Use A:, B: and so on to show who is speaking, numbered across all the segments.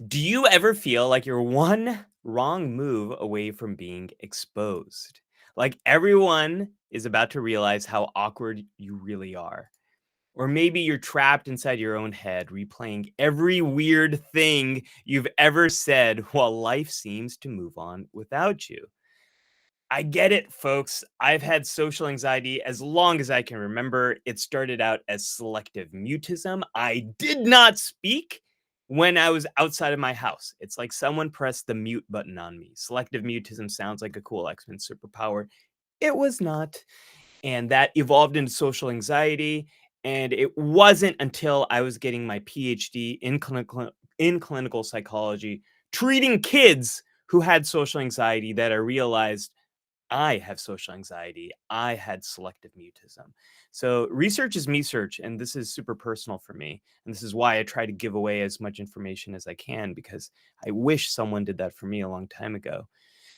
A: Do you ever feel like you're one wrong move away from being exposed? Like everyone is about to realize how awkward you really are. Or maybe you're trapped inside your own head, replaying every weird thing you've ever said while life seems to move on without you. I get it, folks. I've had social anxiety as long as I can remember. It started out as selective mutism. I did not speak when I was outside of my house. It's like someone pressed the mute button on me. Selective mutism sounds like a cool X-Men superpower. It was not. And that evolved into social anxiety. And it wasn't until I was getting my PhD in clinical psychology, treating kids who had social anxiety, that I realized I have social anxiety. I had selective mutism. So research is me search, and this is super personal for me. And this is why I try to give away as much information as I can, because I wish someone did that for me a long time ago.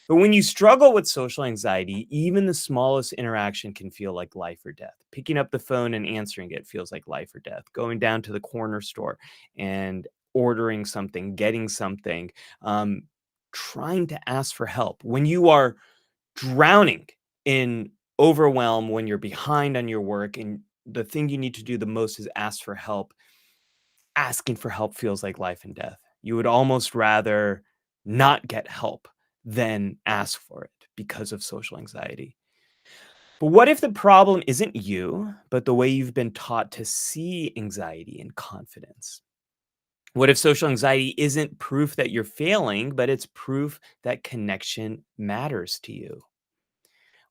A: But when you struggle with social anxiety, even the smallest interaction can feel like life or death. Picking up the phone and answering it feels like life or death. Going down to the corner store and ordering something, getting something, um, trying to ask for help. When you are drowning in overwhelm, when you're behind on your work and the thing you need to do the most is ask for help, asking for help feels like life and death. You would almost rather not get help than ask for it because of social anxiety. But what if the problem isn't you, but the way you've been taught to see anxiety and confidence? What if social anxiety isn't proof that you're failing, but it's proof that connection matters to you?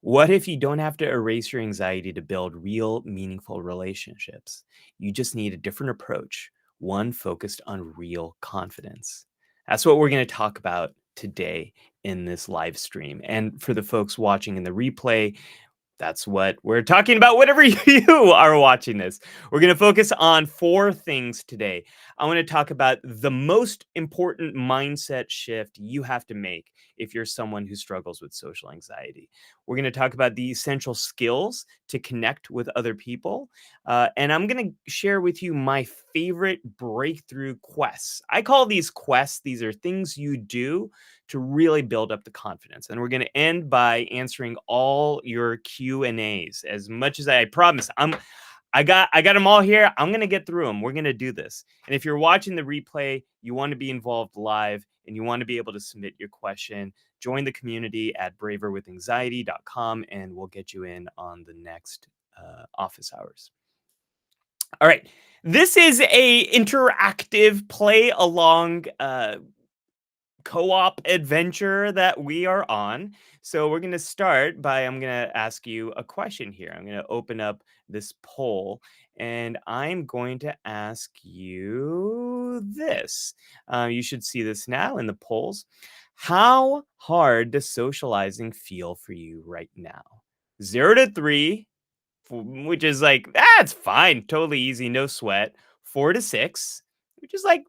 A: What if you don't have to erase your anxiety to build real, meaningful relationships? You just need a different approach, one focused on real confidence. That's what we're going to talk about today in this live stream. And for the folks watching in the replay, that's what we're talking about whenever you are watching this. We're going to focus on four things today. I want to talk about the most important mindset shift you have to make if you're someone who struggles with social anxiety. We're going to talk about the essential skills to connect with other people. And I'm going to share with you my favorite breakthrough quests. I call these quests, these are things you do to really build up the confidence. And we're going to end by answering all your Q&As as much as I promise. I got them all here. I'm going to get through them. We're going to do this. And if you're watching the replay, you want to be involved live and you want to be able to submit your question, join the community at braverwithanxiety.com and we'll get you in on the next office hours. All right. This is a interactive play along co-op adventure that we are on. So we're going to start by I'm going to ask you a question here. I'm going to open up this poll and I'm going to ask you this. You should see this now in the polls. How hard does socializing feel for you right now? 0 to 3, which is like, that's fine, totally easy, no sweat. 4 to 6, which is like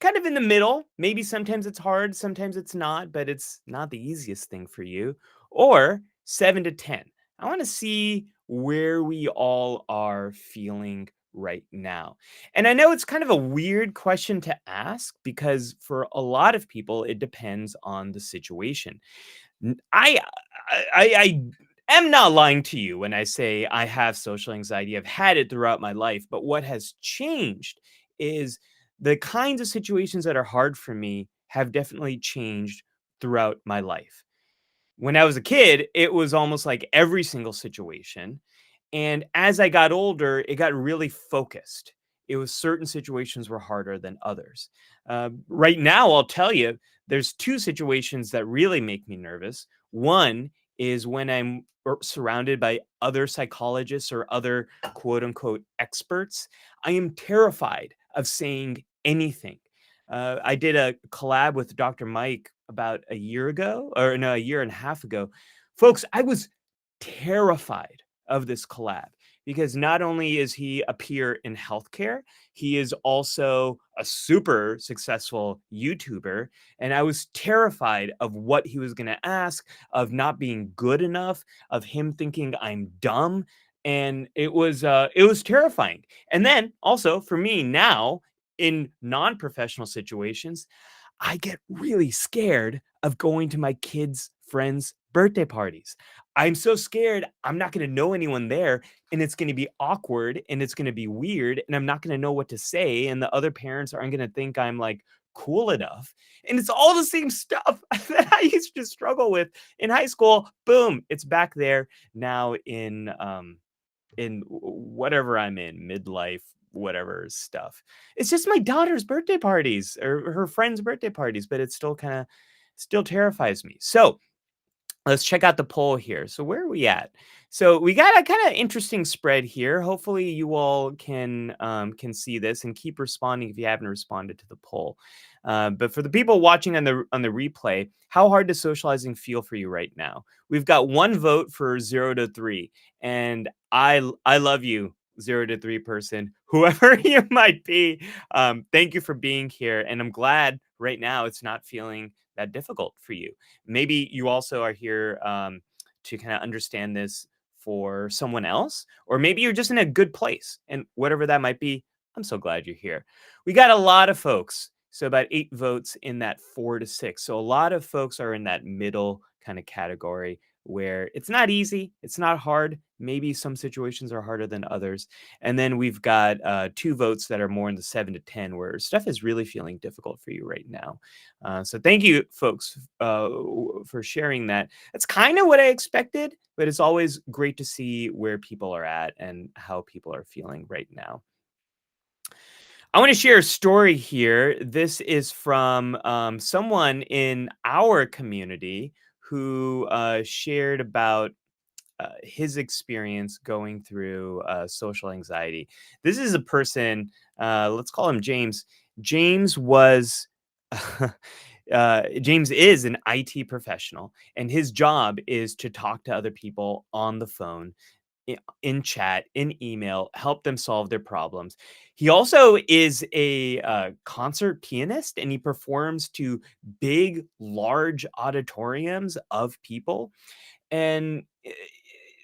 A: kind of in the middle. Maybe sometimes it's hard, sometimes it's not, but it's not the easiest thing for you. Or 7 to 10. I want to see where we all are feeling right now. And I know it's kind of a weird question to ask because for a lot of people, it depends on the situation. N- I, I am not lying to you when I say I have social anxiety. I've had it throughout my life, but what has changed is the kinds of situations that are hard for me have definitely changed throughout my life. When I was a kid, it was almost like every single situation. And as I got older, it got really focused. It was certain situations were harder than others. Right now, I'll tell you, there's two situations that really make me nervous. One is when I'm surrounded by other psychologists or other quote unquote experts. I am terrified of saying anything. I did a collab with Dr. Mike about a year ago, or no, a year and a half ago. Folks, I was terrified of this collab because not only is he a peer in healthcare, he is also a super successful YouTuber. And I was terrified of what he was going to ask, of not being good enough, of him thinking I'm dumb. And it was terrifying. And then also for me now, In non-professional situations, I get really scared of going to my kids' friends' birthday parties. I'm so scared I'm not gonna know anyone there, and it's gonna be awkward, and it's gonna be weird, and I'm not gonna know what to say, and the other parents aren't gonna think I'm, like, cool enough, and it's all the same stuff that I used to struggle with in high school. Boom, it's back there now in whatever I'm in, midlife, whatever stuff. It's just my daughter's birthday parties or her friends' birthday parties, but it still kinda still terrifies me. So, let's check out the poll here. So where are we at? So we got a kind of interesting spread here. Hopefully you all can see this and keep responding if you haven't responded to the poll. But for the people watching on the replay, how hard does socializing feel for you right now? We've got one vote for 0 to 3, and I love you, 0 to 3 person, whoever you might be. Thank you for being here, and I'm glad right now it's not feeling that difficult for you. Maybe you also are here to kind of understand this for someone else, or maybe you're just in a good place, and whatever that might be, I'm so glad you're here. We got a lot of folks, so about 8 votes in that 4 to 6. So a lot of folks are in that middle kind of category where it's not easy, it's not hard. Maybe some situations are harder than others. And then we've got 2 votes that are more in the 7 to 10, where stuff is really feeling difficult for you right now. So thank you, folks, for sharing that. That's kind of what I expected, but it's always great to see where people are at and how people are feeling right now. I want to share a story here. This is from someone in our community who shared about his experience going through social anxiety. This is a person, let's call him James. James was. James is an IT professional, and his job is to talk to other people on the phone, in chat, in email, help them solve their problems. He also is a concert pianist, and he performs to big, large auditoriums of people, and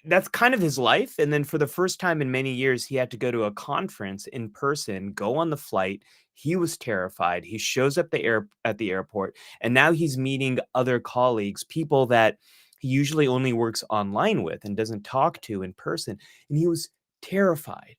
A: that's kind of his life. And then for the first time in many years, he had to go to a conference in person, go on the flight. He was terrified. He shows up at the airport, and now he's meeting other colleagues, people that he usually only works online with and doesn't talk to in person. And he was terrified.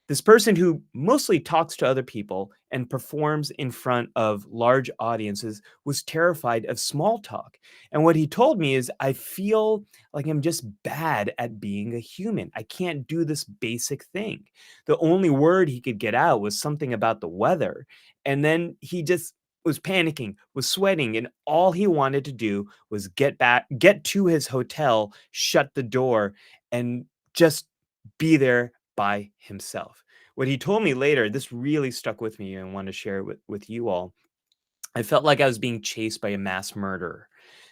A: This person who mostly talks to other people and performs in front of large audiences was terrified of small talk. And what he told me is, I feel like I'm just bad at being a human. I can't do this basic thing. The only word he could get out was something about the weather. And then he just was panicking, was sweating, and all he wanted to do was get to his hotel, shut the door, and just be there by himself. What he told me later, this really stuck with me and I want to share it with you all. I felt like I was being chased by a mass murderer.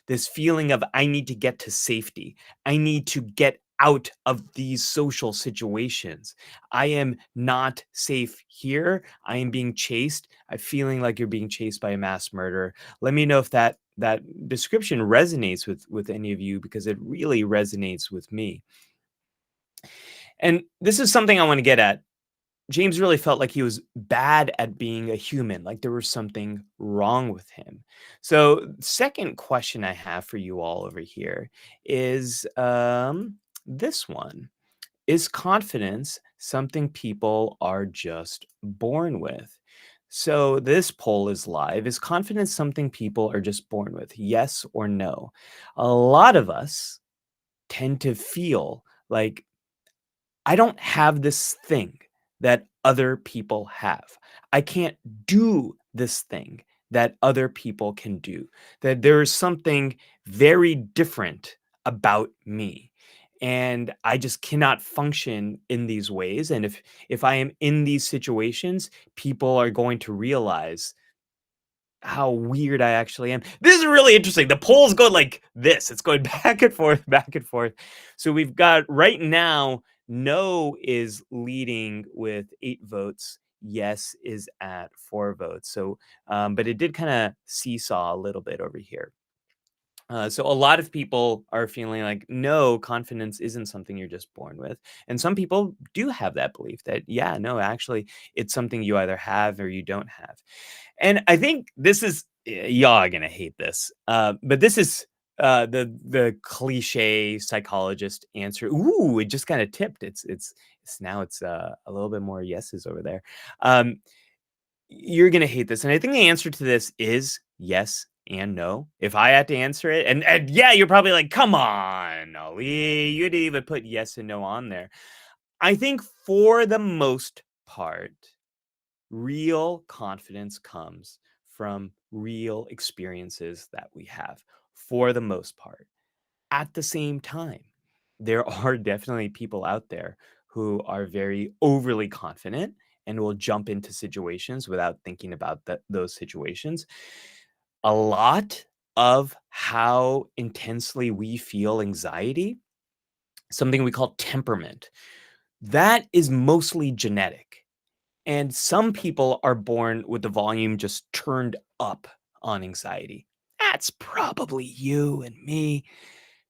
A: This feeling of I need to get to safety. I need to get out of these social situations. I am not safe here. I am being chased. I'm feeling like you're being chased by a mass murderer. Let me know if that description resonates with any of you, because it really resonates with me. And this is something I want to get at. James really felt like he was bad at being a human, like there was something wrong with him. So, second question I have for you all over here is this one. Is confidence something people are just born with? So, this poll is live. Is confidence something people are just born with? Yes or no? A lot of us tend to feel like I don't have this thing that other people have. I can't do this thing that other people can do. That there is something very different about me. And I just cannot function in these ways. And if I am in these situations, people are going to realize how weird I actually am. This is really interesting. The polls go like this. It's going back and forth, back and forth. So we've got right now, no is leading with 8 votes. Yes is at 4 votes. So, but it did kind of seesaw a little bit over here. So a lot of people are feeling like, no, confidence isn't something you're just born with. And some people do have that belief that, yeah, no, actually, it's something you either have or you don't have. And I think this is y'all are gonna hate this, but this is the cliche psychologist answer. Ooh, it just kind of tipped. It's now it's a little bit more yeses over there. Um, you're gonna hate this, and I think the answer to this is yes and no. If I had to answer it, and yeah, you're probably like, "Come on, Ali, you didn't even put yes and no on there." I think for the most part, real confidence comes from real experiences that we have, for the most part. At the same time, there are definitely people out there who are very overly confident and will jump into situations without thinking about those situations. A lot of how intensely we feel anxiety, something we call temperament, that is mostly genetic. And some people are born with the volume just turned up on anxiety. That's probably you and me.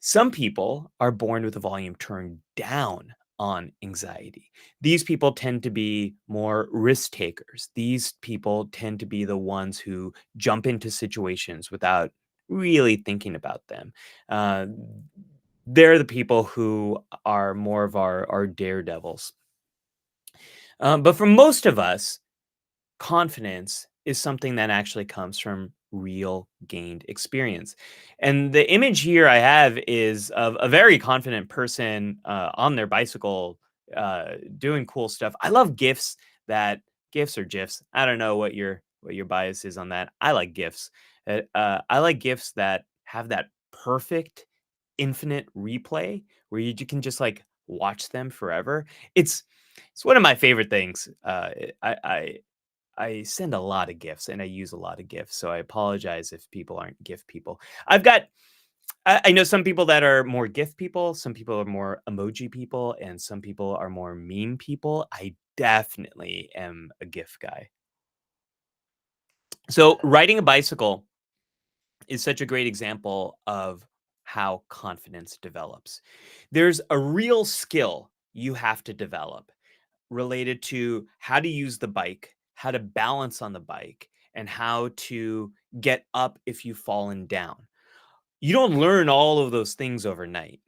A: Some people are born with the volume turned down on anxiety. These people tend to be more risk takers. These people tend to be the ones who jump into situations without really thinking about them. Uh, they're the people who are more of our daredevils. But for most of us, confidence is something that actually comes from real gained experience. And the image here I have is of a very confident person on their bicycle doing cool stuff. I love gifs that gifs or gifs. I don't know what your bias is on that. I like gifs. I like gifs that have that perfect infinite replay where you can just like watch them forever. It's it's one of my favorite things. I send a lot of gifts and I use a lot of gifts, so I apologize if people aren't gift people. I've got I know some people that are more gift people, some people are more emoji people, and some people are more meme people. I definitely am a gift guy. So riding a bicycle is such a great example of how confidence develops. There's a real skill you have to develop related to how to use the bike, how to balance on the bike, and how to get up if you've fallen down. You don't learn all of those things overnight.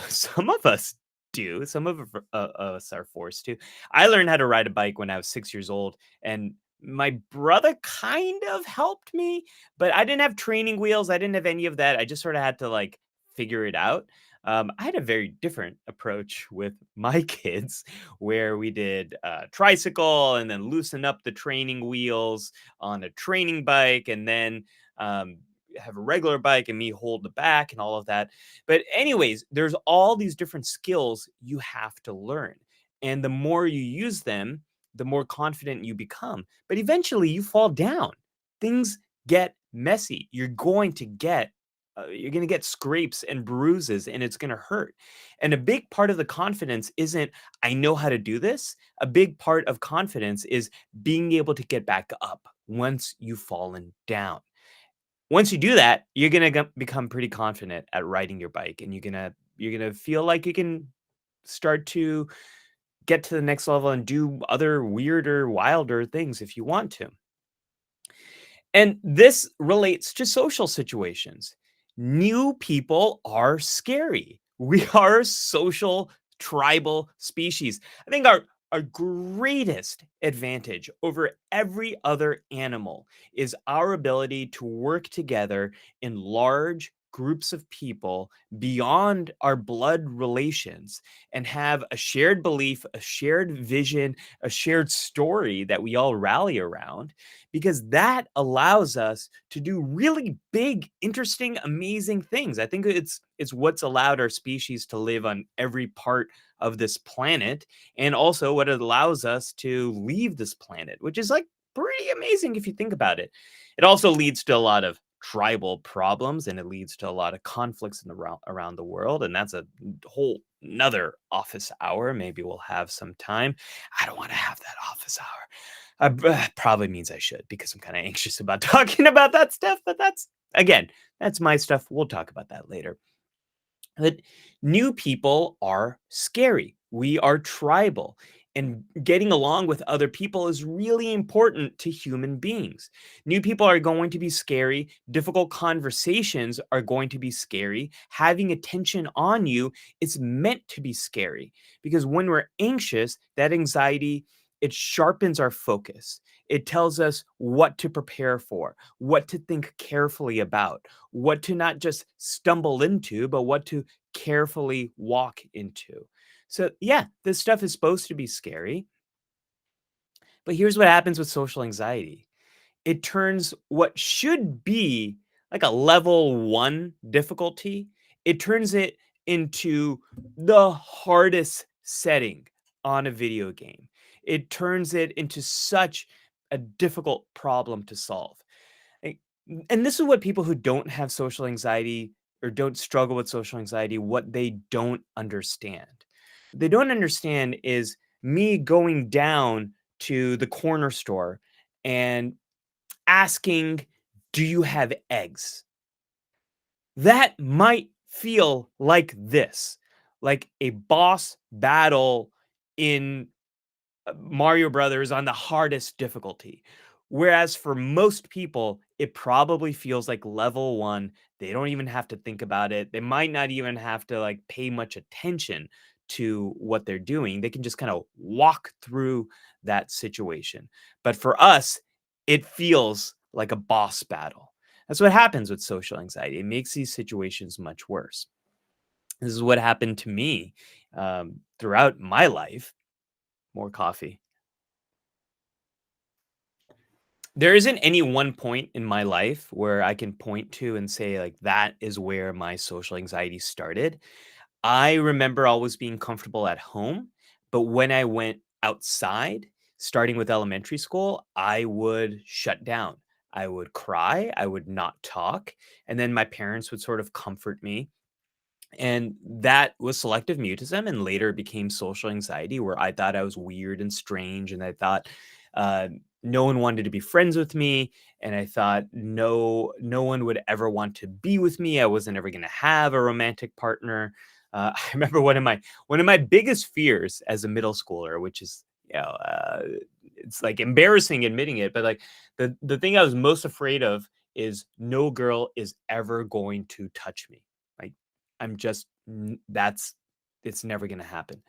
A: Some of us do. Some of us are forced to. I learned how to ride a bike when I was 6 years old, and my brother kind of helped me, but I didn't have training wheels. I didn't have any of that. I just sort of had to like figure it out. I had a very different approach with my kids, where we did tricycle and then loosen up the training wheels on a training bike, and then um, have a regular bike and me hold the back and all of that. But anyways, there's all these different skills you have to learn. And the more you use them, the more confident you become. But eventually you fall down. Things get messy. You're going to get scrapes and bruises and it's going to hurt. And a big part of the confidence isn't I know how to do this. A big part of confidence is being able to get back up once you've fallen down. Once you do that, you're gonna become pretty confident at riding your bike, and you're gonna feel like you can start to get to the next level and do other weirder, wilder things if you want to. And this relates to social situations. New people are scary. We are a social tribal species. I think our greatest advantage over every other animal is our ability to work together in large groups of people beyond our blood relations and have a shared belief, a shared vision, a shared story that we all rally around, because that allows us to do really big, interesting, amazing things. I think it's what's allowed our species to live on every part of this planet, and also what it allows us to leave this planet, which is like pretty amazing if you think about it. It also leads to a lot of tribal problems, and it leads to a lot of conflicts in around the world, and that's a whole another office hour. Maybe we'll have some time. I don't want to have that office hour. Probably means I should because I'm kinda anxious about talking about that stuff, but again, that's my stuff. We'll talk about that later. That new people are scary. We are tribal, and getting along with other people is really important to human beings. New people are going to be scary. Difficult conversations are going to be scary. Having attention on you is meant to be scary because when we're anxious, that anxiety it sharpens our focus. It tells us what to prepare for, what to think carefully about, what to not just stumble into, but what to carefully walk into. So, yeah, this stuff is supposed to be scary, but here's what happens with social anxiety it turns what should be like a level one difficulty, it turns it into the hardest setting on a video game. It turns it into such a difficult problem to solve. Like, and this is what people who don't have social anxiety or don't struggle with social anxiety, what they don't understand. They don't understand is me going down to the corner store and asking, "Do you have eggs?" That might feel like this, like a boss battle in Mario Brothers on the hardest difficulty. Whereas for most people, it probably feels like level 1. They don't even have to think about it. They might not even have to like pay much attention to what they're doing. They can just kind of walk through that situation. But for us, it feels like a boss battle. That's what happens with social anxiety. It makes these situations much worse. This is what happened to me throughout my life. More coffee. There isn't any one point in my life where I can point to and say, like, that is where my social anxiety started. I remember always being comfortable at home, but when I went outside, starting with elementary school, I would shut down. I would cry, I would not talk, and then my parents would sort of comfort me. And that was selective mutism and later became social anxiety, where I thought I was weird and strange. And I thought no one wanted to be friends with me. And I thought no one would ever want to be with me. I wasn't ever going to have a romantic partner. I remember one of my biggest fears as a middle schooler, which is it's like embarrassing admitting it, but like the thing I was most afraid of is no girl is ever going to touch me. Like I'm just that's it's never going to happen.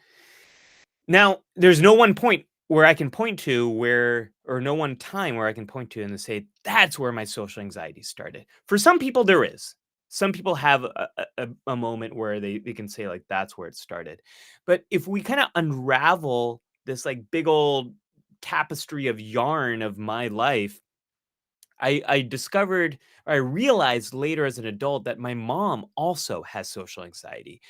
A: Now, there's no one point where I can point to where or no one time where I can point to and say that's where my social anxiety started. For some people there is. Some people have a moment where they can say like that's where it started. But if we kind of unravel this like big old tapestry of yarn of my life, I discovered or I realized later as an adult that my mom also has social anxiety.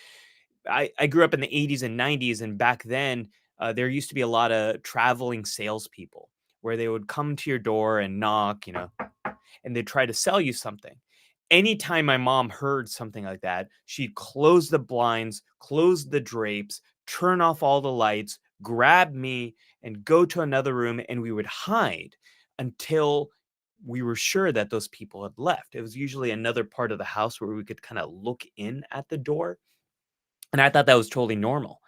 A: I grew up in the 80s and 90s, and back then, there used to be a lot of traveling salespeople where they would come to your door and knock, and they'd try to sell you something. Anytime my mom heard something like that, she'd close the blinds, close the drapes, turn off all the lights, grab me, and go to another room, and we would hide until we were sure that those people had left. It was usually another part of the house where we could kind of look in at the door. And I thought that was totally normal.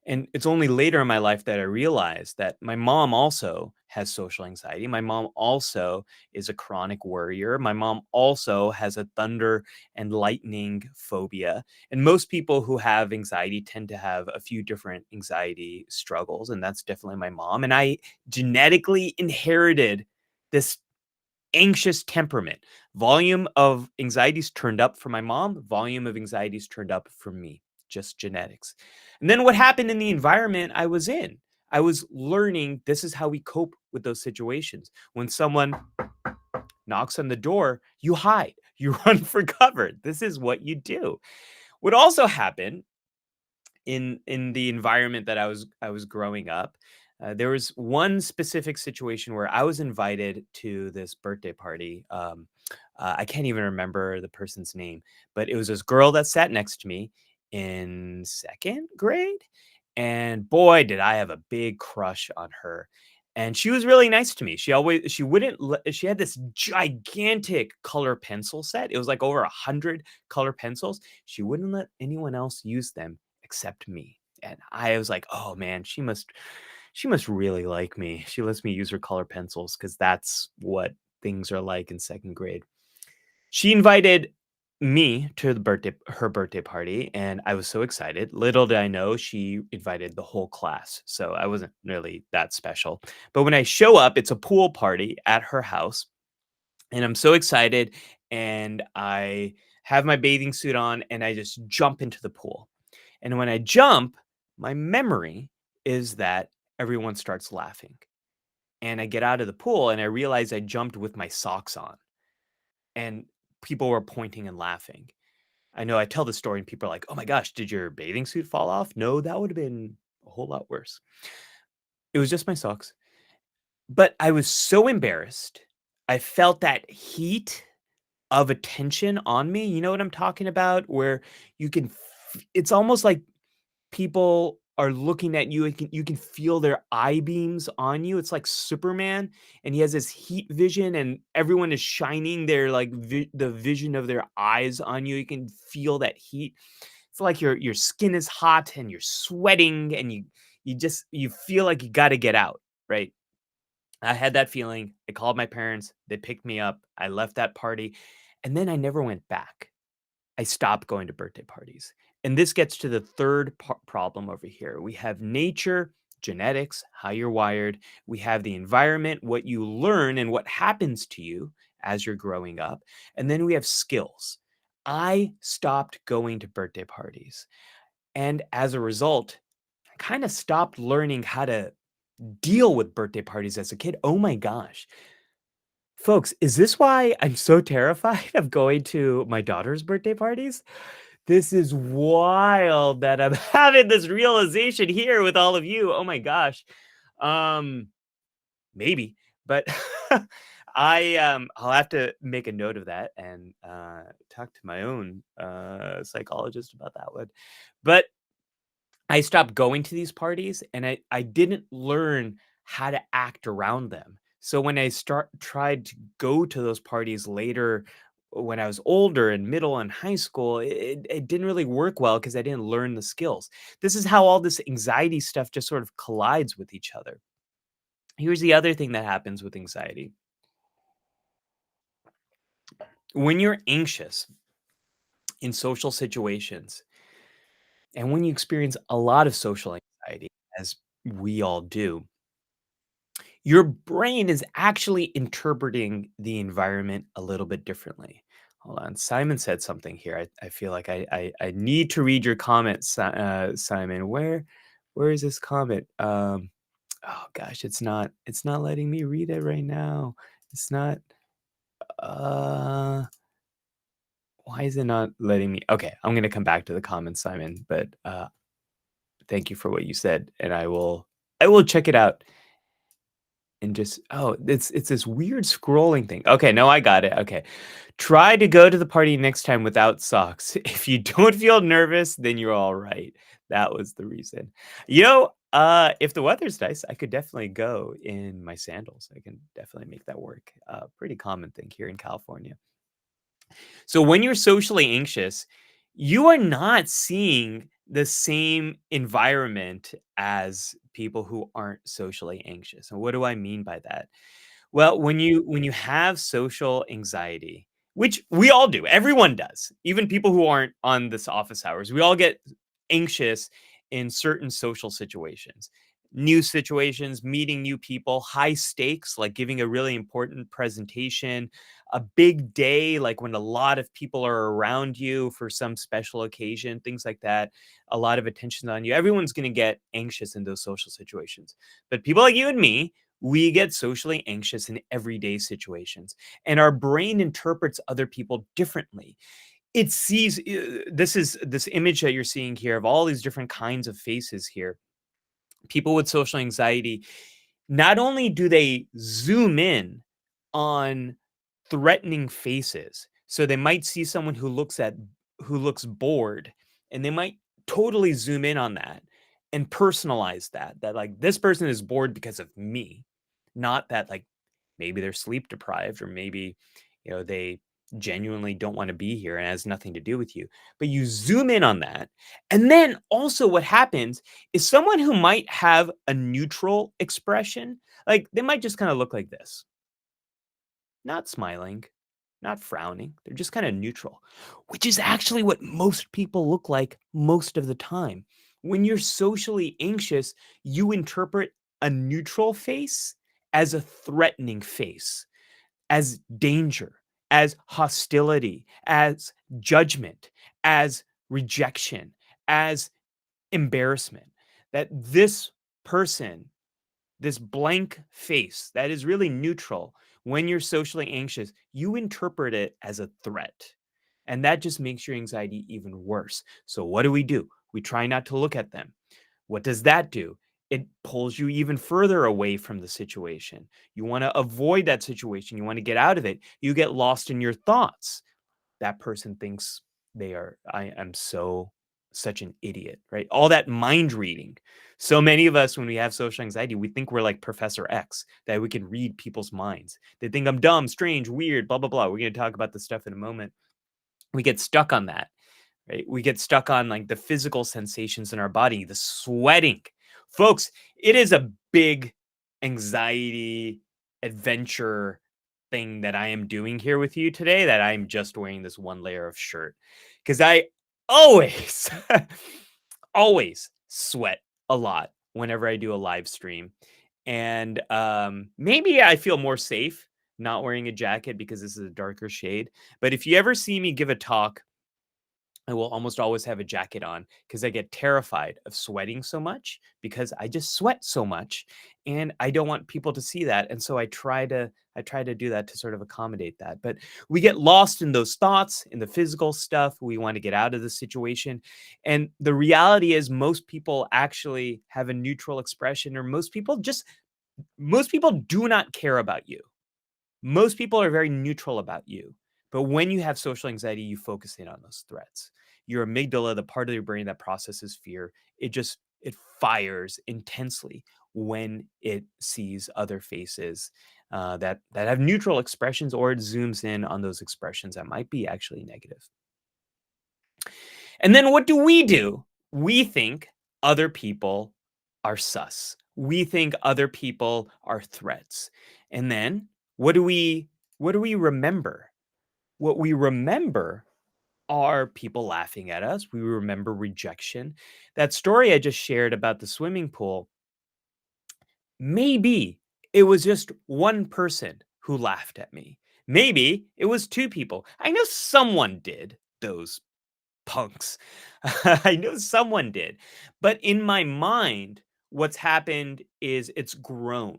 A: And it's only later in my life that I realized that my mom also has social anxiety. My mom also is a chronic worrier. My mom also has a thunder and lightning phobia. And most people who have anxiety tend to have a few different anxiety struggles. And that's definitely my mom. And I genetically inherited this anxious temperament. Volume of anxieties turned up for my mom, volume of anxieties turned up for me, just genetics. And then what happened in the environment I was in? I was learning this is how we cope with those situations. When someone knocks on the door, you hide, you run for cover. This is what you do. What also happened in the environment that I was growing up, there was one specific situation where I was invited to this birthday party. I can't even remember the person's name, but it was this girl that sat next to me in second grade, and boy, did I have a big crush on her. and she was really nice to me. She wouldn't let she had this gigantic color pencil set. It was like over 100 color pencils. She wouldn't let anyone else use them except me. And I was like, "Oh man, she must really like me. She lets me use her color pencils because that's what things are like in second grade." She invited me to her birthday party, and I was so excited. Little did I know she invited the whole class, so I wasn't really that special. But when I show up, it's a pool party at her house, and I'm so excited, and I have my bathing suit on, and I just jump into the pool. And when I jump, my memory is that everyone starts laughing. And I get out of the pool, and I realize I jumped with my socks on, and people were pointing and laughing. I know I tell the story and people are like, "Oh my gosh, did your bathing suit fall off?" No, that would have been a whole lot worse. It was just my socks. But I was so embarrassed. I felt that heat of attention on me. You know what I'm talking about? Where you can it's almost like people are looking at you, and you can feel their eye beams on you. It's like Superman, and he has this heat vision, and everyone is shining their like the vision of their eyes on you. You can feel that heat. It's like your skin is hot and you're sweating, and you feel like you got to get out, right? I had that feeling. I called my parents. They picked me up. I left that party, and then I never went back. I stopped going to birthday parties. And this gets to the third problem over here. We have nature, genetics, how you're wired. We have the environment, what you learn and what happens to you as you're growing up. And then we have skills. I stopped going to birthday parties. And as a result, I kind of stopped learning how to deal with birthday parties as a kid. Oh my gosh. Folks, is this why I'm so terrified of going to my daughter's birthday parties? This is wild that I'm having this realization here with all of you. Oh my gosh. Um, maybe, but I'll have to make a note of that and talk to my own psychologist about that one. But I stopped going to these parties, and I didn't learn how to act around them. So when I start tried to go to those parties later when I was older in middle and high school, it didn't really work well because I didn't learn the skills. This is how all this anxiety stuff just sort of collides with each other. Here's the other thing that happens with anxiety. When you're anxious in social situations, and when you experience a lot of social anxiety, as we all do, your brain is actually interpreting the environment a little bit differently. Hold on. Simon said something here. I feel like I need to read your comment, Simon. Where is this comment? Oh gosh, it's not letting me read it right now. It's not uh why is it not letting me? Okay, I'm gonna come back to the comments, Simon, but thank you for what you said, and I will check it out. And just it's this weird scrolling thing. Okay, no, I got it. Okay. Try to go to the party next time without socks. If you don't feel nervous, then you're all right. That was the reason. If the weather's nice, I could definitely go in my sandals. I can definitely make that work. Pretty common thing here in California. So when you're socially anxious, you are not seeing the same environment as people who aren't socially anxious. And what do I mean by that? Well, when you have social anxiety, which we all do, everyone does, even people who aren't on this office hours, we all get anxious in certain social situations. New situations, meeting new people, high stakes, like giving a really important presentation, a big day, like when a lot of people are around you for some special occasion, things like that, a lot of attention on you. Everyone's going to get anxious in those social situations. But people like you and me, we get socially anxious in everyday situations, and our brain interprets other people differently. It sees this image that you're seeing here of all these different kinds of faces here. People with social anxiety, not only do they zoom in on threatening faces, so they might see someone who looks bored, and they might totally zoom in on that and personalize that like this person is bored because of me. Not that like maybe they're sleep deprived or maybe, they genuinely don't want to be here and it has nothing to do with you. But you zoom in on that. And then also what happens is someone who might have a neutral expression, like they might just kind of look like this, not smiling, not frowning. They're just kind of neutral, which is actually what most people look like most of the time. When you're socially anxious, you interpret a neutral face as a threatening face, as danger, as hostility, as judgment, as rejection, as embarrassment. That this person, this blank face that is really neutral, when you're socially anxious, you interpret it as a threat. And that just makes your anxiety even worse. So, what do? We try not to look at them. What does that do? It pulls you even further away from the situation. You want to avoid that situation. You want to get out of it. You get lost in your thoughts. That person thinks I am such an idiot, right? All that mind reading. So many of us, when we have social anxiety, we think we're like Professor X, that we can read people's minds. They think I'm dumb, strange, weird, blah, blah, blah. We're going to talk about this stuff in a moment. We get stuck on that, right? We get stuck on like the physical sensations in our body, the sweating. Folks, it is a big anxiety adventure thing that I am doing here with you today, that I'm just wearing this one layer of shirt because I always, always sweat a lot whenever I do a live stream. And maybe I feel more safe not wearing a jacket because this is a darker shade. But if you ever see me give a talk, I will almost always have a jacket on because I get terrified of sweating so much because I just sweat so much and I don't want people to see that. And so I try to do that to sort of accommodate that. But we get lost in those thoughts, in the physical stuff. We want to get out of the situation. And the reality is most people actually have a neutral expression, or most people do not care about you. Most people are very neutral about you. But when you have social anxiety, you focus in on those threats. Your amygdala, the part of your brain that processes fear, it fires intensely when it sees other faces that have neutral expressions, or it zooms in on those expressions that might be actually negative. And then what do? We think other people are sus. We think other people are threats. And then what do we remember? What we remember are people laughing at us. We remember rejection. That story I just shared about the swimming pool, maybe it was just one person who laughed at me. Maybe it was two people. I know someone did, those punks. I know someone did. But in my mind, what's happened is it's grown.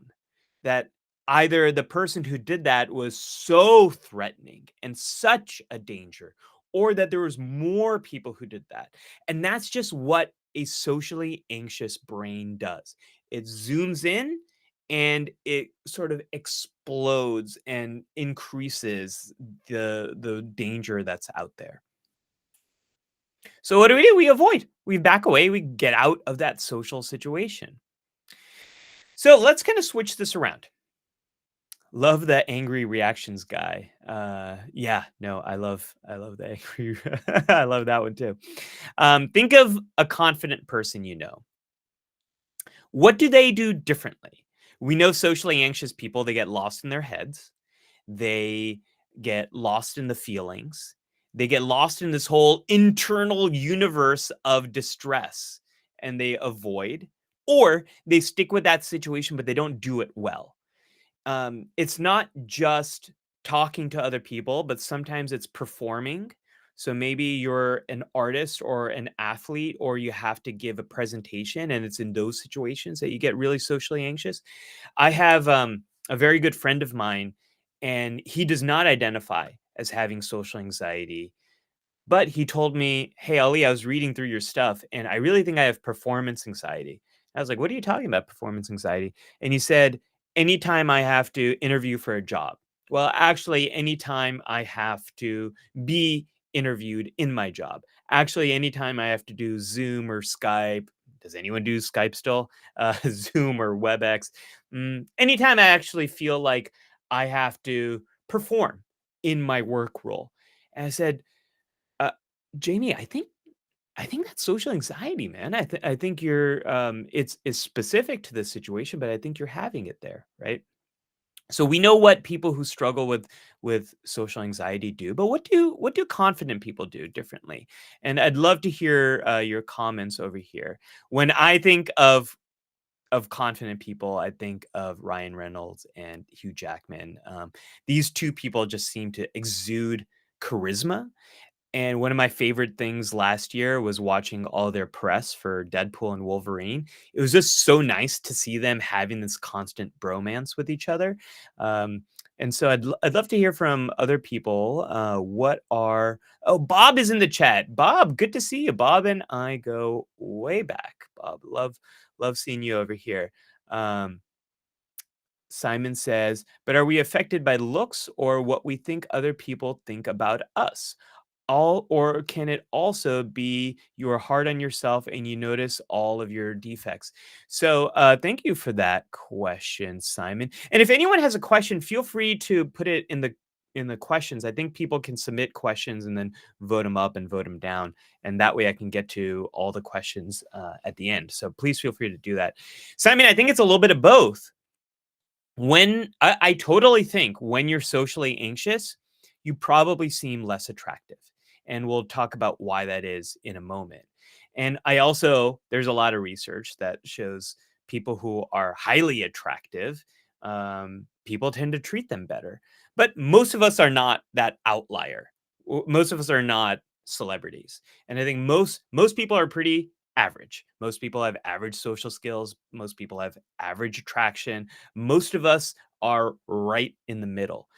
A: That either the person who did that was so threatening and such a danger, or that there was more people who did that. And that's just what a socially anxious brain does. It zooms in and it sort of explodes and increases the danger that's out there. So what do? We avoid. We back away. We get out of that social situation. So let's kind of switch this around. Love the angry reactions guy. Yeah, no, I love the angry. I love that one too. Think of a confident person you know. What do they do differently? We know socially anxious people, they get lost in their heads. They get lost in the feelings. They get lost in this whole internal universe of distress and they avoid, or they stick with that situation, but they don't do it well. It's not just talking to other people, but sometimes it's performing. So maybe you're an artist or an athlete, or you have to give a presentation, and it's in those situations that you get really socially anxious. I have a very good friend of mine, and he does not identify as having social anxiety. But he told me, "Hey, Ali, I was reading through your stuff, and I really think I have performance anxiety." I was like, "What are you talking about, performance anxiety?" And he said, "Anytime I have to interview for a job." Well, actually, anytime I have to be interviewed in my job. Actually, anytime I have to do Zoom or Skype, Does anyone do Skype still? Zoom or WebEx? Anytime I actually feel like I have to perform in my work role. And I said, uh, Jamie, I think that's social anxiety, man. I think you're it's specific to this situation, but I think you're having it there, right? So we know what people who struggle with social anxiety do, but what do confident people do differently? And I'd love to hear your comments over here. When I think of confident people, I think of Ryan Reynolds and Hugh Jackman. These two people just seem to exude charisma, and one of my favorite things last year was watching all their press for Deadpool and Wolverine. It was just so nice to see them having this constant bromance with each other. Um, and so I'd love to hear from other people. What are Oh, Bob is in the chat. Bob, good to see you. Bob and I go way back. Bob, love seeing you over here. Um, Simon says, but are we affected by looks or what we think other people think about us? All Or can it also be you are hard on yourself and you notice all of your defects? So thank you for that question, Simon. And if anyone has a question, feel free to put it in the questions. I think people can submit questions and then vote them up and vote them down, and that way I can get to all the questions at the end. So please feel free to do that, Simon. I think it's a little bit of both. I totally think when you're socially anxious, you probably seem less attractive. And we'll talk about why that is in a moment. And there's a lot of research that shows people who are highly attractive, people tend to treat them better. But most of us are not that outlier. Most of us are not celebrities. And I think most people are pretty average. Most people have average social skills. Most people have average attraction. Most of us are right in the middle.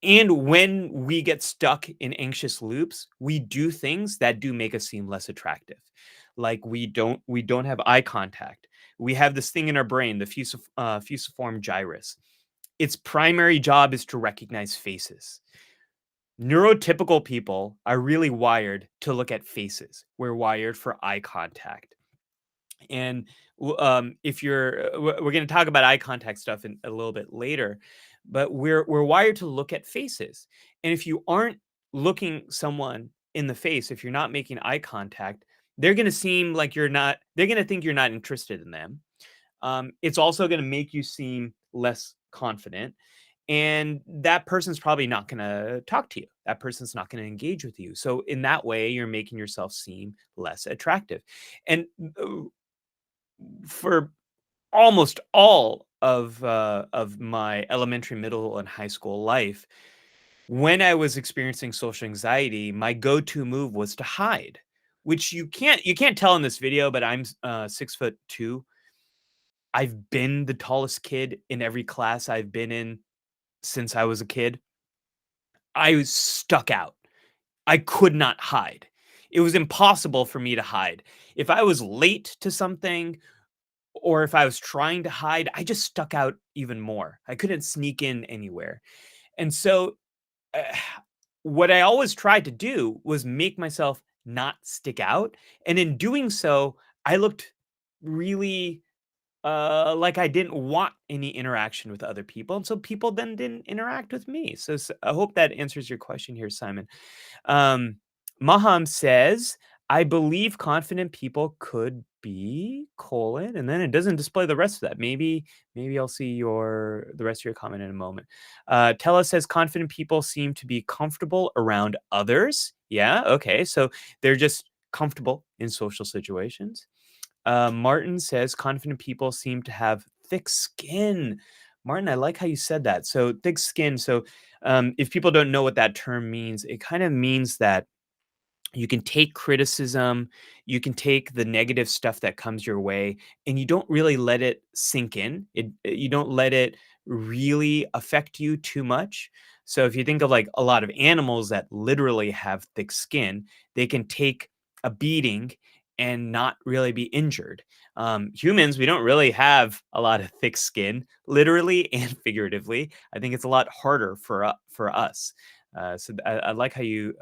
A: And when we get stuck in anxious loops, we do things that do make us seem less attractive. Like we don't have eye contact. We have this thing in our brain, the fusiform gyrus. Its primary job is to recognize faces. Neurotypical people are really wired to look at faces. We're wired for eye contact. And if we're going to talk about eye contact stuff in a little bit later, but we're wired to look at faces. And if you aren't looking someone in the face, if you're not making eye contact, they're going to seem like you're not. They're going to think you're not interested in them. It's also going to make you seem less confident. And that person's probably not going to talk to you. That person's not going to engage with you. So in that way, you're making yourself seem less attractive. And for almost all of my elementary, middle, and high school life, when I was experiencing social anxiety, my go-to move was to hide, which you can't tell in this video, but I'm 6'2". I've been the tallest kid in every class I've been in since I was a kid. I was stuck out. I could not hide. It was impossible for me to hide. If I was late to something or if I was trying to hide, I just stuck out even more. I couldn't sneak in anywhere. And so, uh, what I always tried to do was make myself not stick out. And in doing so, I looked really like I didn't want any interaction with other people. And so people then didn't interact with me. So, I hope that answers your question here, Simon. Um, Maham says, I believe confident people could be colon, and then it doesn't display the rest of that. Maybe I'll see the rest of your comment in a moment. Tella says confident people seem to be comfortable around others. Yeah, okay. So they're just comfortable in social situations. Martin says confident people seem to have thick skin. Martin, I like how you said that. So thick skin. So if people don't know what that term means, it kind of means that you can take criticism, you can take the negative stuff that comes your way, and you don't really let it sink in. You don't let it really affect you too much. So if you think of like a lot of animals that literally have thick skin, they can take a beating and not really be injured. Humans, we don't really have a lot of thick skin, literally and figuratively. I think it's a lot harder for us. So I like how you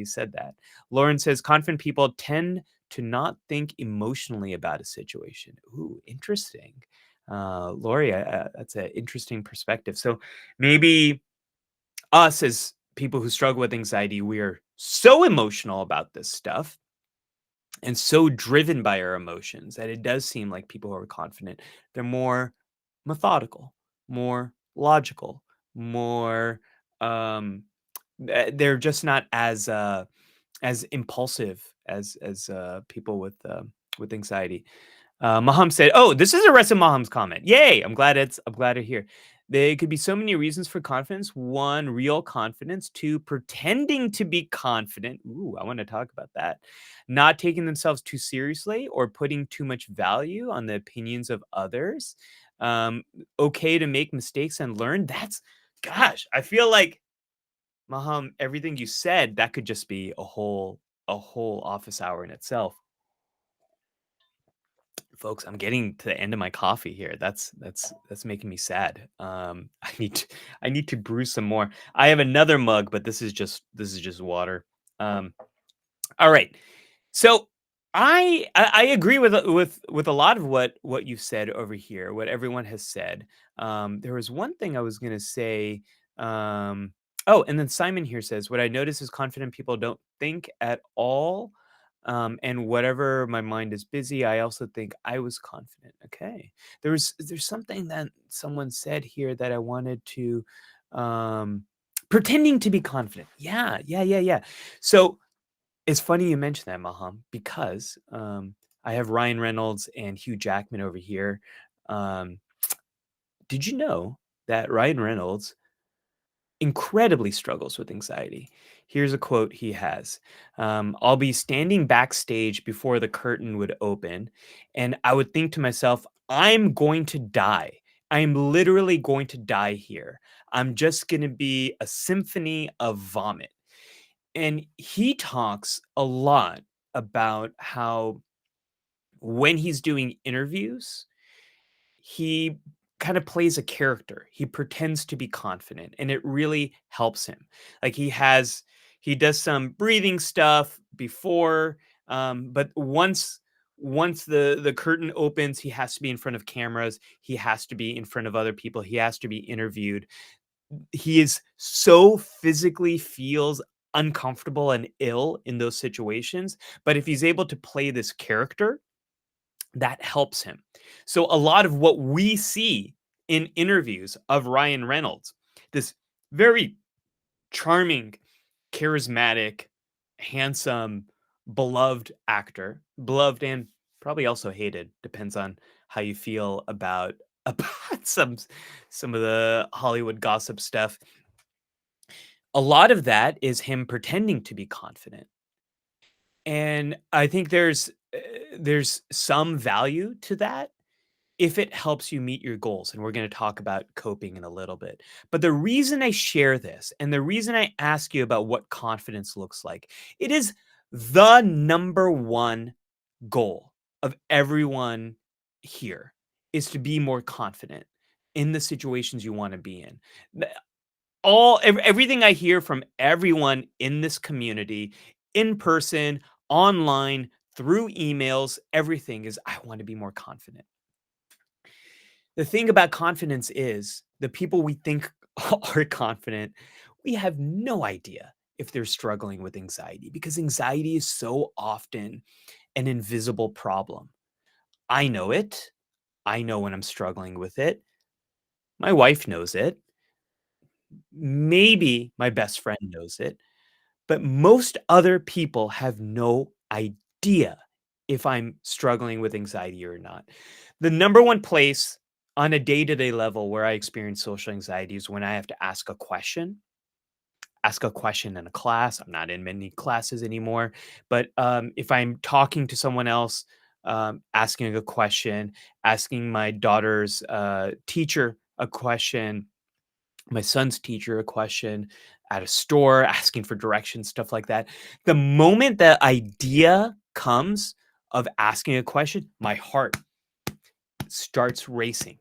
A: said that. Lauren says confident people tend to not think emotionally about a situation. Ooh, interesting. Lori, that's an interesting perspective. So maybe us as people who struggle with anxiety, we are so emotional about this stuff and so driven by our emotions that it does seem like people who are confident, they're more methodical, more logical, more they're just not as impulsive as people with anxiety. Maham said, "Oh, this is a rest of Maham's comment. Yay! I'm glad to hear. There could be so many reasons for confidence. One, real confidence. Two, pretending to be confident. Ooh, I want to talk about that. Not taking themselves too seriously or putting too much value on the opinions of others. Um, okay to make mistakes and learn. Gosh, I feel like Maham, everything you said, that could just be a whole office hour in itself. Folks, I'm getting to the end of my coffee here. That's making me sad. I need to brew some more. I have another mug, but this is just water. Um, all right. So I agree with a lot of what you said over here, what everyone has said. There was one thing I was gonna say. Oh, and then Simon here says, "What I notice is confident people don't think at all, and whatever my mind is busy, I also think I was confident." Okay, there's something that someone said here that I wanted to, um, pretending to be confident. Yeah, yeah, yeah, yeah. So it's funny you mentioned that, Maham, because, I have Ryan Reynolds and Hugh Jackman over here. Um, did you know that Ryan Reynolds incredibly struggles with anxiety? Here's a quote he has. "I'll be standing backstage before the curtain would open, and I would think to myself, 'I'm going to die. I'm literally going to die here. I'm just gonna be a symphony of vomit.'" And he talks a lot about how when he's doing interviews, he kind of plays a character. He pretends to be confident and it really helps him. Like he does some breathing stuff before but once the curtain opens, he has to be in front of cameras, he has to be in front of other people, he has to be interviewed. He is so physically feels uncomfortable and ill in those situations, but if he's able to play this character, that helps him. So a lot of what we see in interviews of Ryan Reynolds, this very charming, charismatic, handsome, beloved actor, beloved and probably also hated, depends on how you feel about about some of the Hollywood gossip stuff. A lot of that is him pretending to be confident. And I think there's some value to that if it helps you meet your goals, and we're gonna talk about coping in a little bit. But the reason I share this, and the reason I ask you about what confidence looks like, it is the number one goal of everyone here is to be more confident in the situations you wanna be in. Everything I hear from everyone in this community, in person, online, through emails, everything is, "I want to be more confident." The thing about confidence is the people we think are confident, we have no idea if they're struggling with anxiety because anxiety is so often an invisible problem. I know it. I know when I'm struggling with it. My wife knows it. Maybe my best friend knows it. But most other people have no idea if I'm struggling with anxiety or not. The number one place on a day-to-day level where I experience social anxiety is when I have to ask a question in a class. I'm not in many classes anymore, but if I'm talking to someone else, asking a question, asking my daughter's teacher a question, my son's teacher a question at a store, asking for directions, stuff like that. The moment the idea comes of asking a question, my heart starts racing.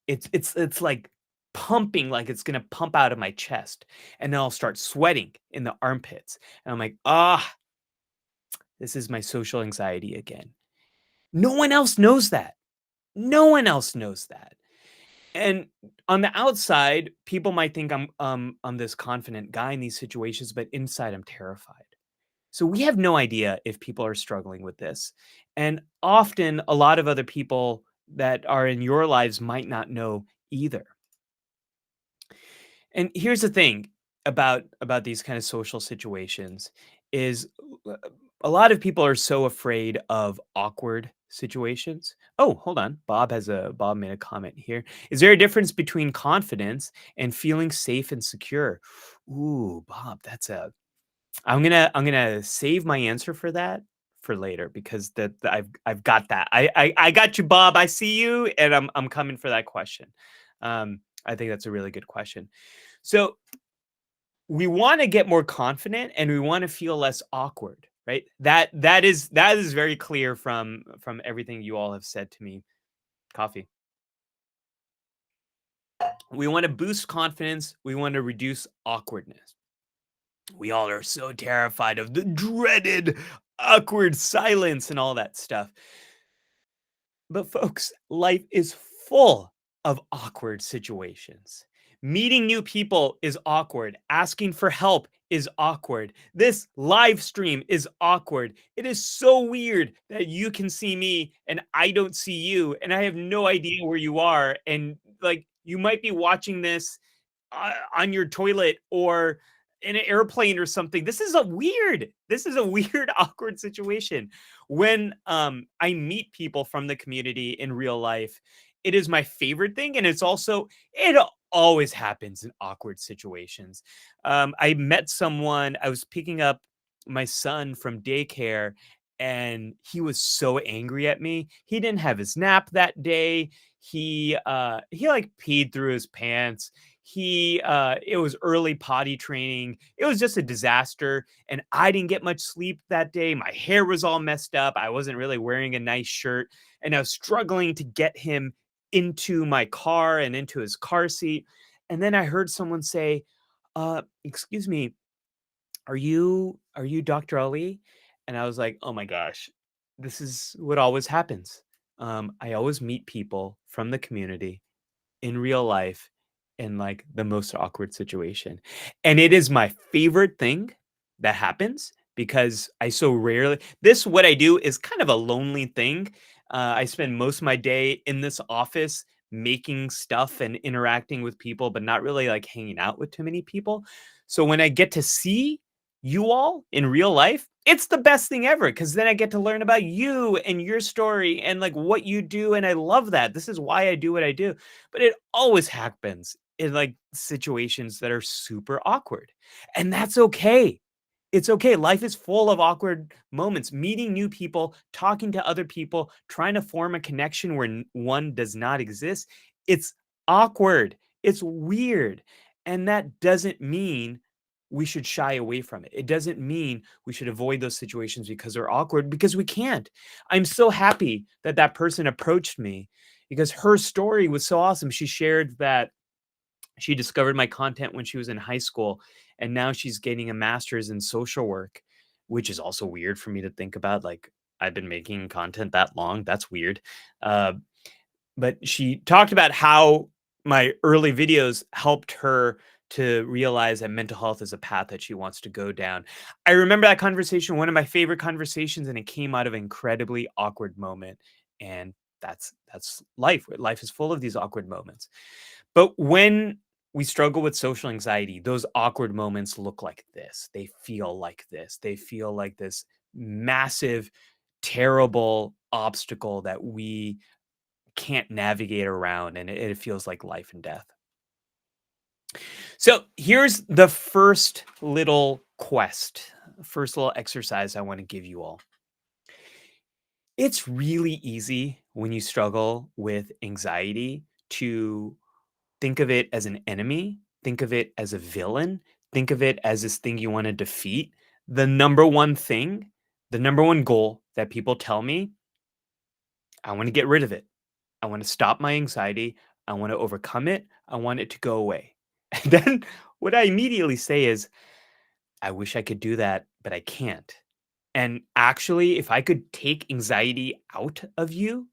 A: It's like pumping like it's gonna pump out of my chest, and then I'll start sweating in the armpits, and I'm like, "Ah, this is my social anxiety again." No one else knows that. No one else knows that. And on the outside, people might think I'm this confident guy in these situations, but inside I'm terrified. So we have no idea if people are struggling with this. And often a lot of other people that are in your lives might not know either. And here's the thing about these kind of social situations is uh, a lot of people are so afraid of awkward situations. Oh, hold on. Bob made a comment here. Is there a difference between confidence and feeling safe and secure? Ooh, Bob, that's a I'm gonna save my answer for that for later because I've got that. I got you, Bob. I see you, and I'm coming for that question. I think that's a really good question. So we want to get more confident and we want to feel less awkward, right? That is very clear from everything you all have said to me. Coffee. We want to boost confidence. We want to reduce awkwardness. We all are so terrified of the dreaded awkward silence and all that stuff. But folks, life is full of awkward situations. Meeting new people is awkward. Asking for help is awkward. This live stream is awkward. It is so weird that you can see me and I don't see you, and I have no idea where you are. And like, you might be watching this on your toilet or in an airplane or something. This is a weird, awkward situation. When I meet people from the community in real life, it is my favorite thing. And it always happens in awkward situations. I met someone, I was picking up my son from daycare, and he was so angry at me. He didn't have his nap that day. He like peed through his pants. It was early potty training. It was just a disaster, and I didn't get much sleep that day. My hair was all messed up. I wasn't really wearing a nice shirt, and I was struggling to get him into my car and into his car seat. And then I heard someone say, excuse me, are you Dr. Ali?" And I was like, "Oh my gosh, this is what always happens." I always meet people from the community in real life in like the most awkward situation. And it is my favorite thing that happens because I so rarely what I do is kind of a lonely thing. I spend most of my day in this office making stuff and interacting with people, but not really like hanging out with too many people. So when I get to see you all in real life, it's the best thing ever because then I get to learn about you and your story and like what you do. And I love that. This is why I do what I do. But it always happens in like situations that are super awkward. And that's okay. It's okay. Life is full of awkward moments, meeting new people, talking to other people, trying to form a connection where one does not exist. It's awkward. It's weird. And that doesn't mean we should shy away from it. It doesn't mean we should avoid those situations because they're awkward, because we can't. I'm so happy that that person approached me because her story was so awesome. She shared that she discovered my content when she was in high school, and now she's getting a master's in social work, which is also weird for me to think about. Like, I've been making content that long. That's weird. Uh, but she talked about how my early videos helped her to realize that mental health is a path that she wants to go down. I remember that conversation, one of my favorite conversations, and it came out of an incredibly awkward moment. And that's life. Life is full of these awkward moments. But when we struggle with social anxiety, those awkward moments look like this. They feel like this. They feel like this massive, terrible obstacle that we can't navigate around, and it feels like life and death. So here's the first little exercise I want to give you all. It's really easy when you struggle with anxiety to think of it as an enemy, think of it as a villain, think of it as this thing you want to defeat. The number one thing, the number one goal that people tell me, I want to get rid of it. I want to stop my anxiety. I want to overcome it. I want it to go away. And then what I immediately say is, I wish I could do that, but I can't. And actually, if I could take anxiety out of you,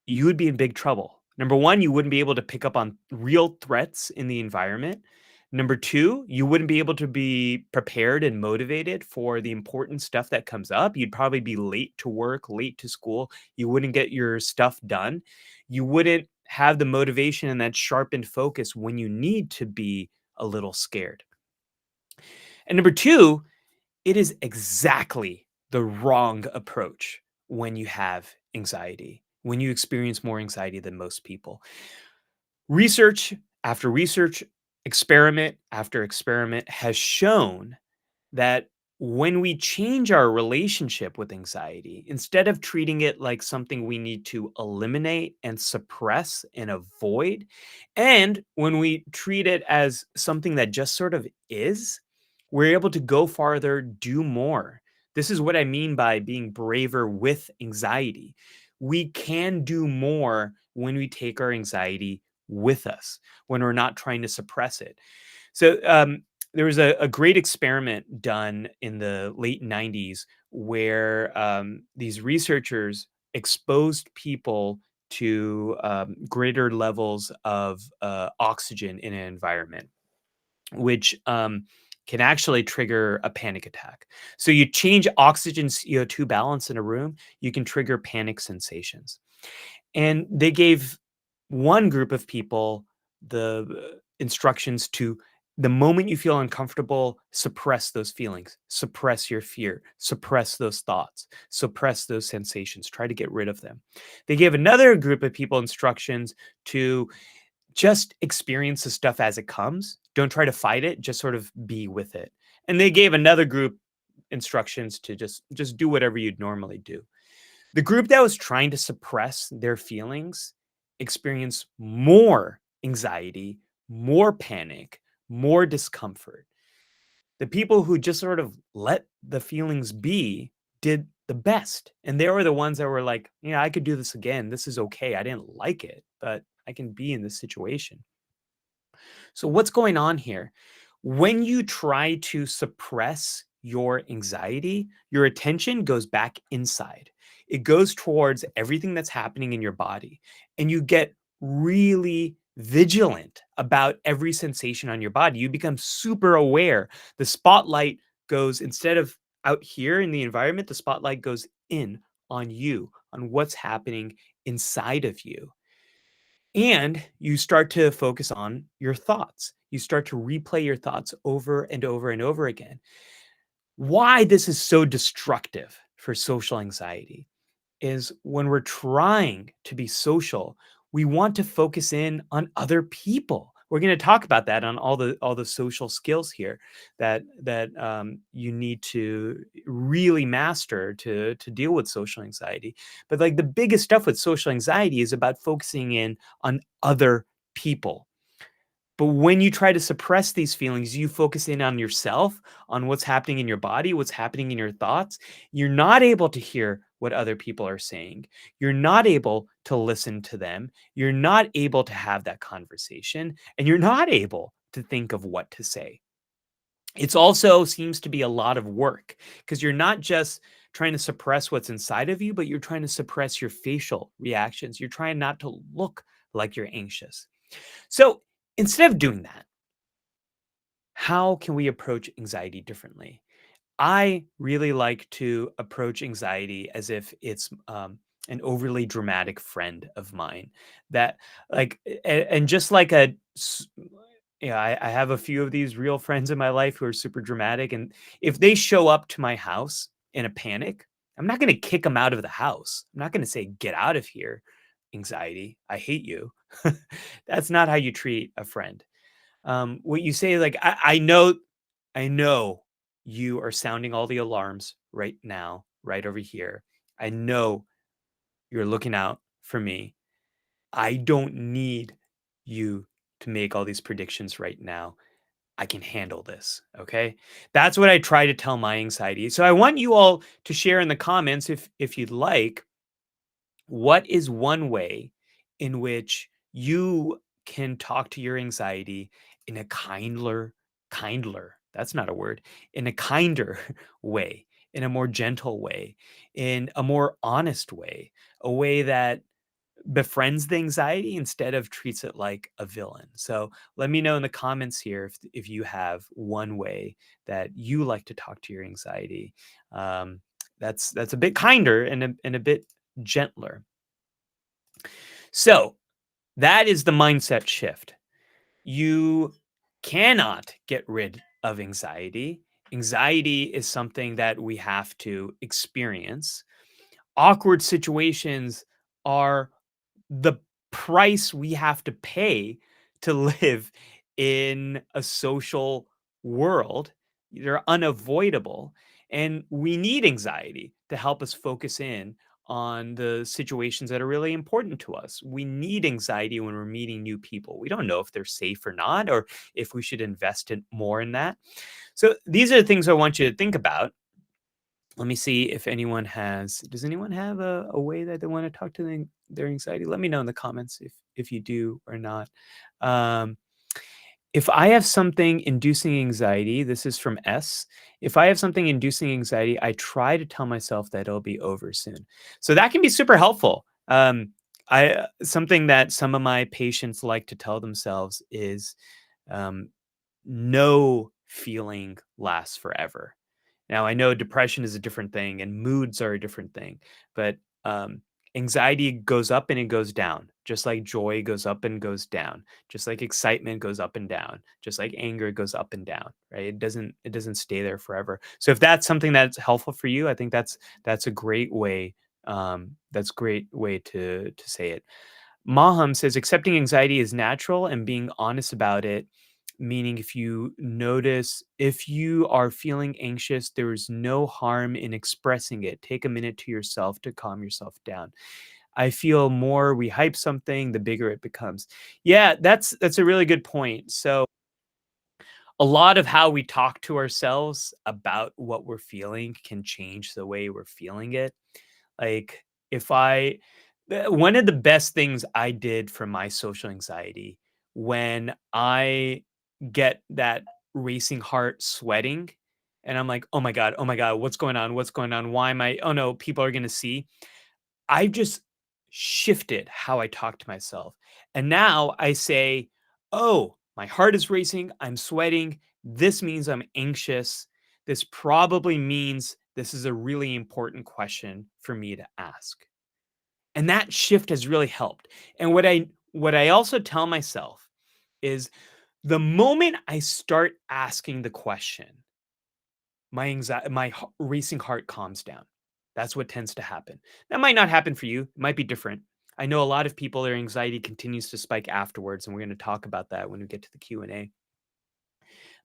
A: you would be in big trouble. Number one, you wouldn't be able to pick up on real threats in the environment. Number two, you wouldn't be able to be prepared and motivated for the important stuff that comes up. You'd probably be late to work, late to school. You wouldn't get your stuff done. You wouldn't have the motivation and that sharpened focus when you need to be a little scared. And number two, it is exactly the wrong approach when you have anxiety, when you experience more anxiety than most people. Research after research, experiment after experiment has shown that when we change our relationship with anxiety, instead of treating it like something we need to eliminate and suppress and avoid, and when we treat it as something that just sort of is, we're able to go farther, do more. This is what I mean by being braver with anxiety. We can do more when we take our anxiety with us, when we're not trying to suppress it. So there was a great experiment done in the late 90s where these researchers exposed people to greater levels of oxygen in an environment, which can actually trigger a panic attack. So you change oxygen CO2 balance in a room, you can trigger panic sensations. And they gave one group of people the instructions to, the moment you feel uncomfortable, suppress those feelings, suppress your fear, suppress those thoughts, suppress those sensations, try to get rid of them. They gave another group of people instructions to just experience the stuff as it comes. Don't try to fight it, just sort of be with it. And they gave another group instructions to just do whatever you'd normally do. The group that was trying to suppress their feelings experienced more anxiety, more panic, more discomfort. The people who just sort of let the feelings be did the best. And they were the ones that were like, yeah, I could do this again. This is okay. I didn't like it, but I can be in this situation. So, what's going on here? When you try to suppress your anxiety, your attention goes back inside. It goes towards everything that's happening in your body, and you get really vigilant about every sensation on your body. You become super aware. The spotlight goes, instead of out here in the environment, the spotlight goes in on you, on what's happening inside of you. And you start to focus on your thoughts. You start to replay your thoughts over and over and over again. Why this is so destructive for social anxiety is when we're trying to be social, we want to focus in on other people. We're going to talk about that on all the social skills here that you need to really master to deal with social anxiety. But like the biggest stuff with social anxiety is about focusing in on other people. But when you try to suppress these feelings, you focus in on yourself, on what's happening in your body, what's happening in your thoughts. You're not able to hear what other people are saying. You're not able to listen to them. You're not able to have that conversation, and you're not able to think of what to say. It's also seems to be a lot of work because you're not just trying to suppress what's inside of you, but you're trying to suppress your facial reactions. You're trying not to look like you're anxious. So instead of doing that, how can we approach anxiety differently? I really like to approach anxiety as if it's an overly dramatic friend of mine that, like, and just like yeah, I have a few of these real friends in my life who are super dramatic. And if they show up to my house in a panic, I'm not going to kick them out of the house. I'm not going to say, get out of here, anxiety. I hate you. That's not how you treat a friend. What you say, like, I know you are sounding all the alarms right now, right over here. I know you're looking out for me. I don't need you to make all these predictions right now. I can handle this. Okay. That's what I try to tell my anxiety. So I want you all to share in the comments if you'd like, what is one way in which you can talk to your anxiety in a kindler, that's not a word, in a kinder way, in a more gentle way, in a more honest way, a way that befriends the anxiety instead of treats it like a villain. So let me know in the comments here if you have one way that you like to talk to your anxiety. Um, that's a bit kinder and a bit gentler. So that is the mindset shift. You cannot get rid of anxiety. Anxiety is something that we have to experience. Awkward situations are the price we have to pay to live in a social world. They're unavoidable. And we need anxiety to help us focus in on the situations that are really important to us. We need anxiety when we're meeting new people. We don't know if they're safe or not, or if we should invest in more in that. So these are the things I want you to think about. Let me see if anyone has does anyone have a way that they wanna talk to their anxiety? Let me know in the comments if you do or not. Um, if I have something inducing anxiety, this is from S. If I have something inducing anxiety, I try to tell myself that it'll be over soon. So that can be super helpful. Something that some of my patients like to tell themselves is, um, no feeling lasts forever. Now, I know depression is a different thing and moods are a different thing, but anxiety goes up and it goes down, just like joy goes up and goes down, just like excitement goes up and down, just like anger goes up and down, right? It doesn't stay there forever. So if that's something that's helpful for you, I think that's a great way. That's a great way to say it. Maham says accepting anxiety is natural and being honest about it, meaning if you are feeling anxious, there is no harm in expressing it. Take a minute to yourself to calm yourself down. I feel more we hype something, the bigger it becomes. Yeah, that's a really good point. So a lot of how we talk to ourselves about what we're feeling can change the way we're feeling it. Like, if I one of the best things I did for my social anxiety when I get that racing heart sweating and I'm like, oh my God, what's going on? What's going on? Why am I? Oh no, people are going to see. I just shifted how I talk to myself. And now I say, oh, my heart is racing. I'm sweating. This means I'm anxious. This probably means this is a really important question for me to ask. And that shift has really helped. And what I also tell myself is the moment I start asking the question, racing heart calms down. That's what tends to happen. That might not happen for you. It might be different. I know a lot of people, their anxiety continues to spike afterwards, and we're going to talk about that when we get to the Q&A.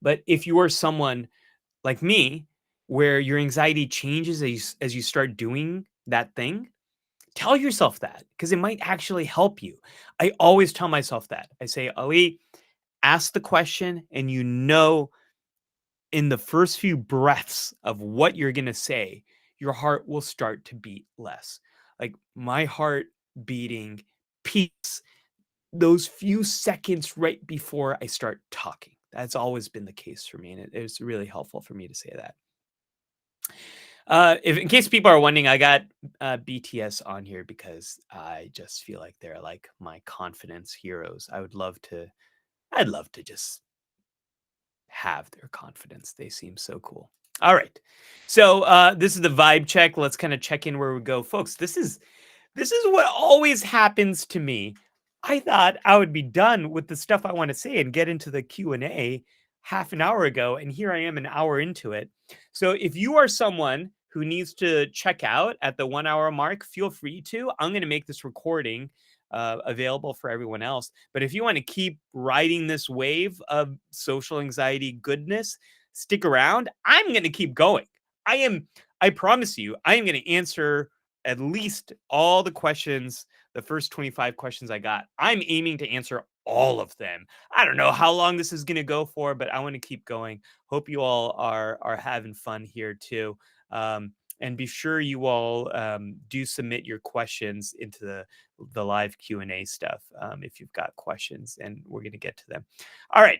A: But if you are someone like me, where your anxiety changes as you start doing that thing, tell yourself that because it might actually help you. I always tell myself that. I say, Ali, ask the question, and in the first few breaths of what you're going to say, your heart will start to beat less. Like my heart beating peaks those few seconds right before I start talking. That's always been the case for me. And it's really helpful for me to say that. If in case people are wondering, I got BTS on here because I just feel like they're like my confidence heroes. I'd love to just have their confidence. They seem so cool. All right. So this is the vibe check. Let's kind of check in where we go. Folks, this is what always happens to me. I thought I would be done with the stuff I want to say and get into the Q&A half an hour ago, and here I am an hour into it. So if you are someone who needs to check out at the 1 hour mark, feel free to. I'm going to make this recording available for everyone else. But if you want to keep riding this wave of social anxiety goodness, stick around. I'm going to keep going. I promise you, I am going to answer at least all the questions, the first 25 questions I got. I'm aiming to answer all of them. I don't know how long this is going to go for, but I want to keep going. Hope you all are having fun here too. And be sure you all do submit your questions into the live Q&A stuff if you've got questions, and we're going to get to them. All right,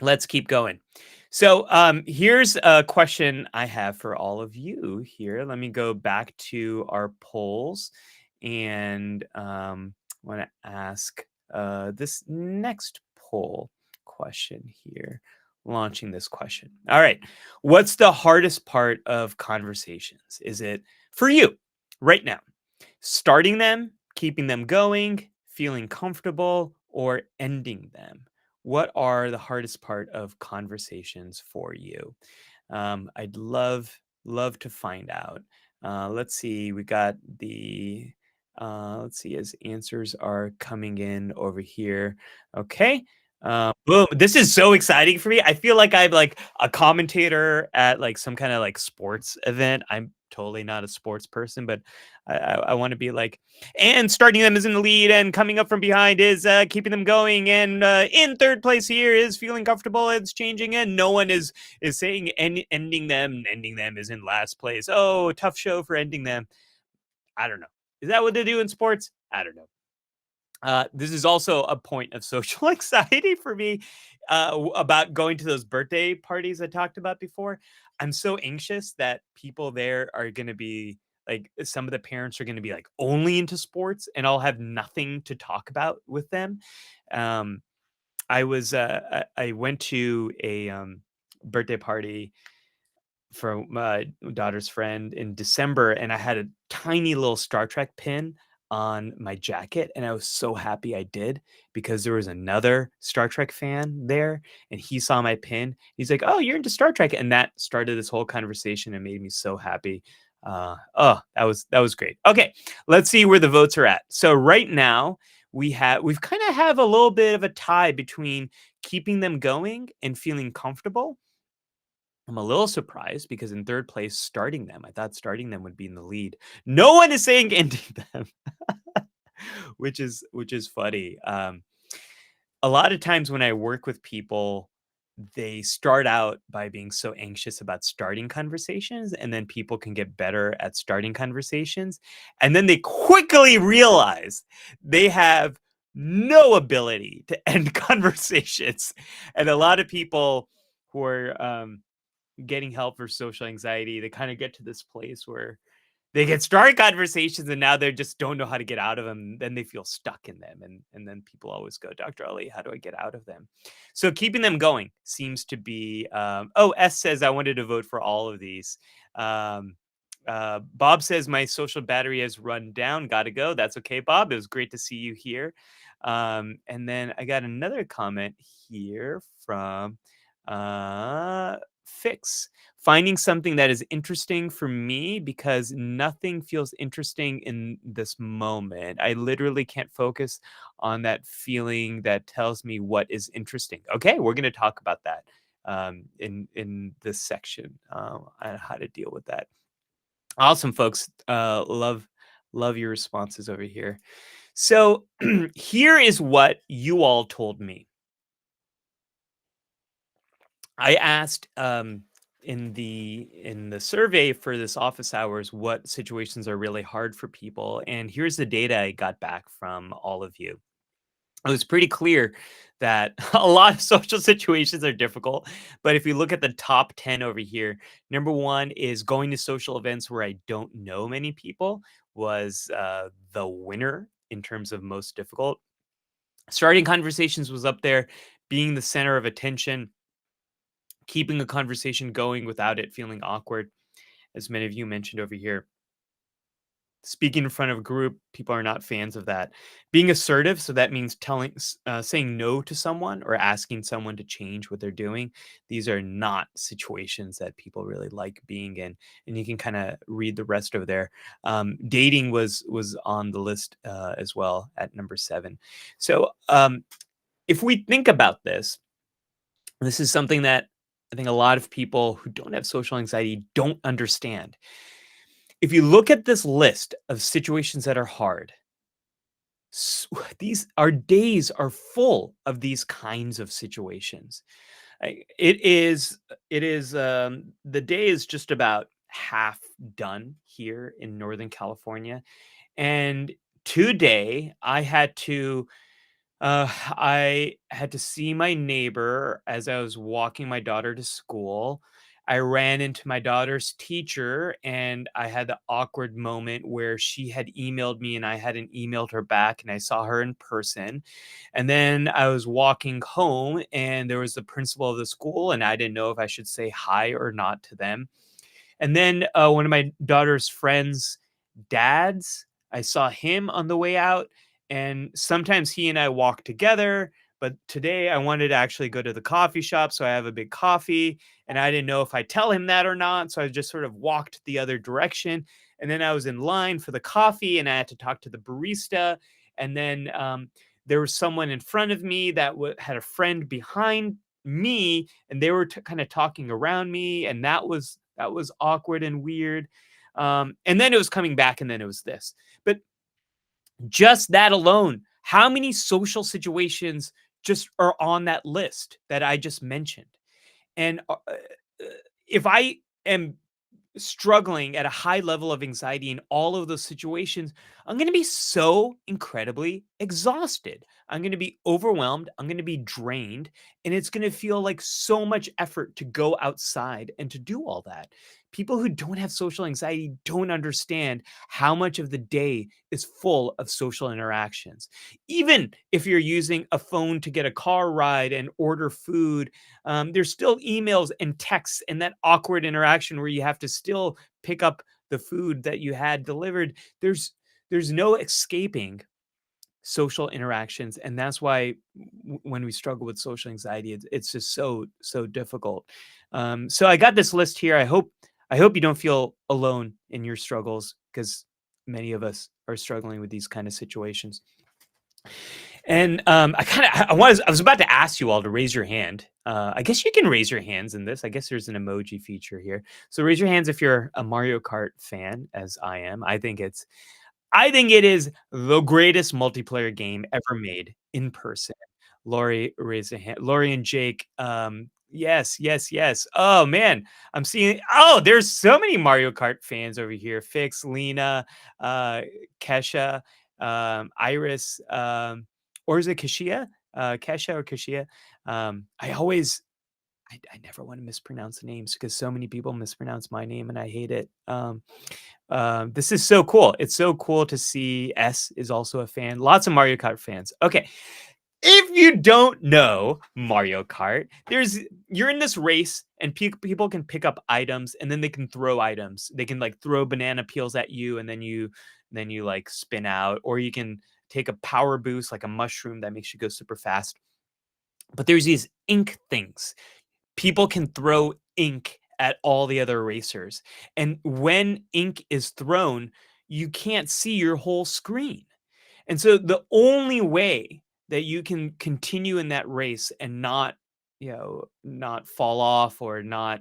A: let's keep going. So here's a question I have for all of you here. Let me go back to our polls and want to ask this next poll question here. Launching this question. All right. What's the hardest part of conversations? Is it for you right now? Starting them, keeping them going, feeling comfortable, or ending them? What are the hardest part of conversations for you? I'd love to find out. Let's see. We got the let's see as answers are coming in over here. Okay. Boom. This is so exciting for me. I feel like I'm like a commentator at like some kind of like sports event. I'm totally not a sports person, but I want to be like, and starting them is in the lead, and coming up from behind is keeping them going, and in third place here is feeling comfortable. It's changing, and no one is saying ending them. Ending them is in last place. Oh, tough show for ending them. I don't know. Is that what they do in sports? I don't know. This is also a point of social anxiety for me about going to those birthday parties I talked about before. I'm so anxious that people there are going to be like, some of the parents are going to be like only into sports, and I'll have nothing to talk about with them. Um, I went to a birthday party for my daughter's friend in December, and I had a tiny little Star Trek pin on my jacket, and I was so happy I did because there was another Star Trek fan there, and he saw my pin. He's like, "Oh, you're into Star Trek," and that started this whole conversation and made me so happy. Oh, that was great. Okay, let's see where the votes are at. So right now we've kind of have a little bit of a tie between keeping them going and feeling comfortable. I'm a little surprised because in third place, starting them. I thought starting them would be in the lead. No one is saying ending them, which is funny. A lot of times when I work with people, they start out by being so anxious about starting conversations, and then people can get better at starting conversations, and then they quickly realize they have no ability to end conversations. And a lot of people who are getting help for social anxiety, they kind of get to this place where they get started conversations and now they just don't know how to get out of them. Then they feel stuck in them. And then people always go, Dr. Ali, how do I get out of them? So keeping them going seems to be, oh, S says, I wanted to vote for all of these. Um, Bob says, my social battery has run down. Gotta go. That's okay, Bob. It was great to see you here. And then I got another comment here from Fix. Finding something that is interesting for me because nothing feels interesting in this moment. I literally can't focus on that feeling that tells me what is interesting. Okay, we're going to talk about that in this section on how to deal with that. Awesome, folks. Love your responses over here. So here is what you all told me. I asked in the survey for this office hours what situations are really hard for people, and here's the data I got back from all of you. It was pretty clear that a lot of social situations are difficult, but if you look at the top 10 over here, number one is going to social events where I don't know many people was the winner in terms of most difficult. Starting conversations was up there, being the center of attention, keeping a conversation going without it feeling awkward, as many of you mentioned over here. Speaking in front of a group, people are not fans of that. Being assertive, so that means saying no to someone or asking someone to change what they're doing. These are not situations that people really like being in, and you can kind of read the rest over there. Dating was on the list as well at number 7. So if we think about this is something that I think a lot of people who don't have social anxiety don't understand. If you look at this list of situations that are hard, these our days are full of these kinds of situations. It is the day is just about half done here in Northern California. And today I had to see my neighbor as I was walking my daughter to school. I ran into my daughter's teacher and I had the awkward moment where she had emailed me and I hadn't emailed her back, and I saw her in person. And then I was walking home and there was the principal of the school, and I didn't know if I should say hi or not to them. And then one of my daughter's friends' dads, I saw him on the way out. And sometimes he and I walk together. But today I wanted to actually go to the coffee shop. So I have a big coffee. And I didn't know if I tell him that or not. So I just sort of walked the other direction. And then I was in line for the coffee and I had to talk to the barista. And then there was someone in front of me that had a friend behind me, and they were kind of talking around me, and that was awkward and weird. And then it was coming back, and then it was this. But just that alone, how many social situations just are on that list that I just mentioned? And if I am struggling at a high level of anxiety in all of those situations, I'm going to be so incredibly exhausted. I'm going to be overwhelmed. I'm going to be drained. And it's going to feel like so much effort to go outside and to do all that. People who don't have social anxiety don't understand how much of the day is full of social interactions. Even if you're using a phone to get a car ride and order food, there's still emails and texts and that awkward interaction where you have to still pick up the food that you had delivered. There's no escaping social interactions, and that's why when we struggle with social anxiety, it's just so difficult. So I got this list here. I hope you don't feel alone in your struggles, because many of us are struggling with these kind of situations. And I was about to ask you all to raise your hand. I guess you can raise your hands in this. I guess there's an emoji feature here. So raise your hands if you're a Mario Kart fan, as I am. I think it is the greatest multiplayer game ever made in person. Lori raised a hand. Lori and Jake. Yes, yes, yes. Oh man, I'm seeing. Oh, there's so many Mario Kart fans over here. Fix, Lena, uh, Kesha, Iris, or is it Kashia? Kesha or Kashia? I never want to mispronounce the names because so many people mispronounce my name and I hate it. This is so cool. It's so cool to see S is also a fan. Lots of Mario Kart fans. Okay. If you don't know Mario Kart, you're in this race and people can pick up items and then they can throw items. They can like throw banana peels at you and then you like spin out, or you can take a power boost like a mushroom that makes you go super fast. But there's these ink things. People can throw ink at all the other racers. And when ink is thrown, you can't see your whole screen. And so the only way that you can continue in that race and not fall off or not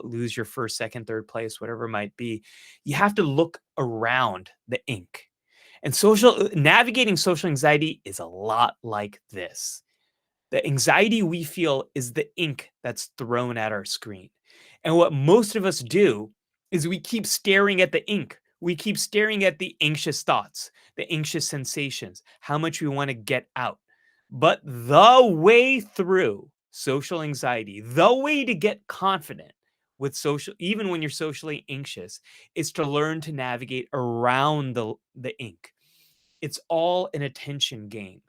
A: lose your first, second, third place, whatever it might be, you have to look around the ink. And navigating social anxiety is a lot like this. The anxiety we feel is the ink that's thrown at our screen. And what most of us do is we keep staring at the ink. We keep staring at the anxious thoughts, the anxious sensations, how much we want to get out. But the way through social anxiety, the way to get confident with even when you're socially anxious, is to learn to navigate around the ink. It's all an attention game.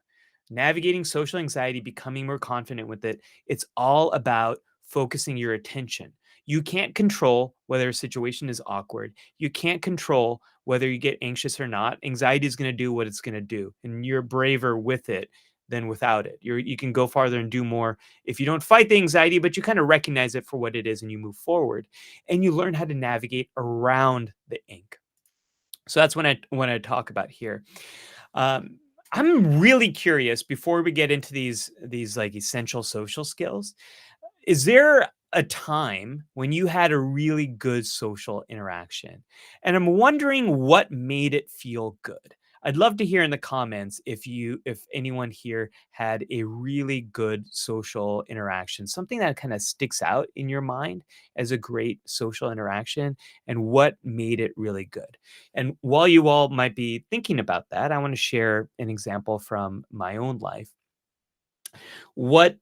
A: Navigating social anxiety, becoming more confident with it, it's all about focusing your attention. You can't control whether a situation is awkward. You can't control whether you get anxious or not. Anxiety is going to do what it's going to do, and you're braver with it than without it. You can go farther and do more if you don't fight the anxiety, but you kind of recognize it for what it is and you move forward and you learn how to navigate around the ink. So that's when I talk about here. Um, I'm really curious before we get into these like essential social skills. Is there a time when you had a really good social interaction? And I'm wondering what made it feel good. I'd love to hear in the comments if anyone here had a really good social interaction, something that kind of sticks out in your mind as a great social interaction and what made it really good. And while you all might be thinking about that, I want to share an example from my own life. What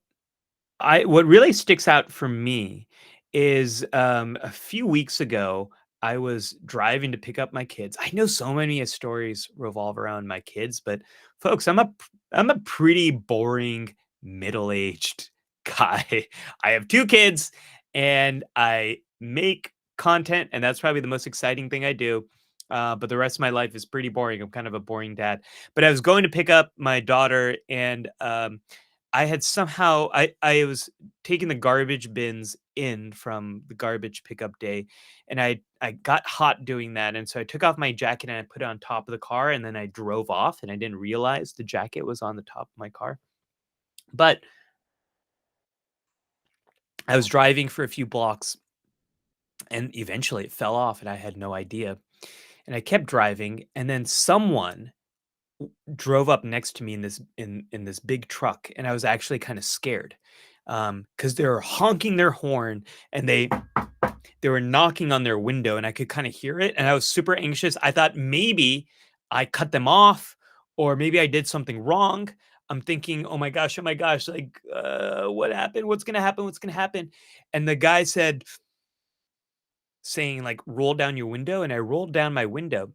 A: what really sticks out for me is, a few weeks ago, I was driving to pick up my kids. I know so many stories revolve around my kids, but folks, I'm a pretty boring middle-aged guy. I have 2 kids, and I make content, and that's probably the most exciting thing I do, but the rest of my life is pretty boring. I'm kind of a boring dad. But I was going to pick up my daughter, and, I had somehow I was taking the garbage bins in from the garbage pickup day, and I got hot doing that, and so I took off my jacket and I put it on top of the car, and then I drove off, and I didn't realize the jacket was on the top of my car. But I was driving for a few blocks, and eventually it fell off, and I had no idea. And I kept driving, and then someone drove up next to me in this big truck, and I was actually kind of scared because they were honking their horn, and they were knocking on their window, and I could kind of hear it, and I was super anxious. I thought maybe I cut them off, or maybe I did something wrong. I'm thinking, oh my gosh, like what happened? What's gonna happen? What's gonna happen? And the guy said, saying like, roll down your window, and I rolled down my window,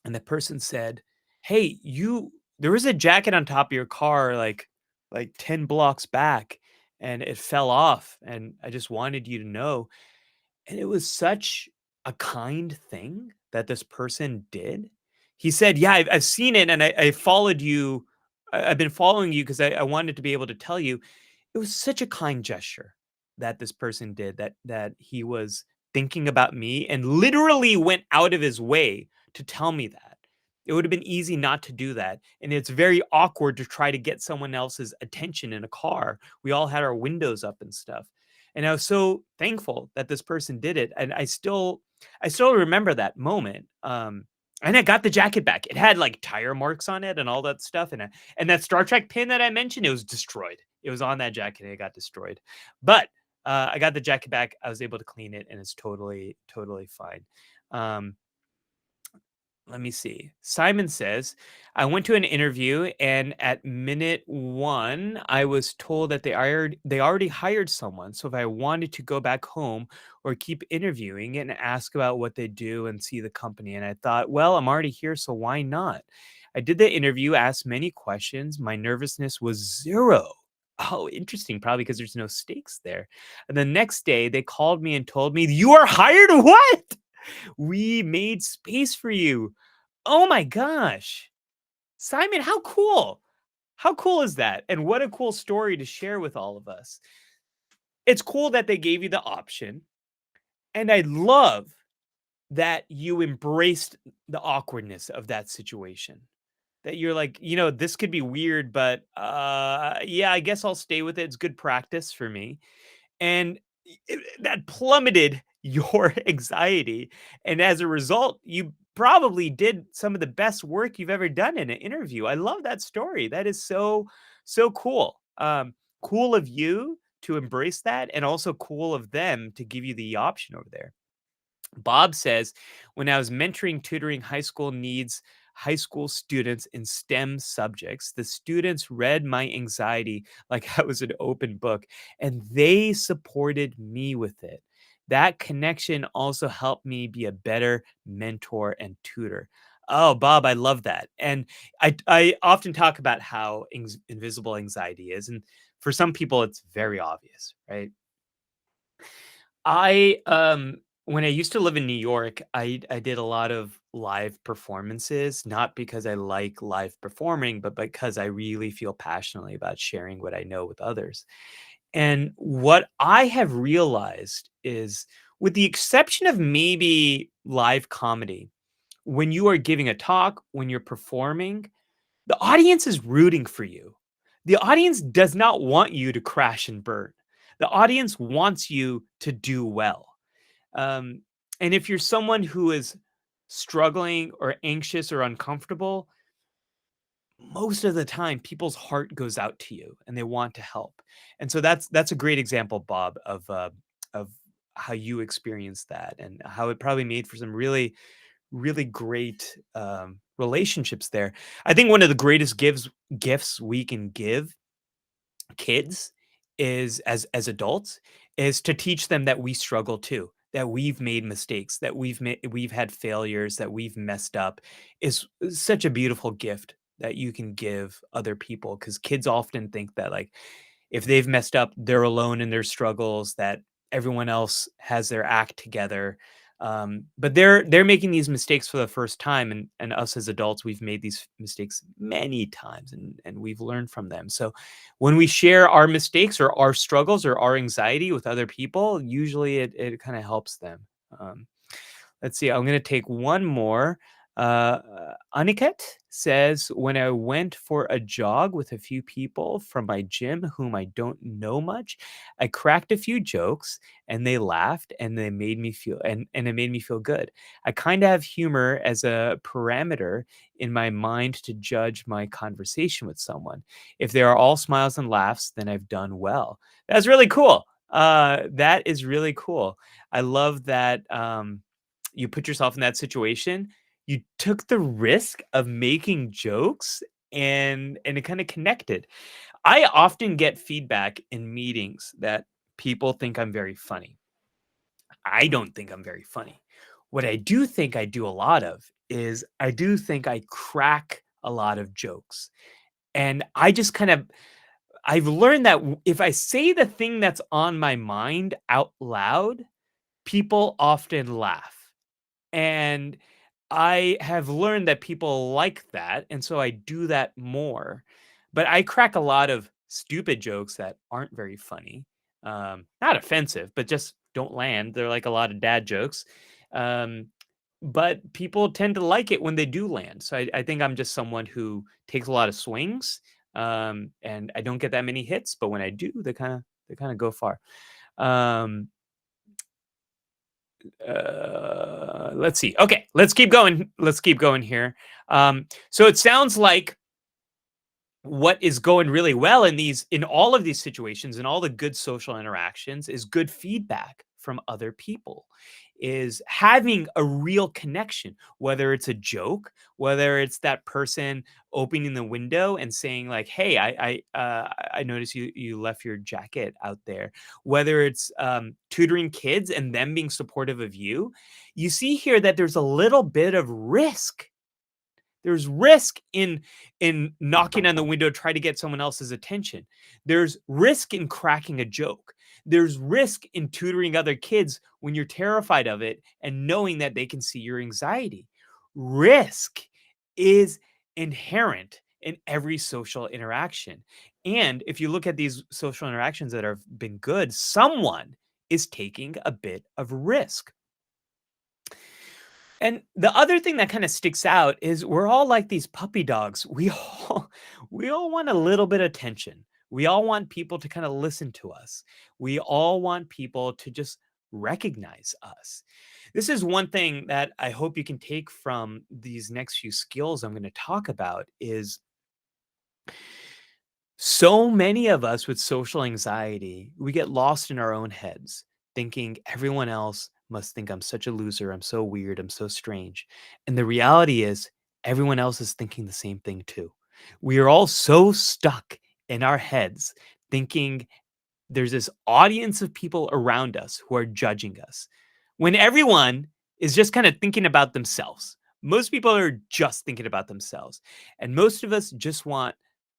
A: and the person said, "Hey, you there was a jacket on top of your car like 10 blocks back and it fell off and I just wanted you to know." And it was such a kind thing that this person did. He said, "Yeah, I've seen it and I followed you. I've been following you because I wanted to be able to tell you." It was such a kind gesture that this person did, that he was thinking about me and literally went out of his way to tell me that. It would have been easy not to do that, and it's very awkward to try to get someone else's attention in a car. We all had our windows up and stuff, and I was so thankful that this person did it, and I still remember that moment, and I got the jacket back. It had, like, tire marks on it and all that stuff, and that Star Trek pin that I mentioned, it was destroyed. It was on that jacket, and it got destroyed. But, I got the jacket back, I was able to clean it, and it's totally, totally fine. Um, let me see. Simon says, I went to an interview and at minute 1, I was told that they already hired someone. So if I wanted to go back home or keep interviewing and ask about what they do and see the company. And I thought, well, I'm already here, so why not? I did the interview, asked many questions. My nervousness was 0. Oh, interesting. Probably because there's no stakes there. And the next day they called me and told me, "You are hired." What? We made space for you. Oh my gosh. Simon, how cool. How cool is that? And what a cool story to share with all of us. It's cool that they gave you the option. And I love that you embraced the awkwardness of that situation. That you're like, this could be weird, but yeah, I guess I'll stay with it. It's good practice for me. And that plummeted your anxiety, and as a result, you probably did some of the best work you've ever done in an interview. I love that story. That is so cool. Cool of you to embrace that, and also cool of them to give you the option over there. Bob says, when I was mentoring, tutoring high school students in STEM subjects, the students read my anxiety like I was an open book, and they supported me with it. That connection also helped me be a better mentor and tutor. Oh, Bob, I love that. And I often talk about how invisible anxiety is. And for some people, it's very obvious, right? When I used to live in New York, I did a lot of live performances, not because I like live performing, but because I really feel passionately about sharing what I know with others. And what I have realized is, with the exception of maybe live comedy, when you are giving a talk, when you're performing, the audience is rooting for you. The audience does not want you to crash and burn. The audience wants you to do well. Um, and if you're someone who is struggling or anxious or uncomfortable, most of the time people's heart goes out to you and they want to help. And so that's a great example, Bob, of how you experienced that and how it probably made for some really great relationships there. I think one of the greatest gifts we can give kids is as adults is to teach them that we struggle too, that we've made mistakes, that we've had failures, that we've messed up is such a beautiful gift that you can give other people, because kids often think that, like, if they've messed up, they're alone in their struggles, that everyone else has their act together. But they're making these mistakes for the first time, and us as adults, we've made these mistakes many times, and we've learned from them. So when we share our mistakes or our struggles or our anxiety with other people, usually it kind of helps them. Um, Let's see. I'm gonna take one more. Aniket says, when I went for a jog with a few people from my gym whom I don't know much, I cracked a few jokes and they laughed and they made me feel and it made me feel good. I kind of have humor as a parameter in my mind to judge my conversation with someone. If they are all smiles and laughs, then I've done well. That's really cool. That is really cool. I love that. You put yourself in that situation, you took the risk of making jokes, and it kind of connected. I often get feedback in meetings that people think I'm very funny. I don't think I'm very funny. What I do think I do a lot of is I do think I crack a lot of jokes. And I just kind of I've learned that if I say the thing that's on my mind out loud, people often laugh. And I have learned that people like that, and so I do that more. But I crack a lot of stupid jokes that aren't very funny. Not offensive, but just don't land. They're like a lot of dad jokes. Um, but people tend to like it when they do land. So I think I'm just someone who takes a lot of swings, and I don't get that many hits. But when I do, they kind of go far. Um, let's see. Okay, let's keep going. Let's keep going here. So it sounds like what is going really well in all of these situations and all the good social interactions is good feedback from other people, is having a real connection, whether it's a joke, whether it's that person opening the window and saying, like, hey, I noticed you left your jacket out there, whether it's tutoring kids and them being supportive of you. You see here that there's a little bit of risk. There's risk in knocking on the window, try to get someone else's attention. There's risk in cracking a joke. There's risk in tutoring other kids when you're terrified of it and knowing that they can see your anxiety. Risk is inherent in every social interaction. And if you look at these social interactions that have been good, someone is taking a bit of risk. And the other thing that kind of sticks out is we're all like these puppy dogs. We all want a little bit of attention. We all want people to kind of listen to us. We all want people to just recognize us. This is one thing that I hope you can take from these next few skills I'm going to talk about is so many of us with social anxiety, we get lost in our own heads, thinking everyone else must think I'm such a loser, I'm so weird, I'm so strange. And the reality is, everyone else is thinking the same thing too. We are all so stuck in our heads, thinking there's this audience of people around us who are judging us, when everyone is just kind of thinking about themselves. Most people are just thinking about themselves. And most of us just want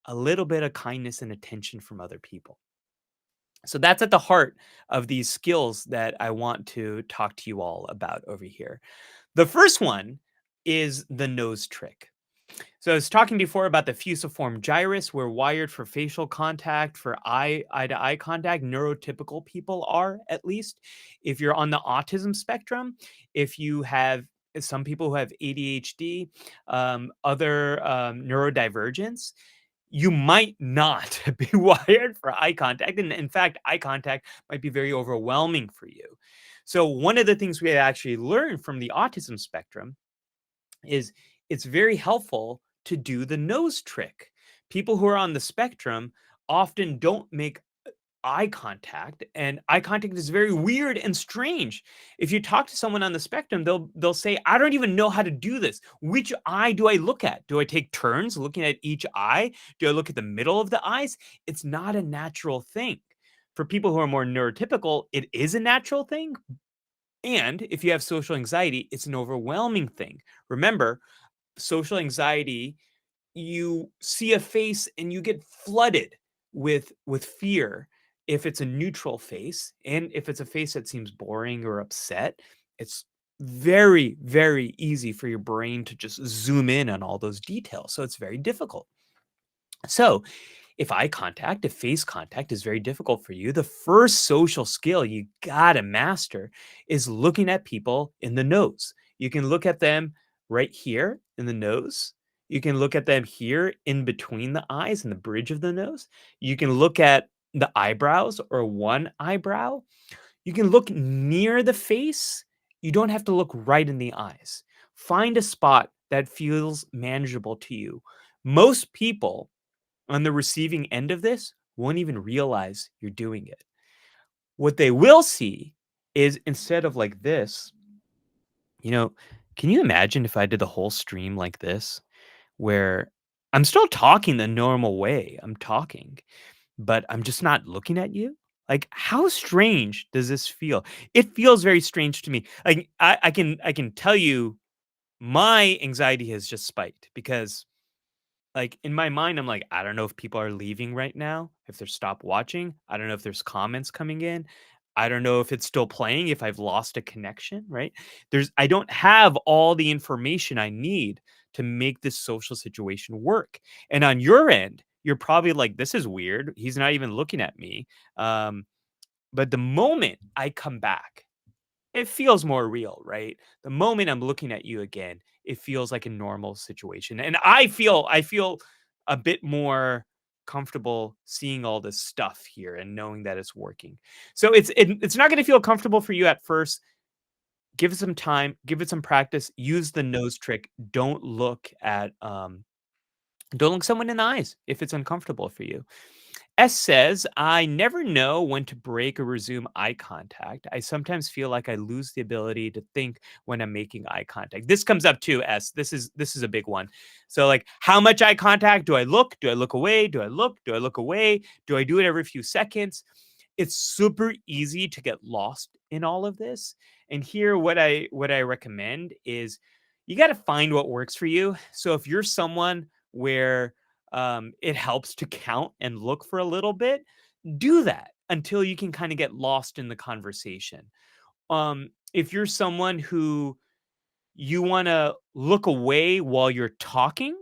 A: a little bit of kindness and attention from other people. So that's at the heart of these skills that I want to talk to you all about over here. The first one is the nose trick. So I was talking before about the fusiform gyrus. We're wired for facial contact, for eye-to-eye contact. Neurotypical people are, at least. If you're on the autism spectrum, if you have some people who have ADHD, other neurodivergence, you might not be wired for eye contact. And in fact, eye contact might be very overwhelming for you. So one of the things we actually learned from the autism spectrum is it's very helpful to do the nose trick. People who are on the spectrum often don't make eye contact, and eye contact is very weird and strange. If you talk to someone on the spectrum, they'll say, "I don't even know how to do this. Which eye do I look at? Do I take turns looking at each eye? Do I look at the middle of the eyes?" It's not a natural thing. For people who are more neurotypical, it is a natural thing. And if you have social anxiety, it's an overwhelming thing. Remember, social anxiety, you see a face and you get flooded with fear if it's a neutral face, and if it's a face that seems boring or upset, it's very, very easy for your brain to just zoom in on all those details, so it's very difficult. So if face contact is very difficult for you, the first social skill you gotta master is looking at people in the nose. You can look at them right here in the nose. You can look at them here in between the eyes and the bridge of the nose. You can look at the eyebrows or one eyebrow. You can look near the face. You don't have to look right in the eyes. Find a spot that feels manageable to you. Most people on the receiving end of this won't even realize you're doing it. What they will see is, instead of like this, you know, can you imagine if I did the whole stream like this, where I'm still talking the normal way I'm talking, but I'm just not looking at you? Like, how strange does this feel? It feels very strange to me. Like, I can tell you my anxiety has just spiked because, like, in my mind, I'm like, I don't know if people are leaving right now, if they're stopped watching. I don't know if there's comments coming in. I don't know if it's still playing, if I've lost a connection, right? I don't have all the information I need to make this social situation work. And on your end, you're probably like, this is weird. He's not even looking at me. Um, but the moment I come back, it feels more real, right? The moment I'm looking at you again, it feels like a normal situation. And I feel a bit more comfortable seeing all this stuff here and knowing that it's working. So it's not going to feel comfortable for you at first. Give it some time, give it some practice, use the nose trick. Don't look someone in the eyes if it's uncomfortable for you. S says, I never know when to break or resume eye contact. I sometimes feel like I lose the ability to think when I'm making eye contact. This comes up too, S. This is a big one. So, like, how much eye contact do I look? Do I look away? Do I look? Do I look away? Do I do it every few seconds? It's super easy to get lost in all of this. And here, what I recommend is, you got to find what works for you. So if you're someone where it helps to count and look for a little bit, do that until you can kind of get lost in the conversation. If you're someone who you want to look away while you're talking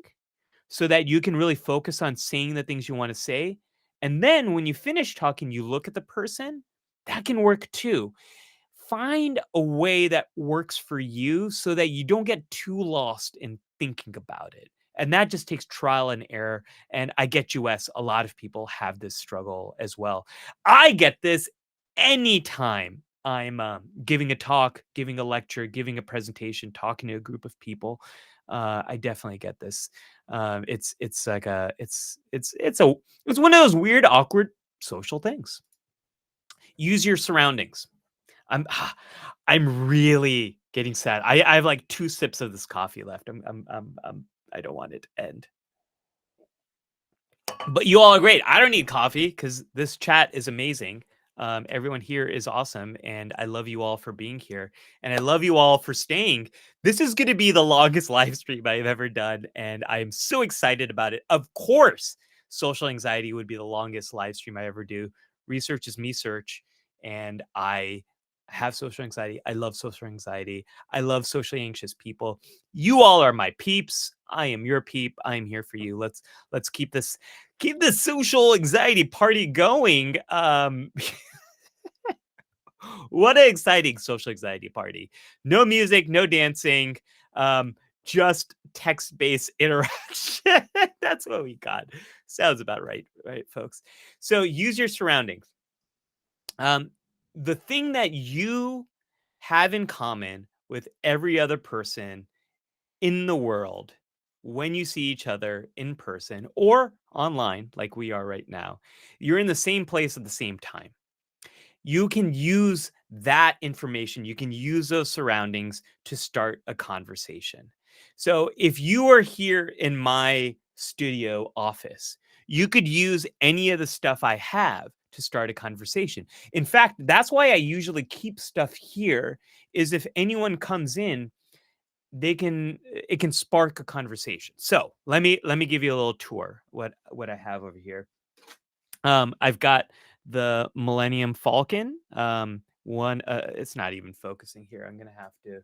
A: so that you can really focus on saying the things you want to say, and then when you finish talking, you look at the person, that can work too. Find a way that works for you so that you don't get too lost in thinking about it. And that just takes trial and error. And I get you, Wes, a lot of people have this struggle as well. I get this anytime I'm giving a talk, giving a lecture, giving a presentation, talking to a group of people. I definitely get this. It's like a it's one of those weird, awkward social things. Use your surroundings. I'm I'm really getting sad. I have like 2 sips of this coffee left. I don't want it to end. But you all are great. I don't need coffee because this chat is amazing. Everyone here is awesome, and I love you all for being here, and I love you all for staying. This is going to be the longest live stream I've ever done, and I am so excited about it. Of course, social anxiety would be the longest live stream I ever do. Research is me search, and I have social anxiety. I love social anxiety. I love socially anxious people. You all are my peeps. I am your peep. I am here for you. Let's keep this social anxiety party going. What an exciting social anxiety party. No music, no dancing, um, just text-based interaction. That's what we got. Sounds about right, folks? So use your surroundings. Um, the thing that you have in common with every other person in the world when you see each other in person or online, like we are right now, you're in the same place at the same time. You can use that information, you can use those surroundings to start a conversation. So if you are here in my studio office, you could use any of the stuff I have to start a conversation. In fact, that's why I usually keep stuff here is if anyone comes in, they can it can spark a conversation. So, let me give you a little tour what I have over here. I've got the Millennium Falcon. One, it's not even focusing here. I'm gonna have to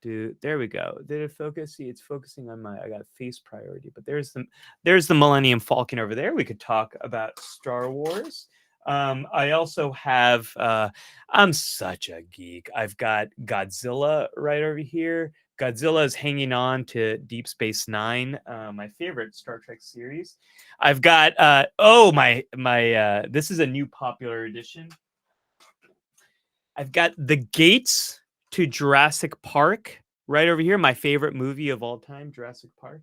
A: do. There we go. Did it focus? See, it's focusing on my. I got face priority, but there's the Millennium Falcon over there. We could talk about Star Wars. I also have. I'm such a geek. I've got Godzilla right over here. Godzilla is hanging on to Deep Space Nine, my favorite Star Trek series. I've got oh my this is a new popular edition. I've got The Gates to Jurassic Park right over here, my favorite movie of all time, Jurassic Park.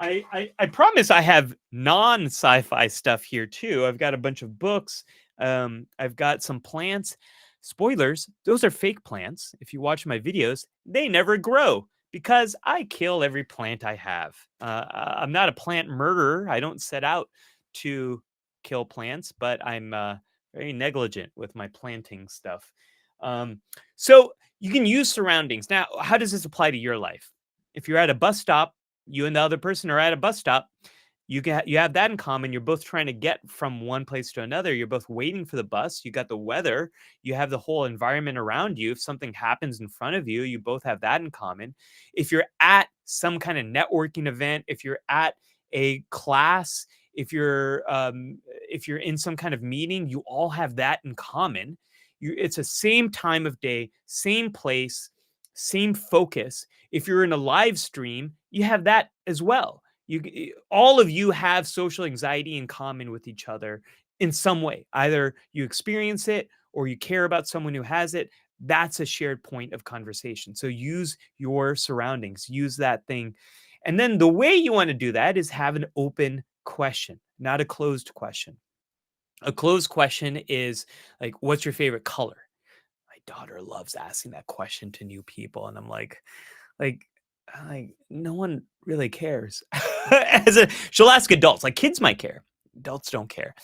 A: I promise I have non-sci-fi stuff here too. I've got a bunch of books. I've got some plants. Spoilers, those are fake plants. If you watch my videos, they never grow because I kill every plant I have. I'm not a plant murderer. I don't set out to kill plants, but I'm very negligent with my planting stuff. Um, so you can use surroundings. Now, how does this apply to your life? If you're at a bus stop, you and the other person are at a bus stop, you have that in common. You're both trying to get from one place to another. You're both waiting for the bus. You got the weather. You have the whole environment around you. If something happens in front of you, you both have that in common. If you're at some kind of networking event, if you're at a class, if you're in some kind of meeting, you all have that in common. It's the same time of day, same place, same focus. If you're in a live stream, you have that as well. All of you have social anxiety in common with each other in some way. Either you experience it or you care about someone who has it. That's a shared point of conversation. So use your surroundings, use that thing. And then the way you want to do that is have an open question, not a closed question. A closed question is like, what's your favorite color? My daughter loves asking that question to new people. And I'm like, no one really cares. She'll ask adults, like kids might care. Adults don't care.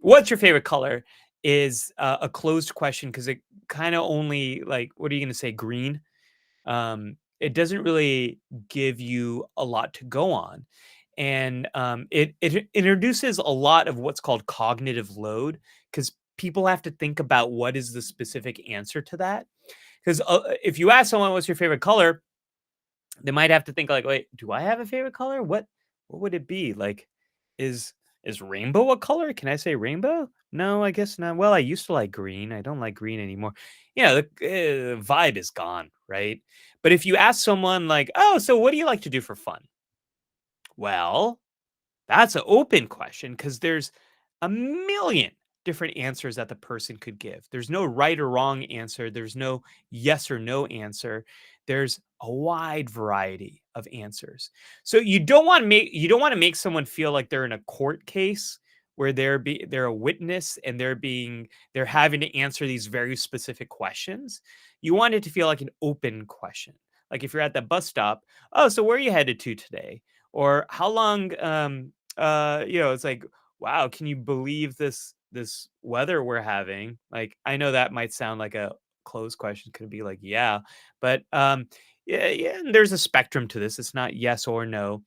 A: What's your favorite color is a closed question because it kind of only like, what are you going to say? Green. It doesn't really give you a lot to go on. And it introduces a lot of what's called cognitive load because people have to think about what is the specific answer to that. Because if you ask someone, what's your favorite color? They might have to think like, wait, do I have a favorite color? What would it be? Like, is is rainbow a color? Can I say rainbow? No, I guess not. Well, I used to like green. I don't like green anymore. The vibe is gone, right? But if you ask someone like, oh, so what do you like to do for fun? Well, that's an open question because there's a million different answers that the person could give. There's no right or wrong answer. There's no yes or no answer. There's a wide variety of answers. So you don't want to make someone feel like they're in a court case where they're a witness and they're having to answer these very specific questions. You want it to feel like an open question. Like if you're at the bus stop, oh, so where are you headed to today? Or how long it's like, wow, can you believe this weather we're having? Like, I know that might sound like a closed question, could be like, yeah, but yeah, and there's a spectrum to this. It's not yes or no.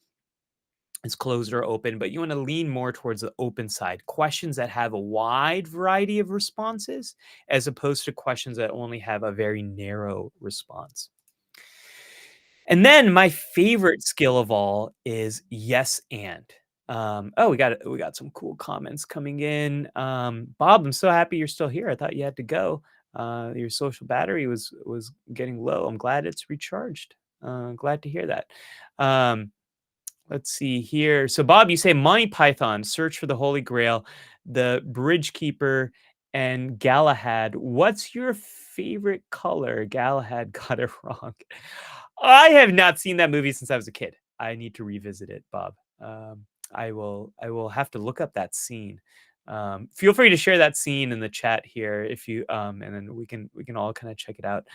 A: It's closed or open, but you want to lean more towards the open side. Questions that have a wide variety of responses, as opposed to questions that only have a very narrow response. And then my favorite skill of all is yes and. Oh, we got some cool comments coming in. Bob, I'm so happy you're still here. I thought you had to go. Your social battery was getting low. I'm glad it's recharged. Glad to hear that. Um, let's see here. So Bob, you say Monty Python, Search for the Holy Grail, The Bridge Keeper, and Galahad. What's your favorite color? Galahad got it wrong. I have not seen that movie since I was a kid. I need to revisit it, Bob. I will have to look up that scene. Feel free to share that scene in the chat here if you and then we can all kind of check it out.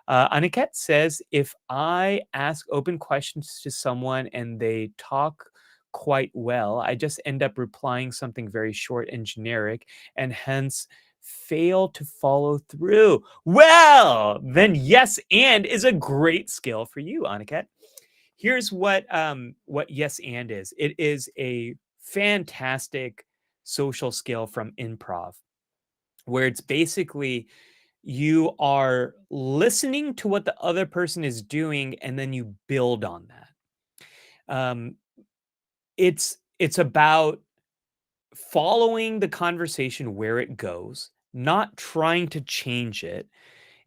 A: Aniket says, if I ask open questions to someone and they talk quite well, I just end up replying something very short and generic and hence fail to follow through. Well, then yes and is a great skill for you, Aniket. Here's what yes and is. It is a fantastic social skill from improv where it's basically you are listening to what the other person is doing and then you build on that. It's about following the conversation where it goes, not trying to change it,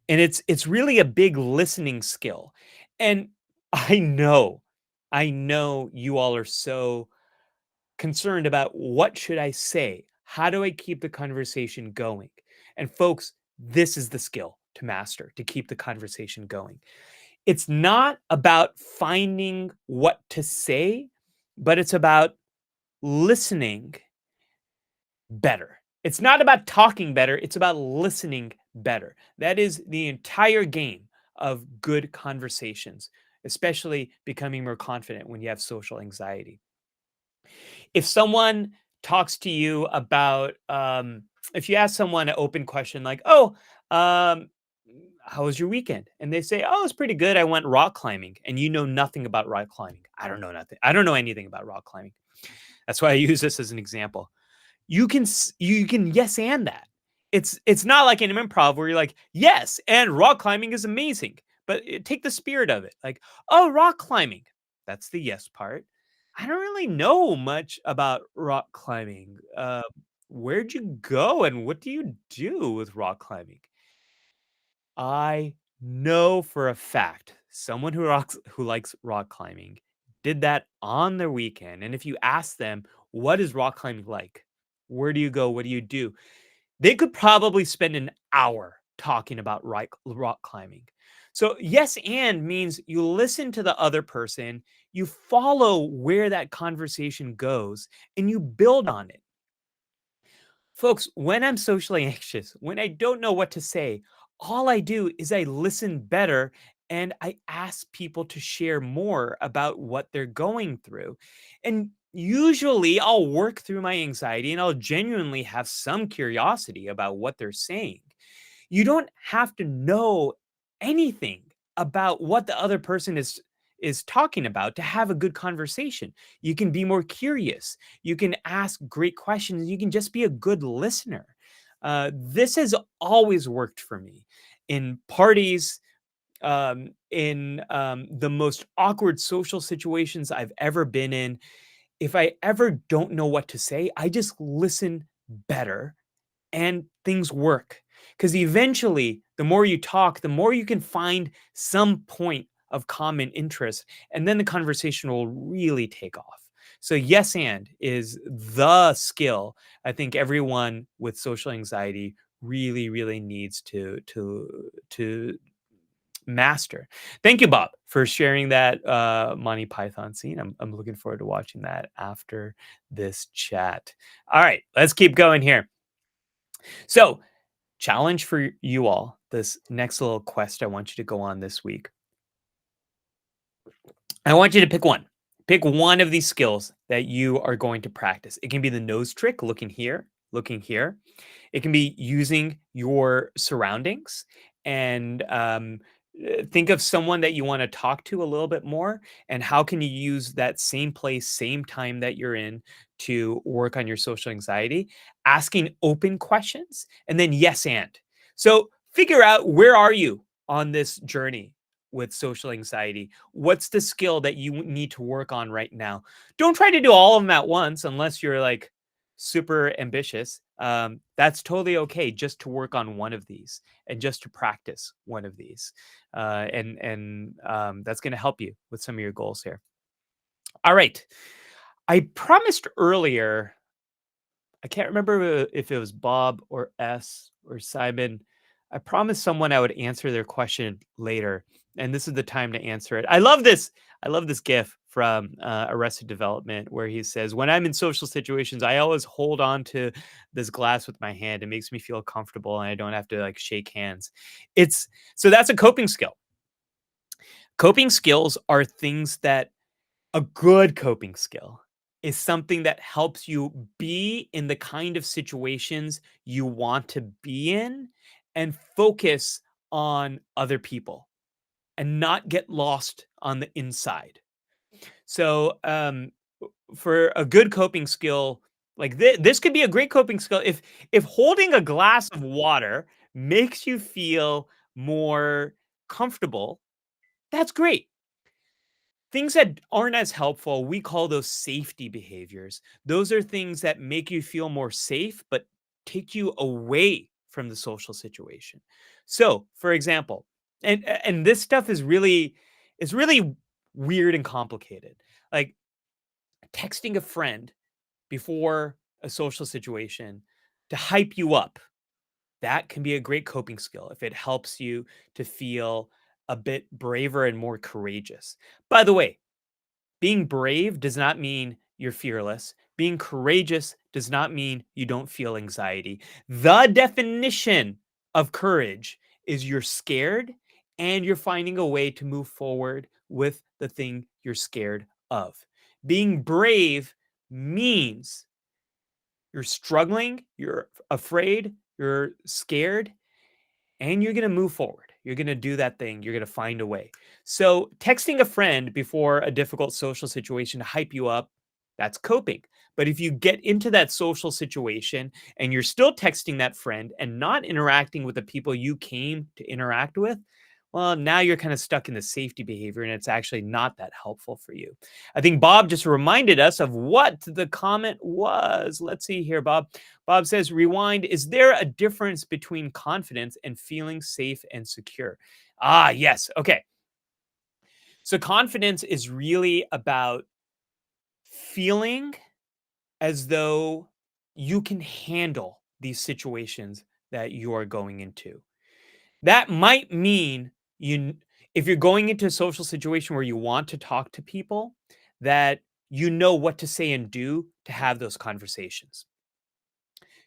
A: and it's really a big listening skill. And I know, I know you all are so concerned about what should I say? How do I keep the conversation going? And folks, this is the skill to master to keep the conversation going. It's not about finding what to say, but it's about listening better. It's not about talking better, it's about listening better. That is the entire game of good conversations, especially becoming more confident when you have social anxiety. If someone talks to you about, if you ask someone an open question like, "Oh, um, how was your weekend?" And they say, "Oh, it's pretty good. I went rock climbing." And you know nothing about rock climbing. I don't know nothing. I don't know anything about rock climbing. That's why I use this as an example. You can yes and that. It's not like an improv where you're like, "Yes, and rock climbing is amazing." But take the spirit of it. Like, "Oh, rock climbing." That's the yes part. I don't really know much about rock climbing. Where'd you go and what do you do with rock climbing? I know for a fact someone who likes rock climbing did that on their weekend. And if you ask them, what is rock climbing like? Where do you go? What do you do? They could probably spend an hour talking about rock climbing. So, yes, and means you listen to the other person, you follow where that conversation goes, and you build on it. Folks, when I'm socially anxious, when I don't know what to say, all I do is I listen better and I ask people to share more about what they're going through. And usually I'll work through my anxiety and I'll genuinely have some curiosity about what they're saying. You don't have to know anything about what the other person is talking about to have a good conversation. You can be more curious. You can ask great questions. You can just be a good listener. This has always worked for me in parties, in the most awkward social situations I've ever been in. If I ever don't know what to say, I just listen better and things work. Because eventually, the more you talk, the more you can find some point of common interest, and then the conversation will really take off. So, yes, and is the skill I think everyone with social anxiety really, really needs to master. Thank you, Bob, for sharing that Monty Python scene. I'm looking forward to watching that after this chat. All right, let's keep going here. So, challenge for you all, this next little quest I want you to go on this week. I want you to pick one. Pick one of these skills that you are going to practice. It can be the nose trick, looking here, looking here. It can be using your surroundings and think of someone that you want to talk to a little bit more. And how can you use that same place, same time that you're in to work on your social anxiety? Asking open questions and then yes, and. So figure out, where are you on this journey with social anxiety? What's the skill that you need to work on right now? Don't try to do all of them at once unless you're like super ambitious. That's totally okay just to work on one of these and just to practice one of these. And that's going to help you with some of your goals here. All right. I promised earlier, I can't remember if it was Bob or S or Simon. I promised someone I would answer their question later, and this is the time to answer it. I love this. I love this GIF from Arrested Development where he says, "When I'm in social situations, I always hold on to this glass with my hand. It makes me feel comfortable, and I don't have to like shake hands." It's so that's a coping skill. Coping skills are things that a good coping skill is something that helps you be in the kind of situations you want to be in and focus on other people and not get lost on the inside. So, for a good coping skill, like this could be a great coping skill if holding a glass of water makes you feel more comfortable, that's great. Things that aren't as helpful, we call those safety behaviors. Those are things that make you feel more safe, but take you away from the social situation. So, for example, and this stuff is really weird and complicated. Like texting a friend before a social situation to hype you up. That can be a great coping skill if it helps you to feel a bit braver and more courageous. By the way, being brave does not mean you're fearless. Being courageous does not mean you don't feel anxiety. The definition of courage is you're scared and you're finding a way to move forward with the thing you're scared of. Being brave means you're struggling, you're afraid, you're scared, and you're going to move forward. You're going to do that thing. You're going to find a way. So, texting a friend before a difficult social situation to hype you up, that's coping. But if you get into that social situation and you're still texting that friend and not interacting with the people you came to interact with, well, now you're kind of stuck in the safety behavior and it's actually not that helpful for you. I think Bob just reminded us of what the comment was. Let's see here, Bob. Bob says, rewind. Is there a difference between confidence and feeling safe and secure? Ah, yes. Okay. So confidence is really about feeling as though you can handle these situations that you are going into. That might mean if you're going into a social situation where you want to talk to people, that you know what to say and do to have those conversations.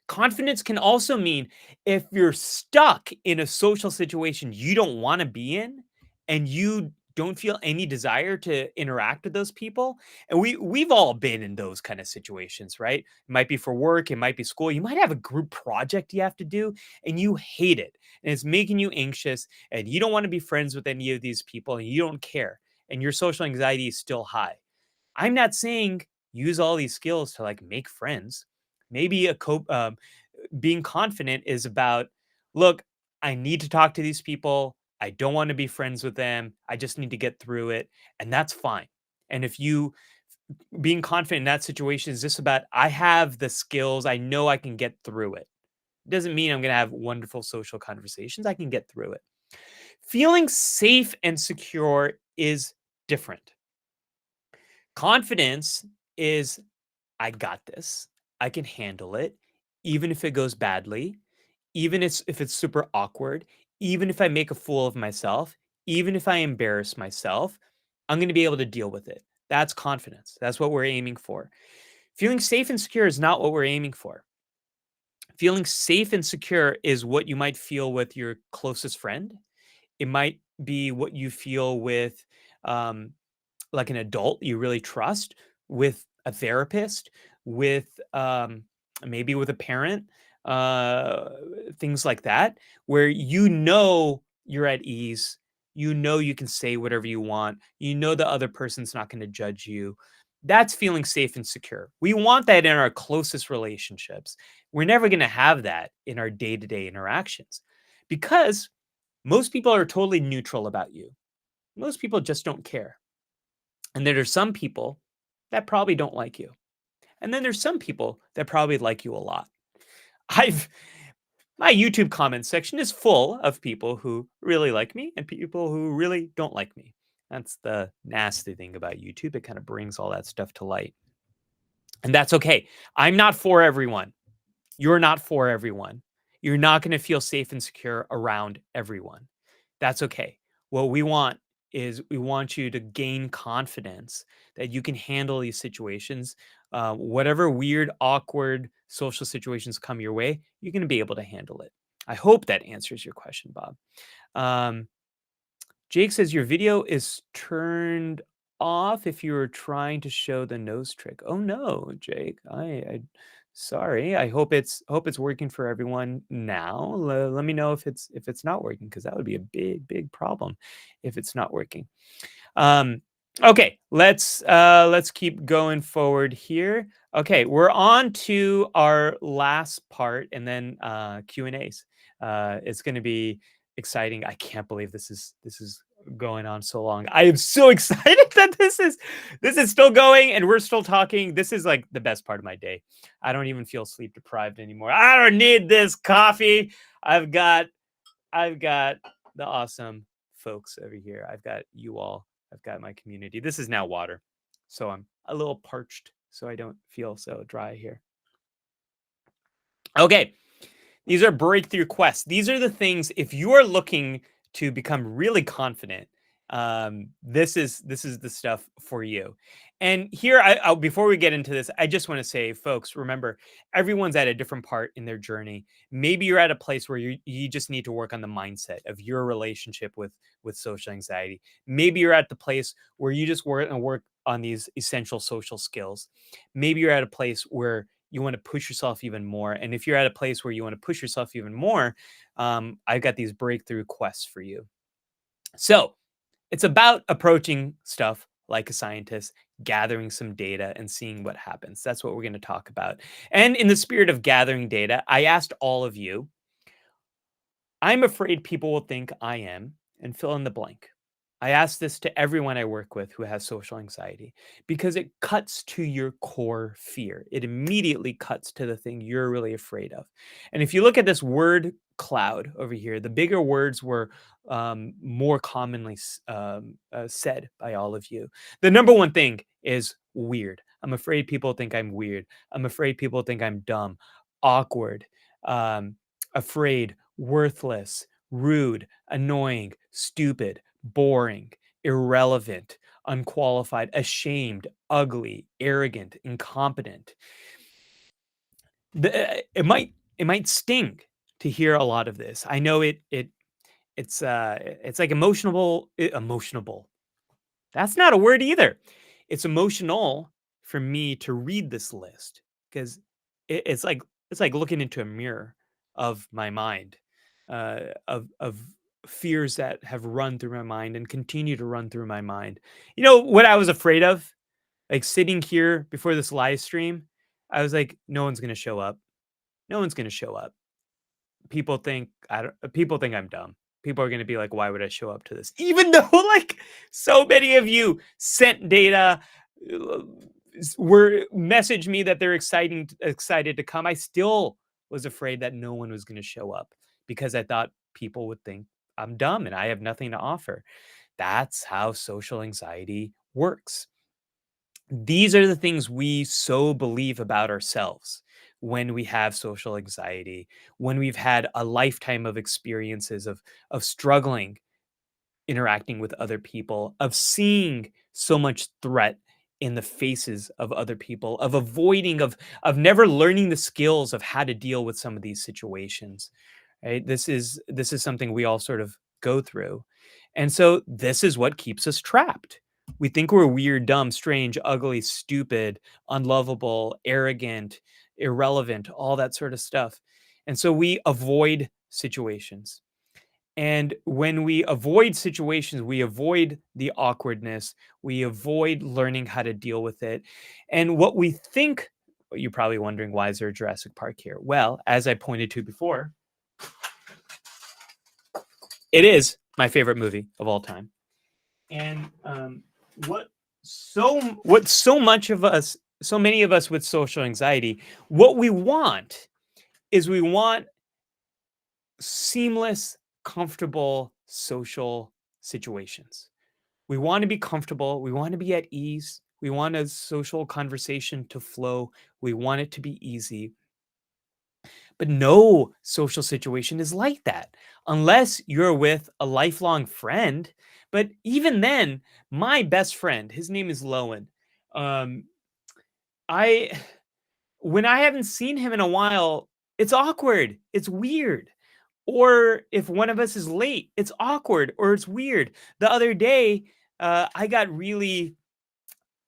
A: Confidence can also mean if you're stuck in a social situation you don't want to be in and you don't feel any desire to interact with those people, and we've all been in those kind of situations, right? It might be for work, it might be school, you might have a group project you have to do and you hate it and it's making you anxious and you don't want to be friends with any of these people and you don't care and your social anxiety is still high. I'm not saying use all these skills to like make friends. Maybe being confident is about, look, I need to talk to these people. I don't want to be friends with them. I just need to get through it. And that's fine. And if you being confident in that situation is just about, I have the skills. I know I can get through it. Doesn't mean I'm going to have wonderful social conversations. I can get through it. Feeling safe and secure is different. Confidence is, I got this. I can handle it, even if it goes badly, even if it's super awkward, even if I make a fool of myself, even if I embarrass myself, I'm going to be able to deal with it. That's confidence. That's what we're aiming for. Feeling safe and secure is not what we're aiming for. Feeling safe and secure is what you might feel with your closest friend. It might be what you feel with um, like an adult you really trust, with a therapist, with maybe with a parent, uh, things like that, where you know you're at ease, you know you can say whatever you want, you know the other person's not going to judge you. That's feeling safe and secure. We want that in our closest relationships. We're never going to have that in our day to day interactions because most people are totally neutral about you. Most people just don't care. And there are some people that probably don't like you. And then there's some people that probably like you a lot. I've My YouTube comment section is full of people who really like me and people who really don't like me. That's the nasty thing about YouTube. It kind of brings all that stuff to light. And that's okay. I'm not for everyone. You're not for everyone. You're not going to feel safe and secure around everyone. That's okay. What we want is we want you to gain confidence that you can handle these situations. Whatever weird, awkward social situations come your way, you're going to be able to handle it. I hope that answers your question, Bob. Um, Jake says your video is turned off if you were trying to show the nose trick. Oh no, Jake. I sorry. I hope it's working for everyone now. Let me know if it's not working, because that would be a big problem if it's not working. Um, okay, let's keep going forward here. Okay, we're on to our last part, and then Q and A's. It's going to be exciting. I can't believe this is going on so long. I am so excited that this is still going and we're still talking. This is like the best part of my day. I don't even feel sleep deprived anymore. I don't need this coffee. I've got the awesome folks over here. I've got you all. I've got my community. This is now water. So I'm a little parched so I don't feel so dry here. Okay. These are breakthrough quests. These are the things, if you are looking to become really confident, this is the stuff for you. And here, before we get into this, I just want to say, folks, remember, everyone's at a different part in their journey. Maybe you're at a place where you just need to work on the mindset of your relationship with social anxiety. Maybe you're at the place where you just work on these essential social skills. Maybe you're at a place where you want to push yourself even more. And if you're at a place where you want to push yourself even more, I've got these breakthrough quests for you. So it's about approaching stuff like a scientist, gathering some data and seeing what happens. That's what we're going to talk about. And in the spirit of gathering data, I asked all of you, I'm afraid people will think I am, and fill in the blank. I ask this to everyone I work with who has social anxiety because it cuts to your core fear. It immediately cuts to the thing you're really afraid of. And if you look at this word cloud over here, the bigger words were more commonly said by all of you. The number one thing is weird. I'm afraid people think I'm weird. I'm afraid people think I'm dumb, awkward, um, afraid, worthless, rude, annoying, stupid, boring, irrelevant, unqualified, ashamed, ugly, arrogant, incompetent. It might sting to hear a lot of this. I know it's like emotional. That's not a word either. It's emotional for me to read this list because it's like looking into a mirror of my mind, of fears that have run through my mind and continue to run through my mind. You know what I was afraid of? Like sitting here before this live stream, I was like, no one's gonna show up. No one's gonna show up. People think I'm dumb. People are going to be like, why would I show up to this? Even though like so many of you sent data, uh, were messaged me that they're excited to come. I still was afraid that no one was going to show up because I thought people would think I'm dumb and I have nothing to offer. That's how social anxiety works. These are the things we so believe about ourselves when we have social anxiety, when we've had a lifetime of experiences of struggling interacting with other people, of seeing so much threat in the faces of other people, of avoiding of never learning the skills of how to deal with some of these situations. Right? This is something we all sort of go through. And so this is what keeps us trapped. We think we're weird, dumb, strange, ugly, stupid, unlovable, arrogant, irrelevant, all that sort of stuff. And so we avoid situations. And when we avoid situations, we avoid the awkwardness, we avoid learning how to deal with it. And what we think, you're probably wondering, why is there a Jurassic Park here? Well, as I pointed to before, it is my favorite movie of all time. And what so much of us, so many of us with social anxiety, what we want is we want seamless, comfortable social situations. We want to be comfortable. We want to be at ease. We want a social conversation to flow. We want it to be easy. But no social situation is like that unless you're with a lifelong friend. But even then, my best friend, his name is Lowen. Um, I when I haven't seen him in a while, it's awkward. It's weird. Or if one of us is late, it's awkward or it's weird. The other day, I got really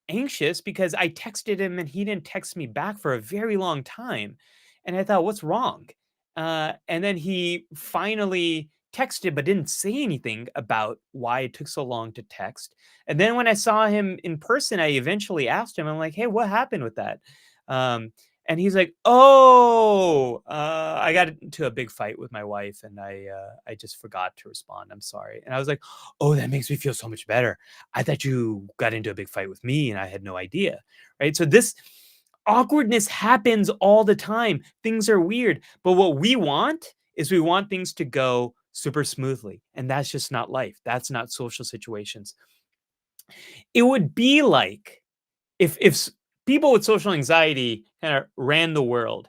A: anxious because I texted him and he didn't text me back for a very long time. And I thought, what's wrong? And then he finally texted, but didn't say anything about why it took so long to text. And then when I saw him in person, I eventually asked him, I'm like, hey, what happened with that? Um, and he's like, "Oh, I got into a big fight with my wife, and I just forgot to respond. I'm sorry." And I was like, "Oh, that makes me feel so much better. I thought you got into a big fight with me and I had no idea." Right? So this awkwardness happens all the time. Things are weird, but what we want is we want things to go super smoothly, and that's just not life. That's not social situations. It would be like if people with social anxiety kind of ran the world,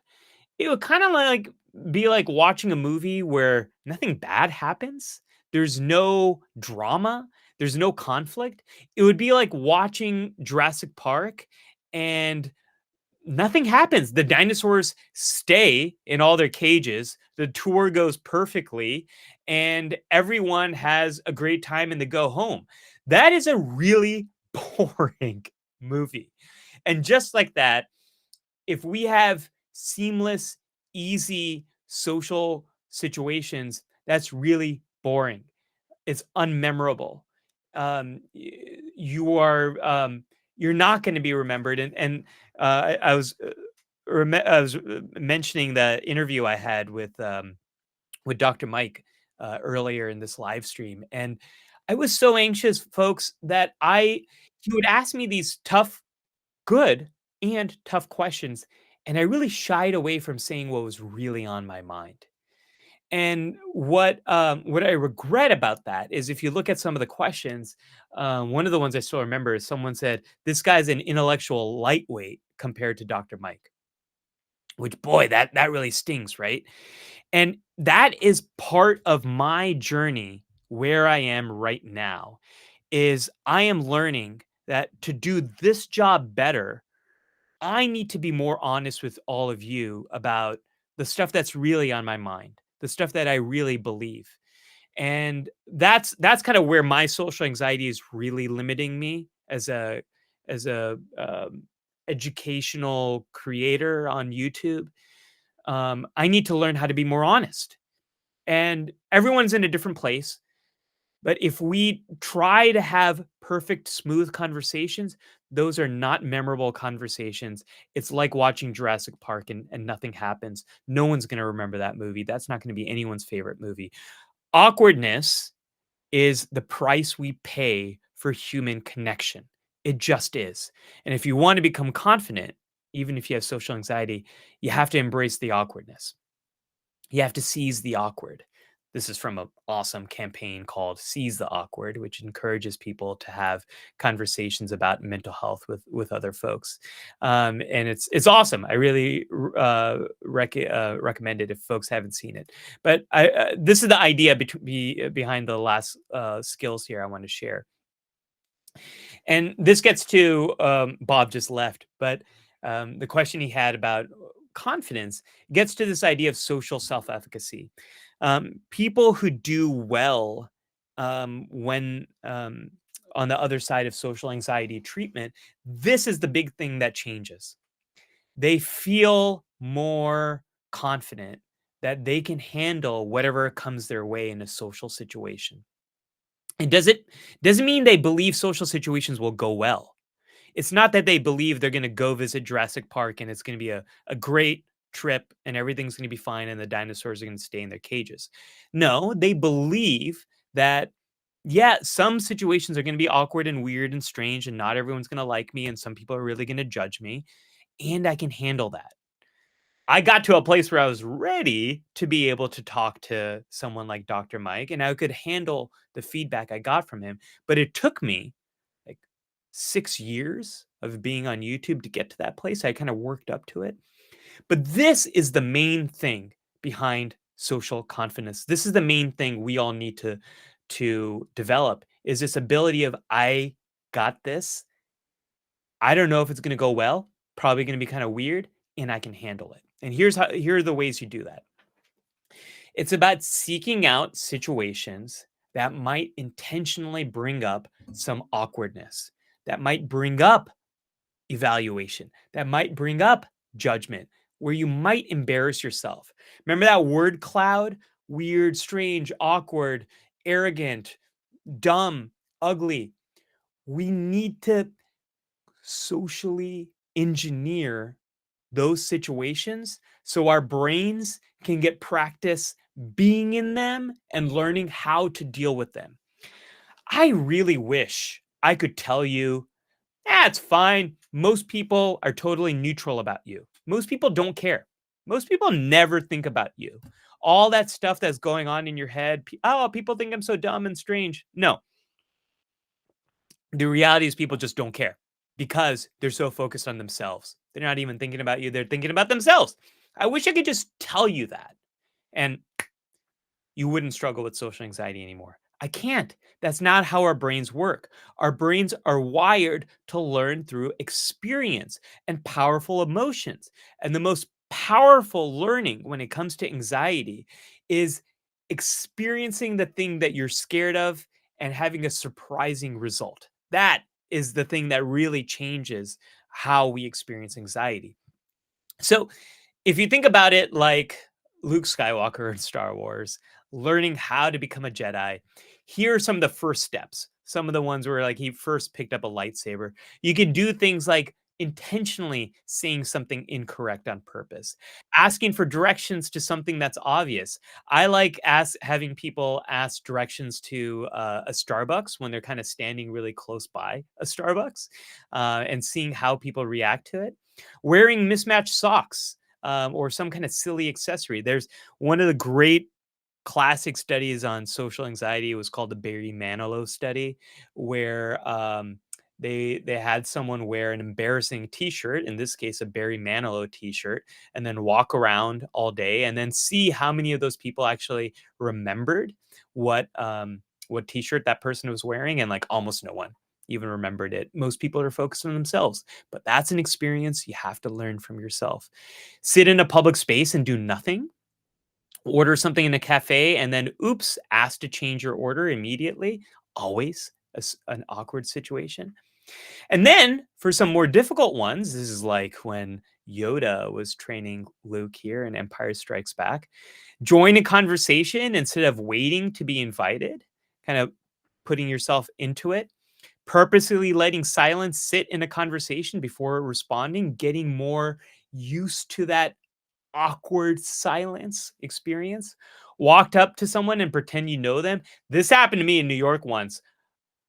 A: it would kind of like be like watching a movie where nothing bad happens. There's no drama. There's no conflict. It would be like watching Jurassic Park and nothing happens. The dinosaurs stay in all their cages. The tour goes perfectly and everyone has a great time and they go home. That is a really boring movie. And just like that, if we have seamless, easy social situations, that's really boring. It's unmemorable. You are you're not going to be remembered. I was mentioning the interview I had with Dr. Mike earlier in this live stream, and I was so anxious, folks, that I he would ask me these tough good and tough questions, and I really shied away from saying what was really on my mind. And what I regret about that is if you look at some of the questions, one of the ones I still remember is someone said, "This guy's an intellectual lightweight compared to Dr. Mike," which boy, that really stings, right? And that is part of my journey where I am right now is I am learning that to do this job better, I need to be more honest with all of you about the stuff that's really on my mind, the stuff that I really believe. And that's kind of where my social anxiety is really limiting me as a educational creator on YouTube. I need to learn how to be more honest. And everyone's in a different place. But if we try to have perfect, smooth conversations, those are not memorable conversations. It's like watching Jurassic Park and nothing happens. No one's going to remember that movie. That's not going to be anyone's favorite movie. Awkwardness is the price we pay for human connection. It just is. And if you want to become confident, even if you have social anxiety, you have to embrace the awkwardness. You have to seize the awkward. This is from an awesome campaign called Seize the Awkward, which encourages people to have conversations about mental health with other folks. And it's awesome. I really recommend it if folks haven't seen it. But this is the idea behind the last skills here I want to share. And this gets to Bob just left, but the question he had about confidence gets to this idea of social self efficacy. People who do well when on the other side of social anxiety treatment, this is the big thing that changes. They feel more confident that they can handle whatever comes their way in a social situation. And doesn't mean they believe social situations will go well. It's not that they believe they're gonna go visit Jurassic Park and it's gonna be a great trip and everything's gonna be fine and the dinosaurs are gonna stay in their cages. No, they believe that, yeah, some situations are gonna be awkward and weird and strange, and not everyone's gonna like me, and some people are really gonna judge me, and I can handle that. I got to a place where I was ready to be able to talk to someone like Dr. Mike, and I could handle the feedback I got from him, but it took me like 6 years of being on YouTube to get to that place. I kind of worked up to it. But this is the main thing behind social confidence. This is the main thing we all need to develop is this ability of I got this. I don't know if it's going to go well, probably going to be kind of weird, and I can handle it. And here are the ways you do that. It's about seeking out situations that might intentionally bring up some awkwardness, that might bring up evaluation, that might bring up judgment, where you might embarrass yourself. Remember that word cloud? Weird, strange, awkward, arrogant, dumb, ugly. We need to socially engineer those situations so our brains can get practice being in them and learning how to deal with them. I really wish I could tell you, it's fine. Most people are totally neutral about you. Most people don't care. Most people never think about you. All that stuff that's going on in your head, oh, people think I'm so dumb and strange. No, the reality is people just don't care because they're so focused on themselves. They're not even thinking about you, they're thinking about themselves. I wish I could just tell you that. And you wouldn't struggle with social anxiety anymore. I can't. That's not how our brains work. Our brains are wired to learn through experience and powerful emotions. And the most powerful learning when it comes to anxiety is experiencing the thing that you're scared of and having a surprising result. That is the thing that really changes how we experience anxiety. So, if you think about it like Luke Skywalker in Star Wars, learning how to become a Jedi, here are some of the first steps. Some of the ones where like he first picked up a lightsaber. You can do things like intentionally saying something incorrect on purpose, asking for directions to something that's obvious. I like having people ask directions to a Starbucks when they're kind of standing really close by a Starbucks, and seeing how people react to it. Wearing mismatched socks, or some kind of silly accessory. There's one of the great classic studies on social anxiety. It was called the Barry Manilow study, where they had someone wear an embarrassing T-shirt, in this case a Barry Manilow T-shirt, and then walk around all day, and then see how many of those people actually remembered what T-shirt that person was wearing, and like almost no one even remembered it. Most people are focused on themselves, but that's an experience you have to learn from yourself. Sit in a public space and do nothing, order something in a cafe, and then oops, ask to change your order immediately. Always an awkward situation. And then for some more difficult ones, this is like when Yoda was training Luke here in Empire Strikes Back. Join a conversation instead of waiting to be invited, kind of putting yourself into it. Purposely letting silence sit in a conversation before responding, getting more used to that awkward silence experience. Walked up to someone and pretend you know them. This happened to me in New York once.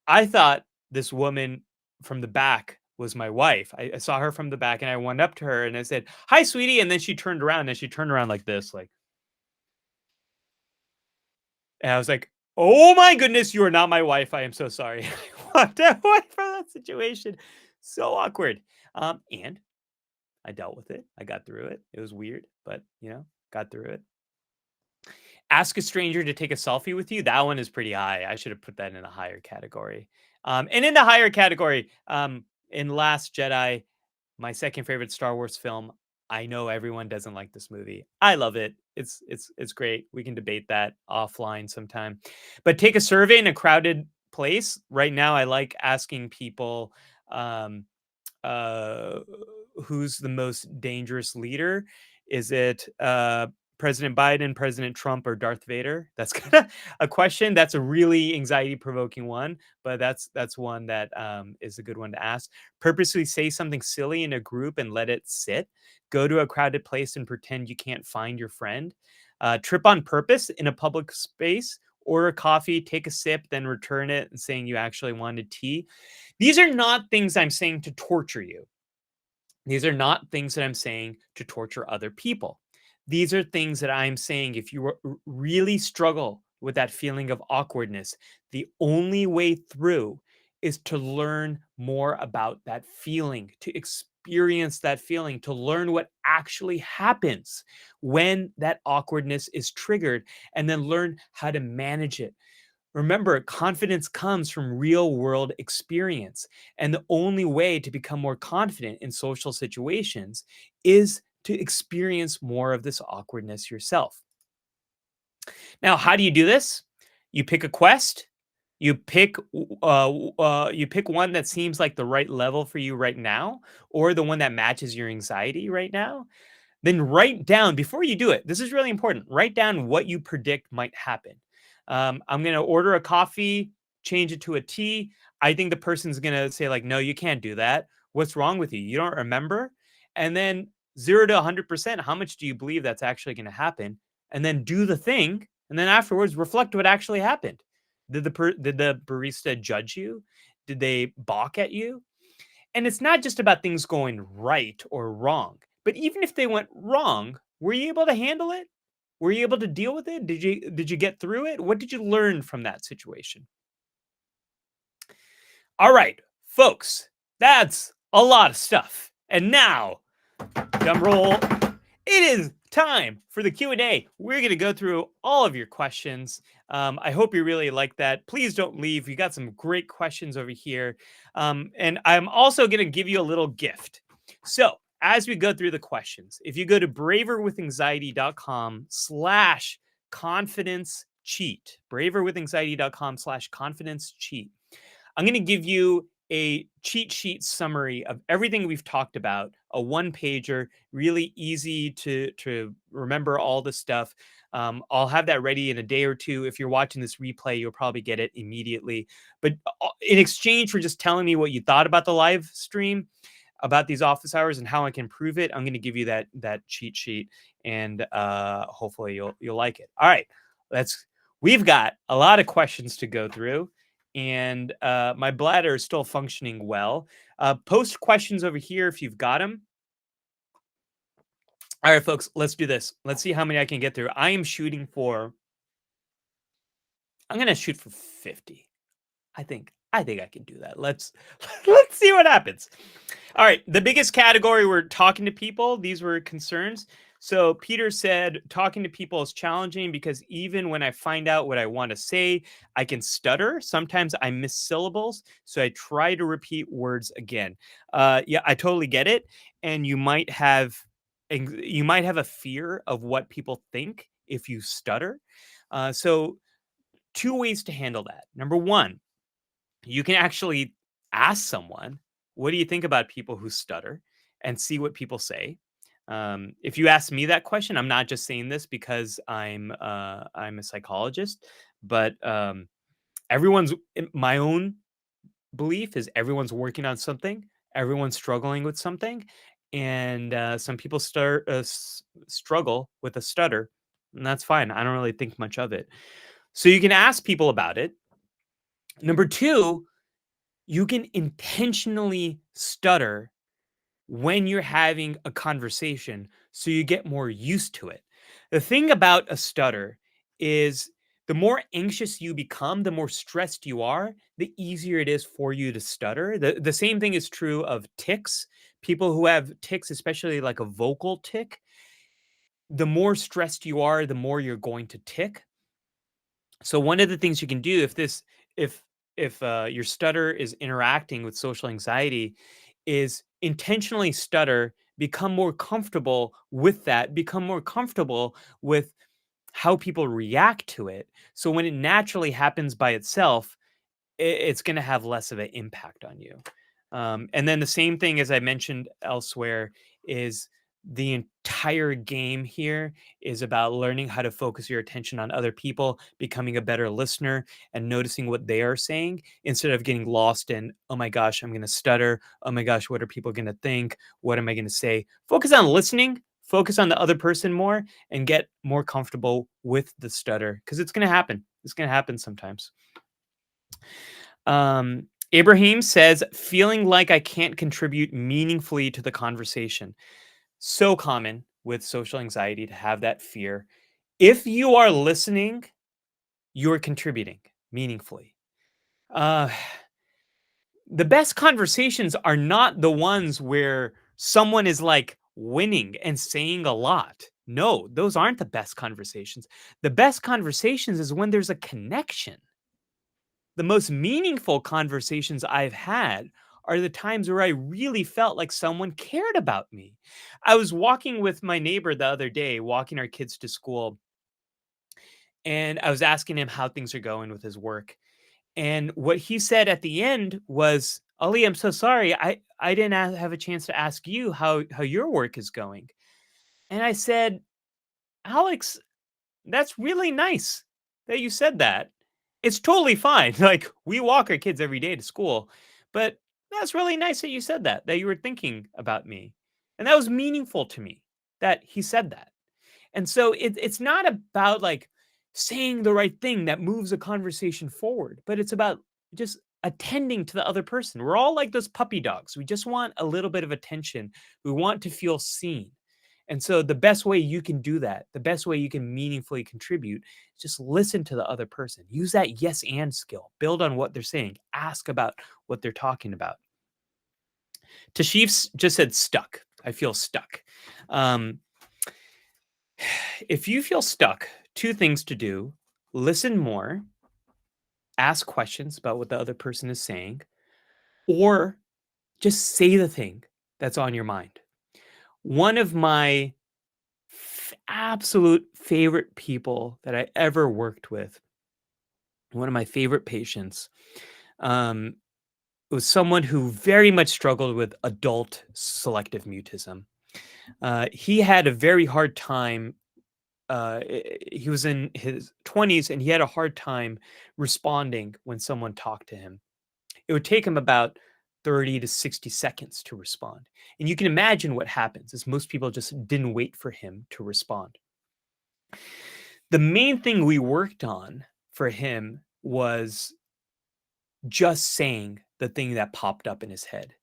A: I thought this woman from the back was my wife. I saw her from the back and I went up to her and I said, "Hi, sweetie." And then she turned around and she turned around like this, like, and I was like, "Oh my goodness, you are not my wife. I am so sorry." I walked away from that situation. So awkward. And I dealt with it. I got through it. It was weird, but got through it. Ask a stranger to take a selfie with you. That one is pretty high. I should have put that in a higher category. And in the higher category, in Last Jedi, my second favorite Star Wars film. I know everyone doesn't like this movie. I love it. It's great. We can debate that offline sometime. But take a survey in a crowded place. Right now, I like asking people, um, uh, who's the most dangerous leader? Is it President Biden, President Trump, or Darth Vader? That's kind of a question. That's a really anxiety provoking one, but that's one that is a good one to ask. Purposely say something silly in a group and let it sit. Go to a crowded place and pretend you can't find your friend. Trip on purpose in a public space. Order coffee, take a sip, then return it and saying you actually wanted tea. These are not things I'm saying to torture you. These are not things that I'm saying to torture other people. These are things that I'm saying if you really struggle with that feeling of awkwardness, the only way through is to learn more about that feeling, to experience that feeling, to learn what actually happens when that awkwardness is triggered, and then learn how to manage it. Remember, confidence comes from real world experience. And the only way to become more confident in social situations is to experience more of this awkwardness yourself. Now, how do you do this? You pick a quest. You pick one that seems like the right level for you right now, or the one that matches your anxiety right now. Then write down before you do it. This is really important. Write down what you predict might happen. I'm going to order a coffee, change it to a tea. I think the person's going to say, like, no, you can't do that. What's wrong with you? You don't remember? And then 0 to 100%, how much do you believe that's actually going to happen? And then do the thing. And then afterwards, reflect what actually happened. Did the barista judge you? Did they balk at you? And it's not just about things going right or wrong, but even if they went wrong, were you able to handle it? Were you able to deal with it? Did you get through it? What did you learn from that situation? All right, folks, that's a lot of stuff. And now, drum roll, it is time for the Q&A. We're going to go through all of your questions. I hope you really like that. Please don't leave. We got some great questions over here. And I'm also going to give you a little gift. So as we go through the questions, if you go to braverwithanxiety.com/confidence cheat, braverwithanxiety.com/confidence cheat, I'm going to give you a cheat sheet summary of everything we've talked about, a one pager, really easy to remember all the stuff. I'll have that ready in a day or two. If you're watching this replay, you'll probably get it immediately. But in exchange for just telling me what you thought about the live stream, about these office hours and how I can improve it, I'm going to give you that cheat sheet, and hopefully you'll like it. All right, we've got a lot of questions to go through, and my bladder is still functioning well. Post questions over here if you've got them. All right, folks, let's do this. Let's see how many I can get through. I'm going to shoot for 50. I think I can do that. Let's see what happens. All right, the biggest category, we're talking to people. These were concerns. So Peter said, talking to people is challenging because even when I find out what I want to say, I can stutter. Sometimes I miss syllables, so I try to repeat words again. Yeah, I totally get it. And you might have a fear of what people think if you stutter. So two ways to handle that. Number one, you can actually ask someone, what do you think about people who stutter, and see what people say. If you ask me that question, I'm not just saying this because I'm a psychologist, but my own belief is everyone's working on something, everyone's struggling with something, and some people struggle with a stutter, and that's fine. I don't really think much of it. So you can ask people about it. Number two, you can intentionally stutter when you're having a conversation so you get more used to it. The thing about a stutter is the more anxious you become, the more stressed you are, the easier it is for you to stutter. The same thing is true of tics. People who have tics, especially like a vocal tic, the more stressed you are, the more you're going to tic. So one of the things you can do if your stutter is interacting with social anxiety is intentionally stutter, become more comfortable with that, become more comfortable with how people react to it. So when it naturally happens by itself, it's going to have less of an impact on you. And then the same thing as I mentioned elsewhere is the entire game here is about learning how to focus your attention on other people, becoming a better listener, and noticing what they are saying instead of getting lost in, oh my gosh, I'm going to stutter. Oh my gosh, what are people going to think? What am I going to say? Focus on listening, focus on the other person more, and get more comfortable with the stutter because it's going to happen. It's going to happen sometimes. Ibrahim says, feeling like I can't contribute meaningfully to the conversation. So common with social anxiety to have that fear. If you are listening, you're contributing meaningfully. Uh, The best conversations are not the ones where someone is like winning and saying a lot. No, those aren't the best conversations. The best conversations is when there's a connection. The most meaningful conversations I've had are the times where I really felt like someone cared about me. I was walking with my neighbor the other day, walking our kids to school, and I was asking him how things are going with his work. And what he said at the end was, "Ali, I'm so sorry. I didn't have a chance to ask you how your work is going." And I said, "Alex, that's really nice that you said that. It's totally fine. Like, we walk our kids every day to school, but that's really nice that you said that you were thinking about me." And that was meaningful to me that he said that. And so it's not about like saying the right thing that moves a conversation forward, but it's about just attending to the other person. We're all like those puppy dogs. We just want a little bit of attention. We want to feel seen. And so the best way you can do that, the best way you can meaningfully contribute, just listen to the other person. Use that yes and skill. Build on what they're saying. Ask about what they're talking about. Tashif just said stuck. I feel stuck. Um, if you feel stuck, two things to do: listen more, ask questions about what the other person is saying, or just say the thing that's on your mind. One of my absolute favorite people that I ever worked with, one of my favorite patients, um, was someone who very much struggled with adult selective mutism. He had a very hard time. He was in his 20s and he had a hard time responding when someone talked to him. It would take him about 30 to 60 seconds to respond. And you can imagine what happens is most people just didn't wait for him to respond. The main thing we worked on for him was just saying the thing that popped up in his head.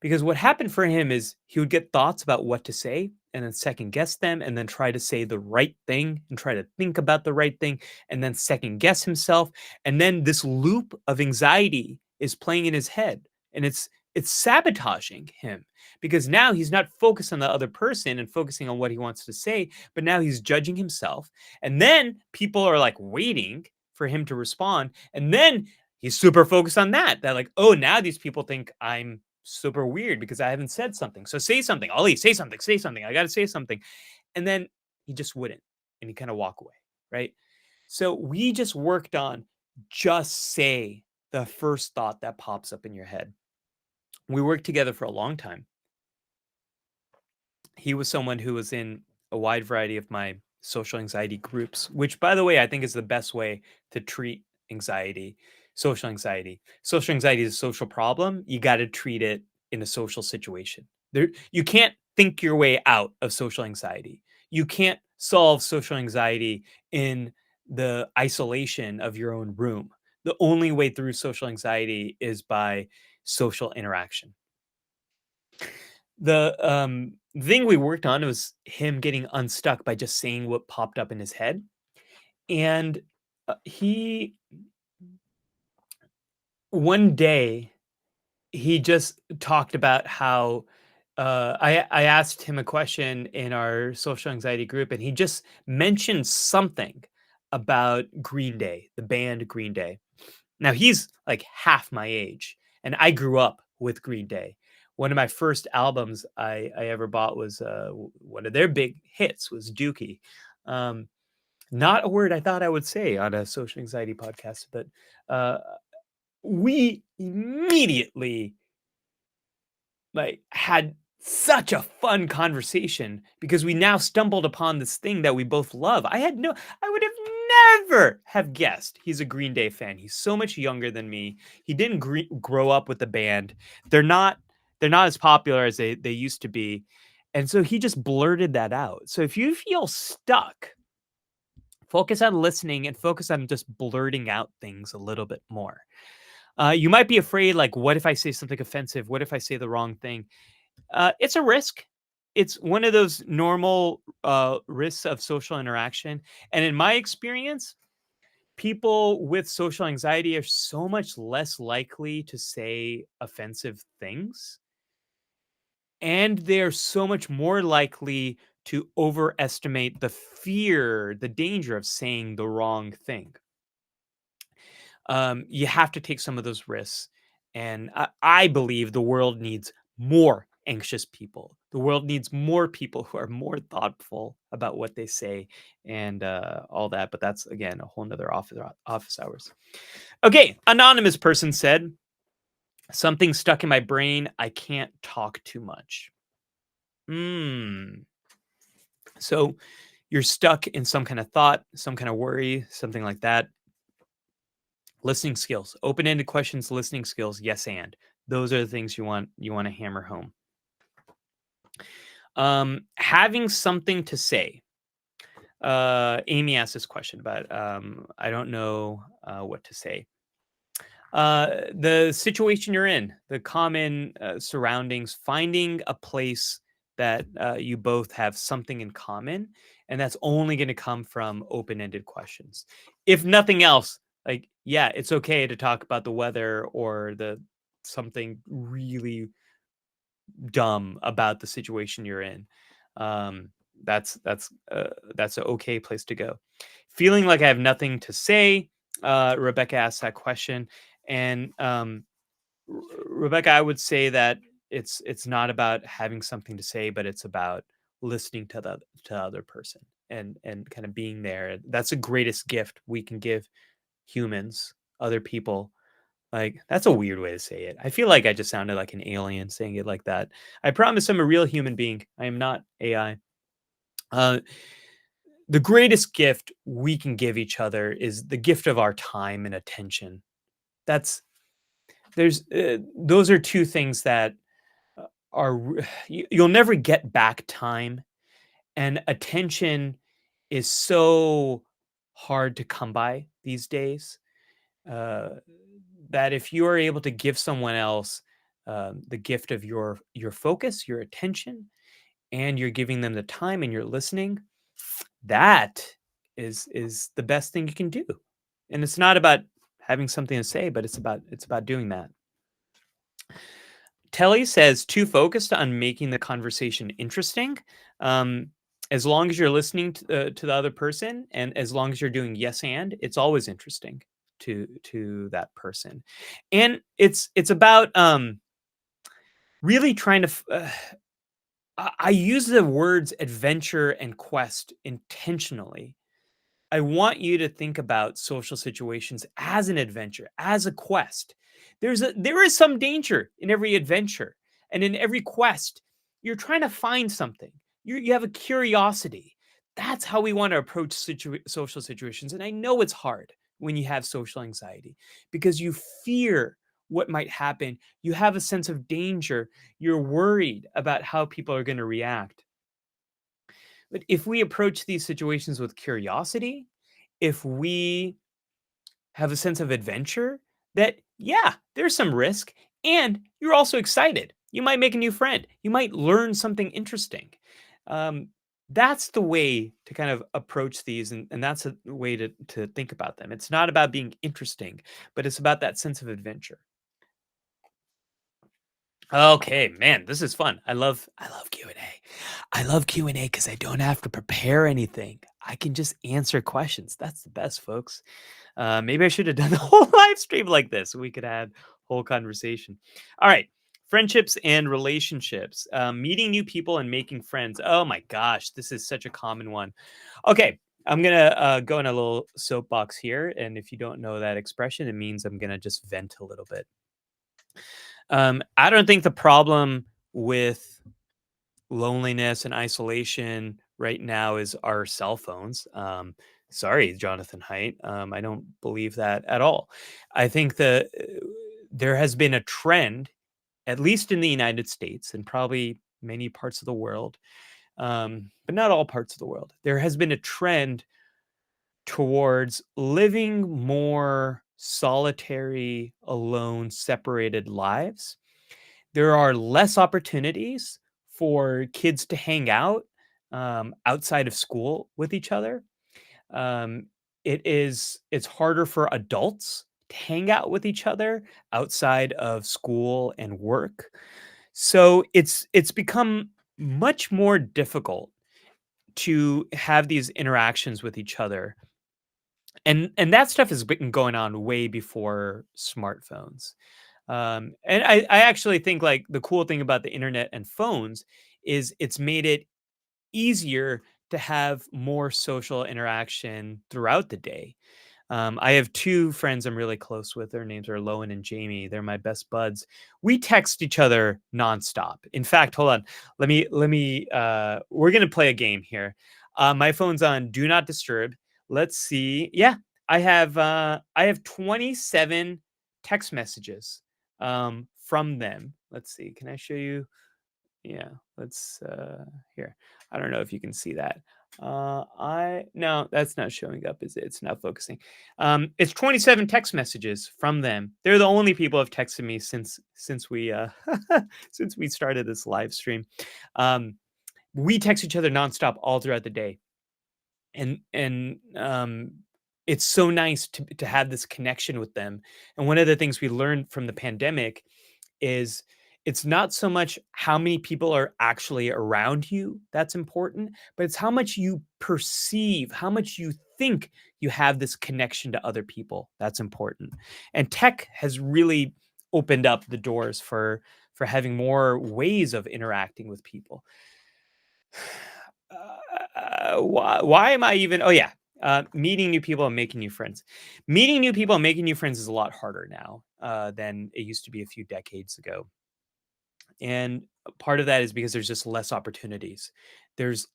A: Because what happened for him is he would get thoughts about what to say and then second guess them and then try to say the right thing and try to think about the right thing and then second guess himself. And then this loop of anxiety is playing in his head and it's sabotaging him because now he's not focused on the other person and focusing on what he wants to say, but now he's judging himself. And then people are like waiting for him to respond. And then he's super focused on that, like, oh, now these people think I'm super weird because I haven't said something. So say something. Ollie, say something. Say something. I got to say something. And then he just wouldn't. And he kind of walk away. Right. So we just worked on just say the first thought that pops up in your head. We worked together for a long time. He was someone who was in a wide variety of my social anxiety groups, which, by the way, I think is the best way to treat anxiety, social anxiety. Social anxiety is a social problem. You got to treat it in a social situation. You can't think your way out of social anxiety. You can't solve social anxiety in the isolation of your own room. The only way through social anxiety is by social interaction. The thing we worked on was him getting unstuck by just saying what popped up in his head, and, he one day, he just talked about how, I asked him a question in our social anxiety group, and he just mentioned something about Green Day, the band Green Day. Now he's like half my age, and I grew up with Green Day. One of my first albums I ever bought was one of their big hits was Dookie. Um, not a word I thought I would say on a social anxiety podcast, but uh, we immediately like had such a fun conversation because we now stumbled upon this thing that we both love. I would have never have guessed he's a Green Day fan. He's so much younger than me. He didn't grow up with the band. They're not they're not as popular as they used to be. And so he just blurted that out. So if you feel stuck, focus on listening and focus on just blurting out things a little bit more. You might be afraid, like, what if I say something offensive? What if I say the wrong thing? It's a risk. It's one of those normal risks of social interaction. And in my experience, People with social anxiety are so much less likely to say offensive things, and they're so much more likely to overestimate the fear, the danger of saying the wrong thing. You have to take some of those risks. And I believe the world needs more anxious people. The world needs more people who are more thoughtful about what they say and all that. But that's, again, a whole nother office hours. Okay. Anonymous person said, something stuck in my brain. I can't talk too much. So you're stuck in some kind of thought, some kind of worry, something like that. Listening skills, open-ended questions, listening skills, yes and. Those are the things you want to hammer home. Having something to say. Amy asked this question about I don't know what to say. The situation you're in, the common surroundings, finding a place that you both have something in common, and that's only going to come from open-ended questions. If nothing else, like, yeah, it's okay to talk about the weather or the something really dumb about the situation you're in. Um, that's an okay place to go. Feeling like I have nothing to say. Rebecca asked that question, and Rebecca, I would say that it's not about having something to say, but it's about listening to the other person and kind of being there. That's the greatest gift we can give humans, other people. Like, that's a weird way to say it. I feel like I just sounded like an alien saying it like that. I promise I'm a real human being. I am not AI. Uh, the greatest gift we can give each other is the gift of our time and attention. That's there's those are two things that you'll never get back time, and attention is so hard to come by these days. Uh, that if you are able to give someone else the gift of your focus, your attention, and you're giving them the time and you're listening, that is the best thing you can do. And it's not about having something to say, but it's about doing that. Telly says too focused on making the conversation interesting. Um, as long as you're listening to the other person, and as long as you're doing yes and, it's always interesting to that person. And it's about really trying to. I use the words adventure and quest intentionally. I want you to think about social situations as an adventure, as a quest. There is some danger in every adventure and in every quest. You're trying to find something. You have a curiosity. That's how we want to approach social situations. And I know it's hard when you have social anxiety because you fear what might happen. You have a sense of danger. You're worried about how people are going to react. But if we approach these situations with curiosity, if we have a sense of adventure, that, yeah, there's some risk, and you're also excited. You might make a new friend. You might learn something interesting. Um, that's the way to kind of approach these, and that's a way to think about them. It's not about being interesting, but it's about that sense of adventure. Okay, man, this is fun. I love Q&A. I love Q&A because I don't have to prepare anything. I can just answer questions. That's the best, folks. Maybe I should have done the whole live stream like this. So we could have whole conversation. All right, friendships and relationships, meeting new people and making friends. Oh my gosh, this is such a common one. Okay, I'm gonna go in a little soapbox here, and if you don't know that expression, it means I'm gonna just vent a little bit. I don't think the problem with loneliness and isolation right now is our cell phones. Sorry, Jonathan Haidt. I don't believe that at all. I think that there has been a trend, at least in the United States and probably many parts of the world, but not all parts of the world. There has been a trend towards living more solitary, alone, separated lives. There are less opportunities for kids to hang out outside of school with each other. Um, it's harder for adults to hang out with each other outside of school and work. So it's become much more difficult to have these interactions with each other. And that stuff has been going on way before smartphones. And I actually think like the cool thing about the internet and phones is it's made it easier to have more social interaction throughout the day. I have 2 friends I'm really close with. Their names are Lowen and Jamie. They're my best buds. We text each other nonstop. In fact, hold on. We're gonna play a game here. My phone's on do not disturb. Let's see. Yeah, I have 27 text messages from them. Let's see. Can I show you? Yeah, let's here. I don't know if you can see that. I no, that's not showing up, is it? It's not focusing. It's 27 text messages from them. They're the only people who have texted me since we since we started this live stream. Um, we text each other nonstop all throughout the day. And it's so nice to have this connection with them. And one of the things we learned from the pandemic is it's not so much how many people are actually around you that's important, but it's how much you perceive, how much you think you have this connection to other people that's important. And tech has really opened up the doors for having more ways of interacting with people. Why am I even? Oh yeah, meeting new people and making new friends. Meeting new people and making new friends is a lot harder now than it used to be a few decades ago. And part of that is because there's just less opportunities. There's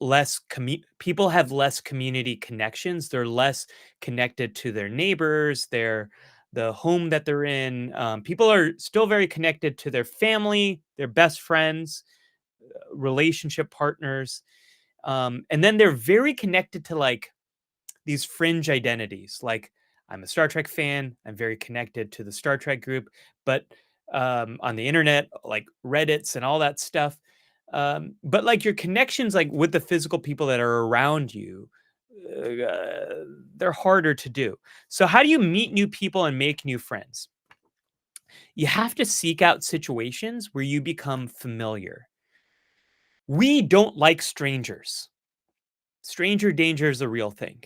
A: people have less community connections. They're less connected to their neighbors, the home that they're in. People are still very connected to their family, their best friends, relationship partners, and then they're very connected to like these fringe identities. Like I'm a Star Trek fan. I'm very connected to the Star Trek group, but on the internet, like Reddits and all that stuff. But like your connections, like with the physical people that are around you, they're harder to do. So how do you meet new people and make new friends? You have to seek out situations where you become familiar. We don't like strangers. Stranger danger is a real thing.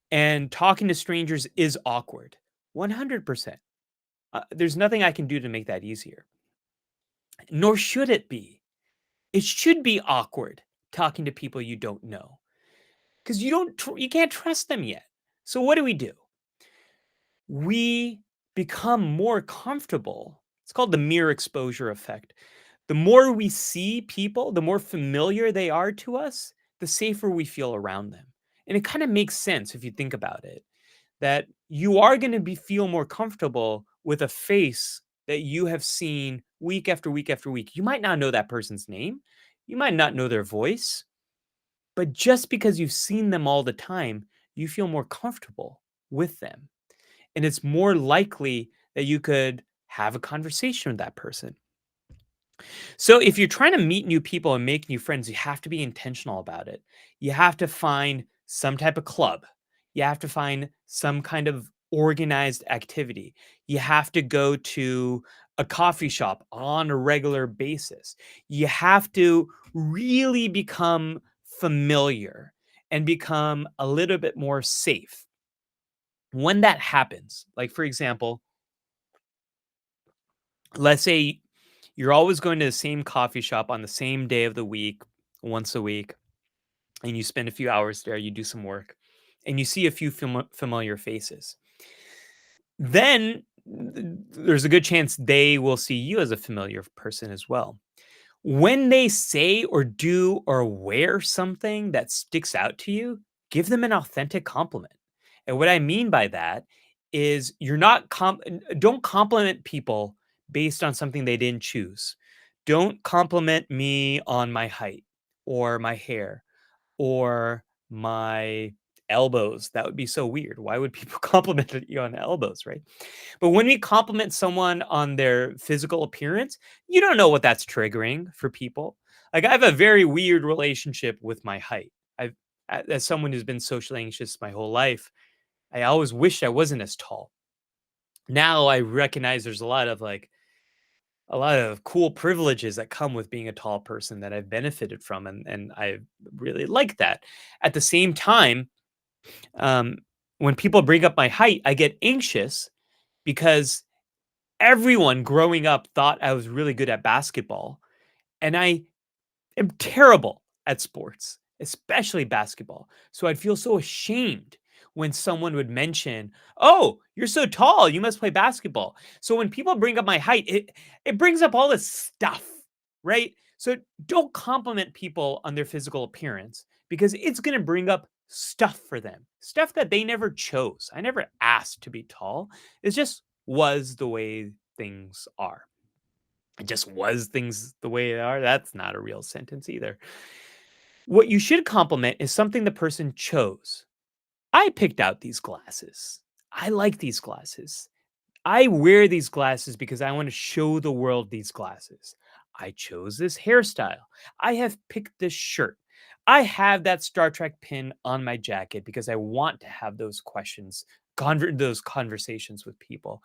A: And talking to strangers is awkward. 100%. There's nothing I can do to make that easier. Nor should it be. It should be awkward talking to people you don't know because you can't trust them yet. So what do? We become more comfortable. It's called the mere exposure effect. The more we see people, the more familiar they are to us, the safer we feel around them. And it kind of makes sense if you think about it, that you are going to be feel more comfortable with a face that you have seen week after week after week. You might not know that person's name, you might not know their voice, but just because you've seen them all the time, you feel more comfortable with them. And it's more likely that you could have a conversation with that person. So if you're trying to meet new people and make new friends, you have to be intentional about it. You have to find some type of club. You have to find some kind of organized activity. You have to go to a coffee shop on a regular basis. You have to really become familiar and become a little bit more safe. When that happens, like for example, let's say you're always going to the same coffee shop on the same day of the week, once a week, and you spend a few hours there, you do some work, and you see a few familiar faces. Then there's a good chance they will see you as a familiar person as well. When they say or do or wear something that sticks out to you, give them an authentic compliment. And what I mean by that is you're not don't compliment people based on something they didn't choose. Don't compliment me on my height or my hair or my elbows. That would be so weird. Why would people compliment you on elbows, right? But when we compliment someone on their physical appearance, you don't know what that's triggering for people. Like I have a very weird relationship with my height. As someone who's been socially anxious my whole life, I always wished I wasn't as tall. Now I recognize there's a lot of cool privileges that come with being a tall person that I've benefited from, and I really like that. At the same time, um, when people bring up my height, I get anxious because everyone growing up thought I was really good at basketball, and I am terrible at sports, especially basketball. So I'd feel so ashamed when someone would mention, "Oh, you're so tall, you must play basketball." So when people bring up my height, it brings up all this stuff, right? So don't compliment people on their physical appearance because it's going to bring up stuff for them, stuff that they never chose. I never asked to be tall. It just was the way things are. It just was things the way they are. That's not a real sentence either. What you should compliment is something the person chose. I picked out these glasses. I like these glasses. I wear these glasses because I want to show the world these glasses. I chose this hairstyle. I have picked this shirt. I have that Star Trek pin on my jacket because I want to have those questions, those conversations with people.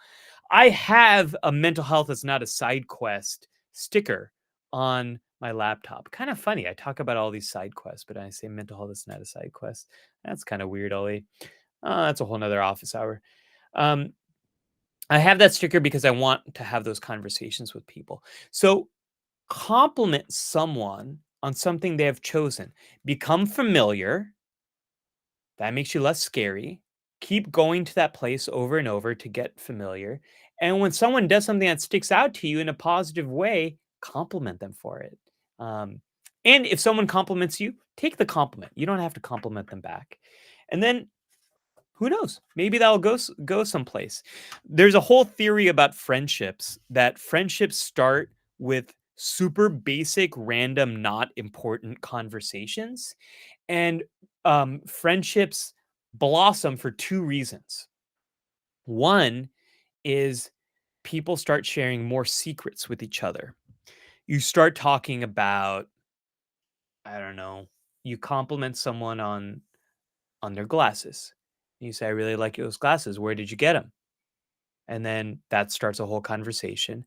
A: I have a mental health is not a side quest sticker on my laptop. Kind of funny. I talk about all these side quests, but I say mental health is not a side quest. That's kind of weird, Ollie. That's a whole nother office hour. Um, I have that sticker because I want to have those conversations with people. So compliment someone on something they have chosen. Become familiar. That makes you less scary. Keep going to that place over and over to get familiar. And when someone does something that sticks out to you in a positive way, compliment them for it. Um, and if someone compliments you, take the compliment. You don't have to compliment them back. And then who knows? Maybe that'll go someplace. There's a whole theory about friendships that friendships start with super basic, random, not important conversations, and friendships blossom for two reasons. One is people start sharing more secrets with each other. You start talking about, I don't know, you compliment someone on their glasses. You say, "I really like those glasses. Where did you get them?" And then that starts a whole conversation.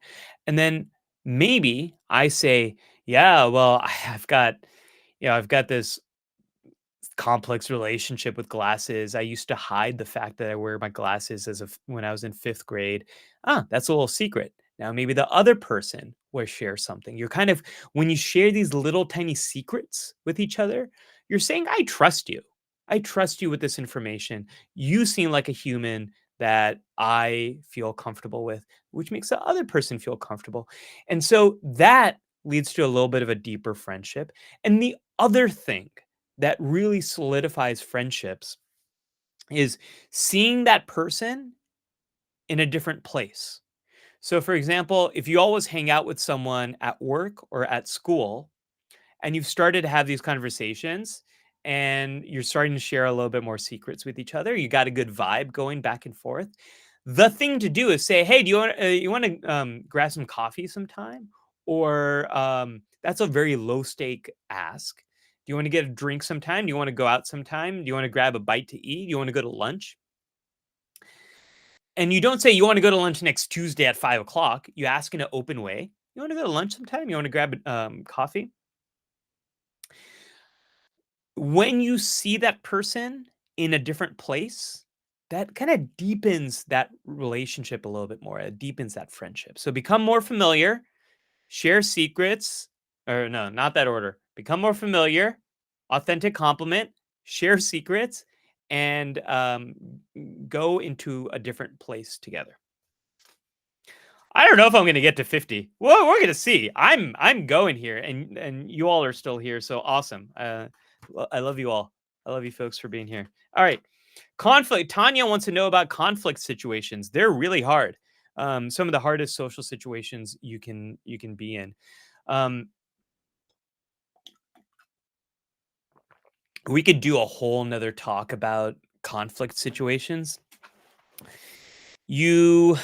A: And then maybe I say, "Yeah, well, I've got, I've got this complex relationship with glasses. I used to hide the fact that I wear my glasses as of when I was in 5th grade. Ah, that's a little secret. Now maybe the other person will share something. You're kind of when you share these little tiny secrets with each other, you're saying, I trust you. I trust you with this information. You seem like a human that I feel comfortable with, which makes the other person feel comfortable. And so that leads to a little bit of a deeper friendship. And the other thing that really solidifies friendships is seeing that person in a different place. So, for example, if you always hang out with someone at work or at school and you've started to have these conversations and you're starting to share a little bit more secrets with each other, you got a good vibe going back and forth. The thing to do is say, "Hey, do you want to grab some coffee sometime?" Or that's a very low stake ask. Do you want to get a drink sometime? Do you want to go out sometime? Do you want to grab a bite to eat? Do you want to go to lunch? And you don't say you want to go to lunch next Tuesday at 5 o'clock. You ask in an open way. You want to go to lunch sometime? You want to grab coffee? When you see that person in a different place, that kind of deepens that relationship a little bit more. It deepens that friendship. So become more familiar, share secrets, or no, not that order. Become more familiar, authentic compliment, share secrets, and go into a different place together. I don't know if I'm going to get to 50. Well, we're going to see. I'm going here, and you all are still here, so awesome. Well, I love you all. I love you folks for being here. All right, conflict. Tanya wants to know about conflict situations. They're really hard. Some of the hardest social situations you can be in. Um, we could do a whole nother talk about conflict situations. You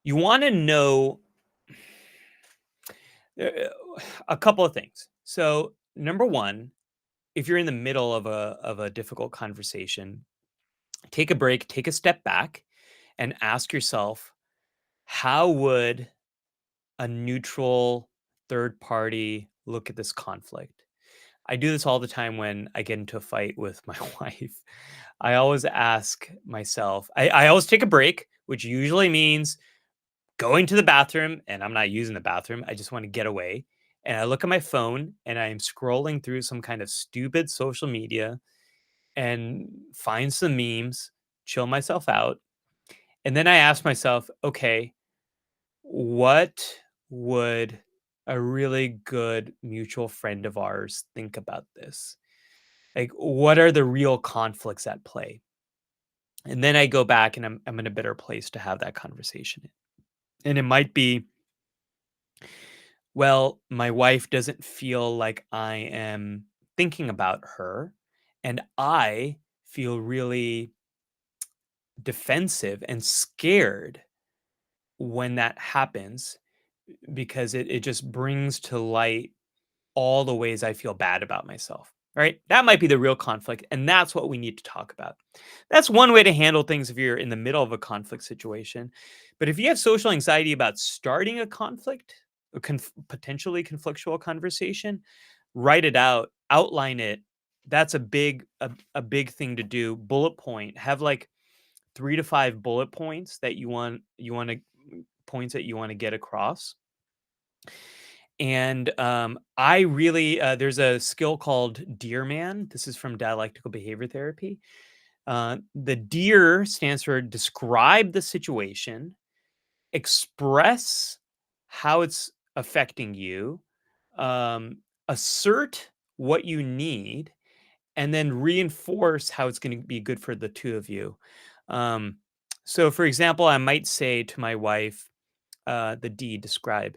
A: you want to know uh, a couple of things. So number one, if you're in the middle of a difficult conversation, take a break, take a step back, and ask yourself, how would a neutral third party look at this conflict? I do this all the time when I get into a fight with my wife. I always ask myself, I always take a break, which usually means going to the bathroom, and I'm not using the bathroom. I just want to get away. And I look at my phone and I am scrolling through some kind of stupid social media and find some memes, chill myself out. And then I ask myself, okay, what would a really good mutual friend of ours think about this? Like, what are the real conflicts at play? And then I go back and I'm in a better place to have that conversation. And it might be, well, my wife doesn't feel like I am thinking about her. And I feel really defensive and scared when that happens because it just brings to light all the ways I feel bad about myself, right? That might be the real conflict. And that's what we need to talk about. That's one way to handle things if you're in the middle of a conflict situation. But if you have social anxiety about starting a conflict, a potentially conflictual conversation, write it out, outline it. That's a big thing to do. Bullet point. Have like 3 to 5 bullet points that you want to points that you want to get across. And I really there's a skill called Dear Man. This is from dialectical behavior therapy. The Dear stands for describe the situation, express how it's affecting you, um, assert what you need, and then reinforce how it's going to be good for the two of you. Um, so, for example, I might say to my wife, the D, describe.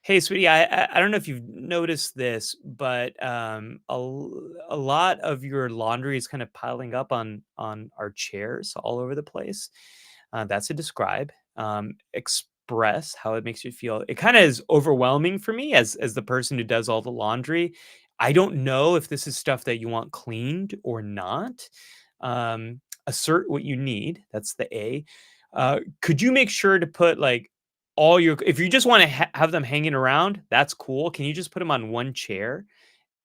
A: Hey, sweetie, I don't know if you've noticed this, but a lot of your laundry is kind of piling up on our chairs all over the place. That's a describe. Express how it makes you feel. It kind of is overwhelming for me as the person who does all the laundry. I don't know if this is stuff that you want cleaned or not. Assert what you need. That's the A. Could you make sure to put like all your if you just want to have them hanging around, that's cool. Can you just put them on one chair?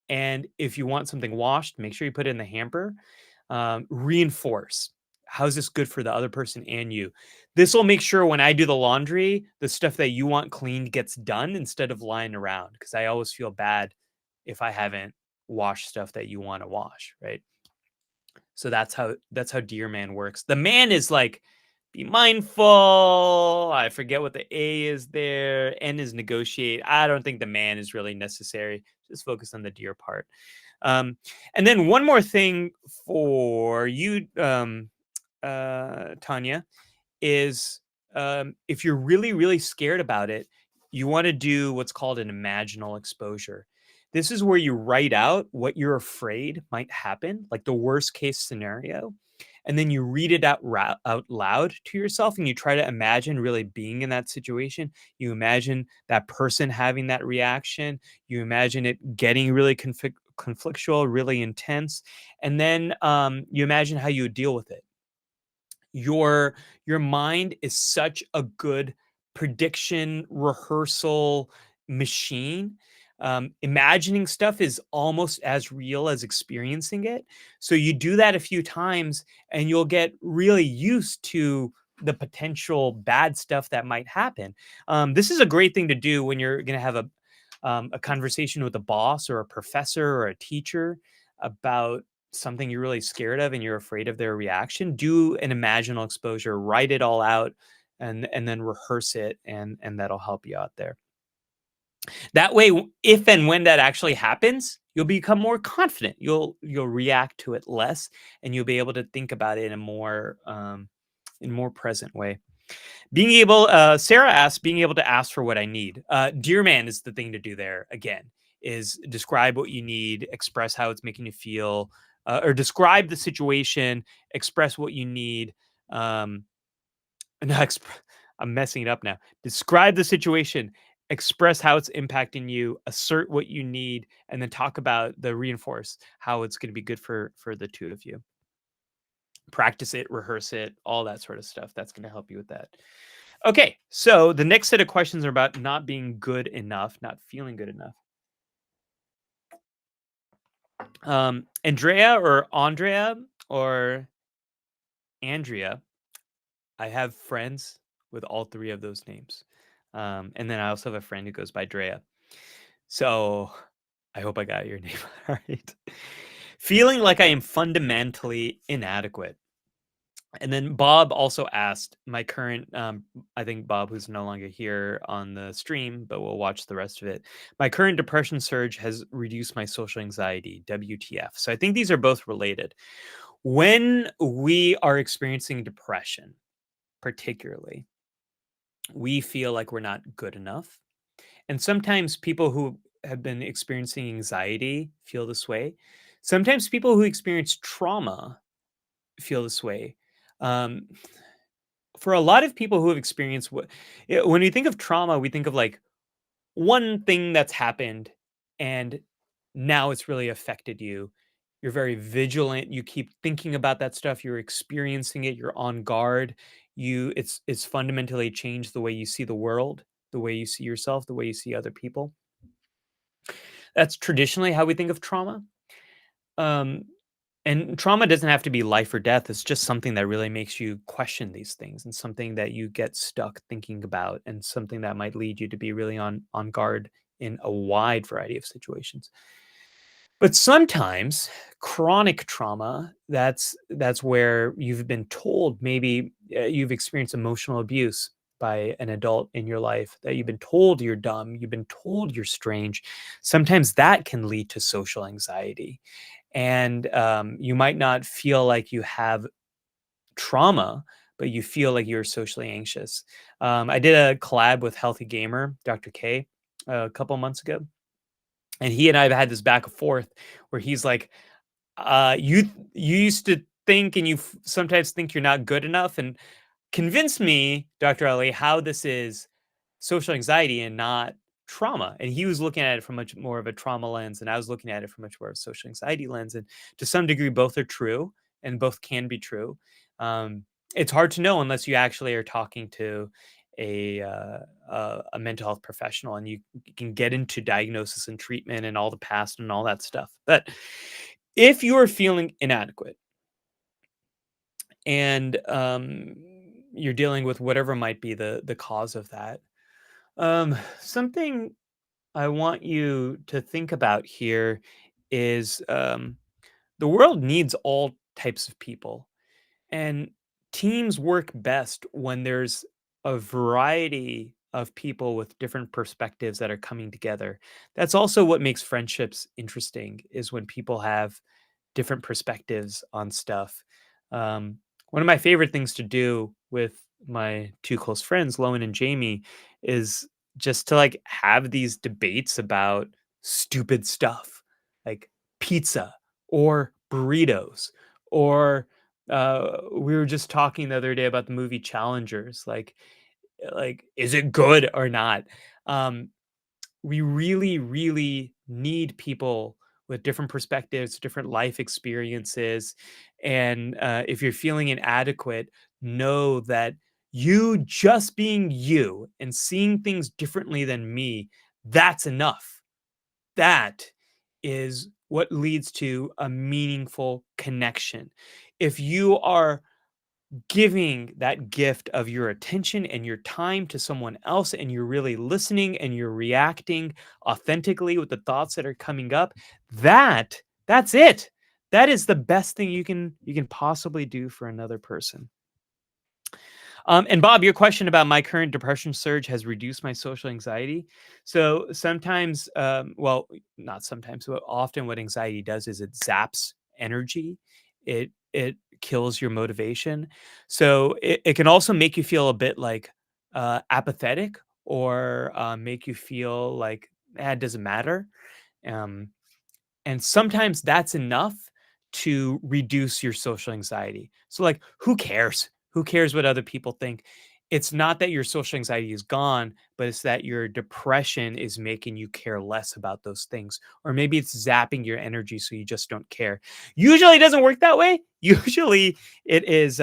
A: And if you want something washed, make sure you put it in the hamper. Reinforce. How's this good for the other person and you? This will make sure when I do the laundry, the stuff that you want cleaned gets done instead of lying around. Because I always feel bad if I haven't washed stuff that you want to wash, right? So that's how Dear Man works. The man is like, be mindful. I forget what the A is there. N is negotiate. I don't think the man is really necessary. Just focus on the dear part. And then one more thing for you, Tanya, is if you're really, really scared about it, you want to do what's called an imaginal exposure. This is where you write out what you're afraid might happen, like the worst case scenario. And then you read it out loud to yourself and you try to imagine really being in that situation. You imagine that person having that reaction. You imagine it getting really conflictual, really intense. And then you imagine how you would deal with it. Your mind is such a good prediction rehearsal machine. Imagining stuff is almost as real as experiencing it. So you do that a few times and you'll get really used to the potential bad stuff that might happen. This is a great thing to do when you're going to have a conversation with a boss or a professor or a teacher about something you're really scared of and you're afraid of their reaction. Do an imaginal exposure, write it all out, and then rehearse it, and that'll help you out there. That way, if and when that actually happens, you'll become more confident. You'll react to it less, and you'll be able to think about it in more present way. Being able, Sarah asked, being able to ask for what I need. Dear Man is the thing to do there. Again, is describe what you need, express how it's making you feel, or describe the situation, express what you need. Um, no, I'm messing it up now. Describe the situation, express how it's impacting you, assert what you need, and then talk about the reinforce how it's going to be good for the two of you. Practice it, rehearse it, all that sort of stuff. That's going to help you with that. Okay, so the next set of questions are about not being good enough, not feeling good enough. Andrea or Andrea or Andrea, I have friends with all three of those names. And then I also have a friend who goes by Drea. So I hope I got your name right. Feeling like I am fundamentally inadequate. And then Bob also asked my current, I think Bob, who's no longer here on the stream, but we'll watch the rest of it. My current depression surge has reduced my social anxiety, WTF. So I think these are both related. When we are experiencing depression, particularly, we feel like we're not good enough. And sometimes people who have been experiencing anxiety feel this way. Sometimes people who experience trauma feel this way. Um, for a lot of people who have experienced when we think of trauma, we think of like one thing that's happened and now it's really affected you. You're very vigilant. You keep thinking about that stuff. You're experiencing it. You're on guard. It's fundamentally changed the way you see the world, the way you see yourself, the way you see other people. That's traditionally how we think of trauma. Um, and trauma doesn't have to be life or death. It's just something that really makes you question these things and something that you get stuck thinking about and something that might lead you to be really on guard in a wide variety of situations. But sometimes chronic trauma, that's where you've been told maybe you've experienced emotional abuse by an adult in your life, that you've been told you're dumb, you've been told you're strange. Sometimes that can lead to social anxiety. And you might not feel like you have trauma, but you feel like you're socially anxious. I did a collab with Healthy Gamer, Dr. K, a couple months ago, and he and I have had this back and forth where he's like, you used to think and sometimes think you're not good enough, and convince me, Dr. Ali, how this is social anxiety and not trauma. And he was looking at it from much more of a trauma lens, and I was looking at it from much more of a social anxiety lens. And to some degree, both are true and both can be true. Um, it's hard to know unless you actually are talking to a mental health professional, and you can get into diagnosis and treatment and all the past and all that stuff. But if you are feeling inadequate and you're dealing with whatever might be the cause of that, something I want you to think about here is the world needs all types of people, and teams work best when there's a variety of people with different perspectives that are coming together. That's also what makes friendships interesting, is when people have different perspectives on stuff. Um, One of my favorite things to do with my two close friends, Lowen and Jamie, is just to like have these debates about stupid stuff like pizza or burritos or we were just talking the other day about the movie Challengers, like is it good or not? um we really, really need people with different perspectives, different life experiences. And if you're feeling inadequate, know that you just being you and seeing things differently than me, that's enough. That is what leads to a meaningful connection. If you are giving that gift of your attention and your time to someone else and you're really listening and you're reacting authentically with the thoughts that are coming up, that's it. That is the best thing you can possibly do for another person. And Bob, your question about my current depression surge has reduced my social anxiety. So sometimes, well, not sometimes, but often what anxiety does is it zaps energy. It kills your motivation. So it can also make you feel a bit like apathetic, or make you feel like it doesn't matter. Um, and sometimes that's enough to reduce your social anxiety. So like, who cares? Who cares what other people think? It's not that your social anxiety is gone, but it's that your depression is making you care less about those things. Or maybe it's zapping your energy so you just don't care. Usually it doesn't work that way. Usually it is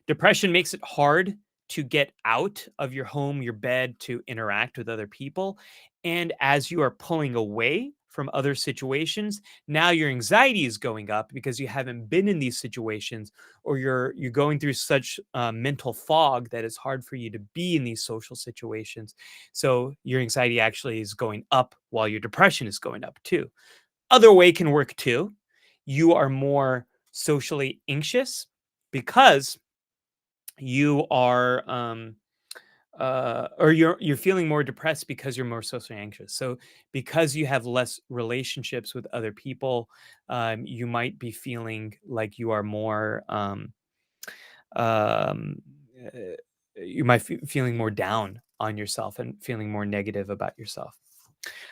A: depression makes it hard to get out of your home, your bed, to interact with other people. And as you are pulling away from other situations, now your anxiety is going up because you haven't been in these situations, or you're going through such mental fog that it's hard for you to be in these social situations. So your anxiety actually is going up while your depression is going up too. Other way can work too. You are more socially anxious because you are or you're feeling more depressed because you're more socially anxious. So because you have less relationships with other people, you might be feeling like you are more um uh, you might feeling more down on yourself and feeling more negative about yourself.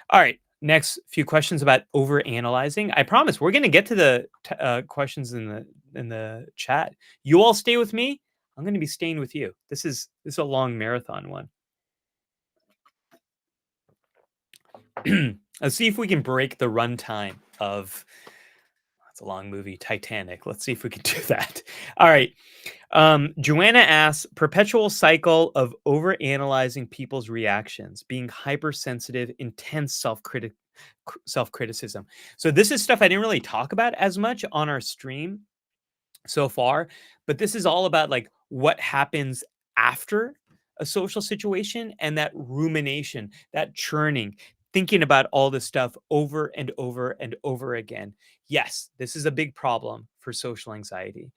A: All right, next few questions about over analyzing. I promise we're going to get to the questions in the chat. You all stay with me. I'm going to be staying with you. This is a long marathon one. Let's see if we can break the runtime of it's a long movie, Titanic. Let's see if we can do that. All right. Joanna asks, perpetual cycle of over analyzing people's reactions, being hypersensitive, intense self criticism. So this is stuff I didn't really talk about as much on our stream so far, but this is all about like what happens after a social situation and that rumination, that churning, thinking about all this stuff over and over and over again. Yes, this is a big problem for social anxiety.